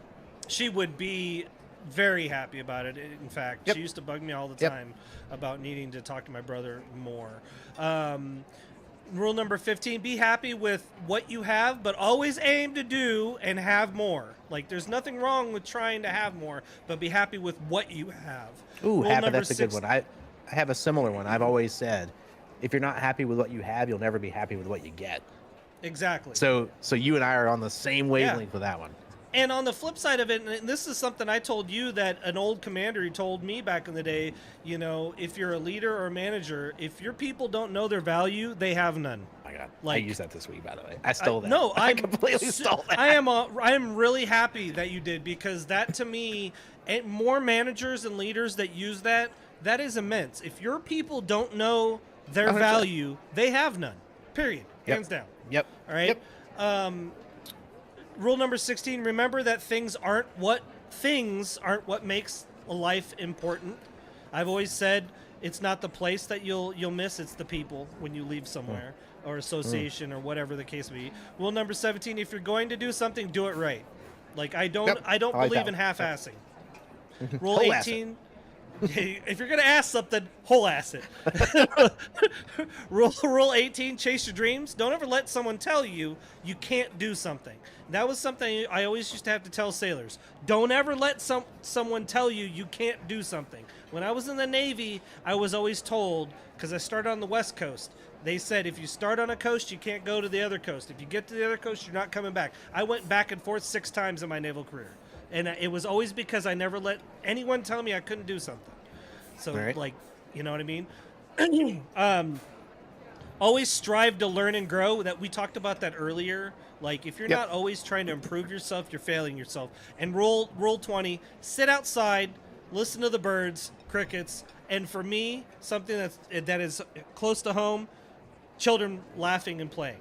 She would be very happy about it. In fact, Yep. she used to bug me all the Yep. time about needing to talk to my brother more. Rule number 15, be happy with what you have, but always aim to do and have more. Like, there's nothing wrong with trying to have more, but be happy with what you have. Ooh, Rule Hapa, number that's a good one. I have a similar one. I've always said, if you're not happy with what you have, you'll never be happy with what you get. Exactly. So you and I are on the same wavelength with that one. And on the flip side of it, and this is something I told you that an old commander told me back in the day, if you're a leader or a manager, if your people don't know their value, they have none. my god! I Like, used that this week, by the way. I stole that. No, I completely stole that. I am really happy that you did, because that, to me, and more managers and leaders that use that is immense. If your people don't know their 100%. value, they have none. Period. Yep. Hands down. Yep. All right. Yep. Rule number 16: remember that things aren't what makes a life important. I've always said it's not the place that you'll miss; it's the people when you leave somewhere or association or whatever the case may be. Rule number 17: if you're going to do something, do it right. Like, I don't like believe that in one. half-assing. Rule Whole ass 18. If you're gonna ask something, whole ass it. Rule 18: chase your dreams. Don't ever let someone tell you you can't do something. That was something I always used to have to tell sailors. Don't ever let someone tell you can't do something. When I was in the Navy, I was always told, because I started on the West Coast, they said if you start on a coast, you can't go to the other coast. If you get to the other coast, you're not coming back. I went back and forth 6 times in my naval career. And it was always because I never let anyone tell me I couldn't do something. So, Right. like, you know what I mean? Always strive to learn and grow. That we talked about that earlier. Like, if you're Yep. not always trying to improve yourself, you're failing yourself. And rule 20: sit outside, listen to the birds, crickets, and for me, something that is close to home: children laughing and playing.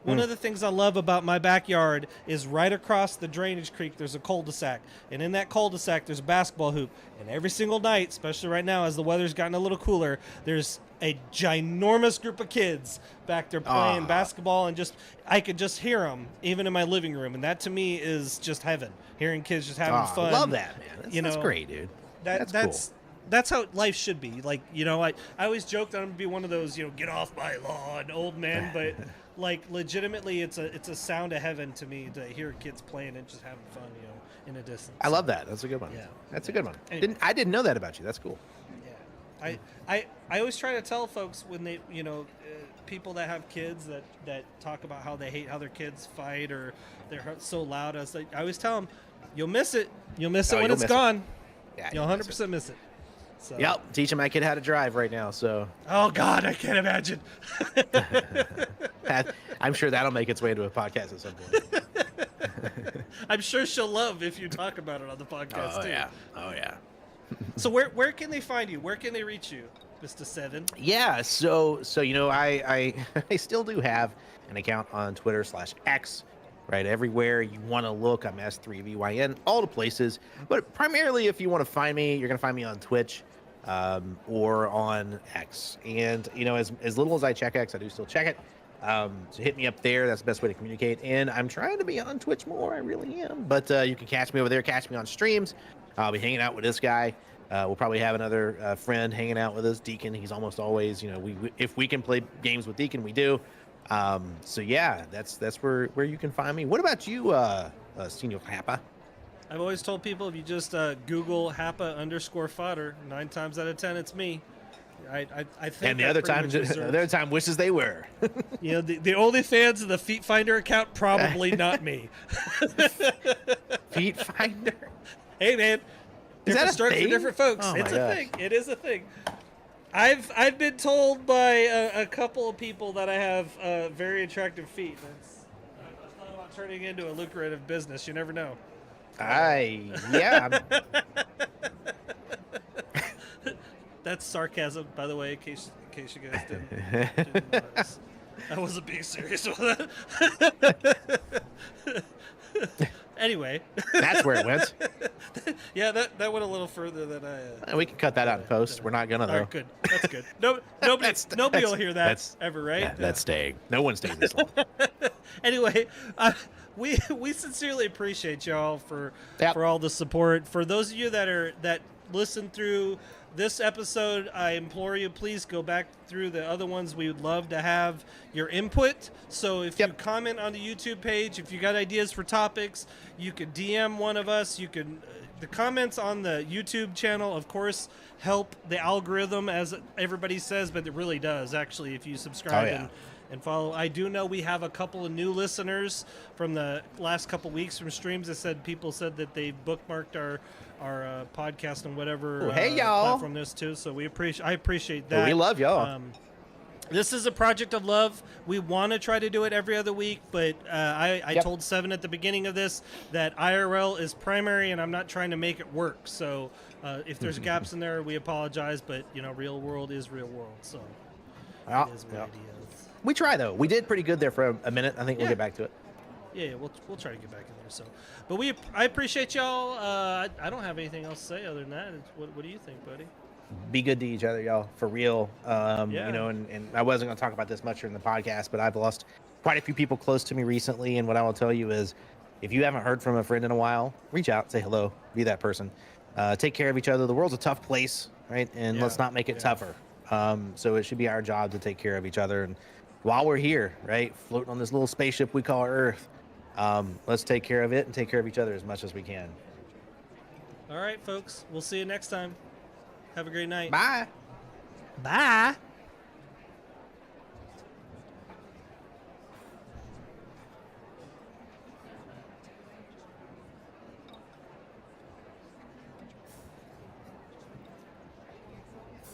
One of the things I love about my backyard is right across the drainage creek there's a cul-de-sac, and in that cul-de-sac there's a basketball hoop, and every single night, especially right now as the weather's gotten a little cooler, there's a ginormous group of kids back there playing basketball, and I could just hear them even in my living room, and that to me is just heaven. Hearing kids just having fun. I love that, man. That's great, dude. That's cool. That's how life should be. Like, I always joke that I'm gonna be one of those, get off my lawn, old man. But like, legitimately, it's a sound of heaven to me to hear kids playing and just having fun, in a distance. I love that. That's a good one. Yeah. That's a good one. Anyway. I didn't know that about you. That's cool. Yeah, I always try to tell folks when they, people that have kids that talk about how they hate how their kids fight or they're so loud. I always tell them, you'll miss it. You'll miss it when it's gone. Yeah, You'll 100% miss it. So. Yep, teaching my kid how to drive right now. So. Oh God, I can't imagine. I'm sure that'll make its way into a podcast at some point. I'm sure she'll love if you talk about it on the podcast too. Oh yeah. So where can they find you? Where can they reach you, Mr. Seven? Yeah. So I I still do have an account on Twitter/X. Right, everywhere you want to look, I'm S3VYN, all the places. But primarily, if you want to find me, you're going to find me on Twitch or on X. And, as little as I check X, I do still check it. So hit me up there. That's the best way to communicate. And I'm trying to be on Twitch more. I really am. But you can catch me over there. Catch me on streams. I'll be hanging out with this guy. We'll probably have another friend hanging out with us, Deacon. He's almost always, if we can play games with Deacon, we do. So yeah, that's where you can find me. What about you, Senor Hapa? I've always told people if you just Google Hapa_fodder, 9 times out of 10 it's me. I think. And the other time wishes they were. The only fans of the Feet Finder account, probably not me. Feet Finder. Hey man, different strokes for different folks. Oh, it's a thing. It is a thing. I've been told by a couple of people that I have very attractive feet. That's thought about turning into a lucrative business. You never know. Yeah. That's sarcasm, by the way, in case you guys didn't notice. I wasn't being serious with that. Anyway. That's where it went. Yeah, that went a little further than I... we can cut that out in post. We're not gonna, though. All right, good. That's good. Nobody will hear that ever, right? Yeah, that's staying. No one's staying this long. Anyway, we sincerely appreciate y'all for all the support. For those of you that listen through this episode, I implore you, please go back through the other ones. We would love to have your input. So if you comment on the YouTube page, if you got ideas for topics, you could DM one of us. You can the comments on the YouTube channel, of course, help the algorithm, as everybody says, but it really does actually if you subscribe and follow. I do know we have a couple of new listeners from the last couple weeks from streams that people said that they bookmarked our podcast and whatever hey, y'all. platform this too. So I appreciate that. We love y'all. This is a project of love. We want to try to do it every other week, but I Yep. told Seven at the beginning of this that IRL is primary, and I'm not trying to make it work. So if there's gaps in there, we apologize. But real world is real world, so Well, it is what it is. we try though. We did pretty good there for a minute. I think we'll Yeah. get back to it. Yeah, we'll try to get back in there. So, but I appreciate y'all. I don't have anything else to say other than that. What do you think, buddy? Be good to each other, y'all, for real. Yeah. And I wasn't going to talk about this much during the podcast, but I've lost quite a few people close to me recently. And what I will tell you is, if you haven't heard from a friend in a while, reach out, say hello, be that person. Take care of each other. The world's a tough place, right? And let's not make it tougher. So it should be our job to take care of each other. And while we're here, right, floating on this little spaceship we call Earth, let's take care of it and take care of each other as much as we can. All right, folks. We'll see you next time. Have a great night. Bye. Bye.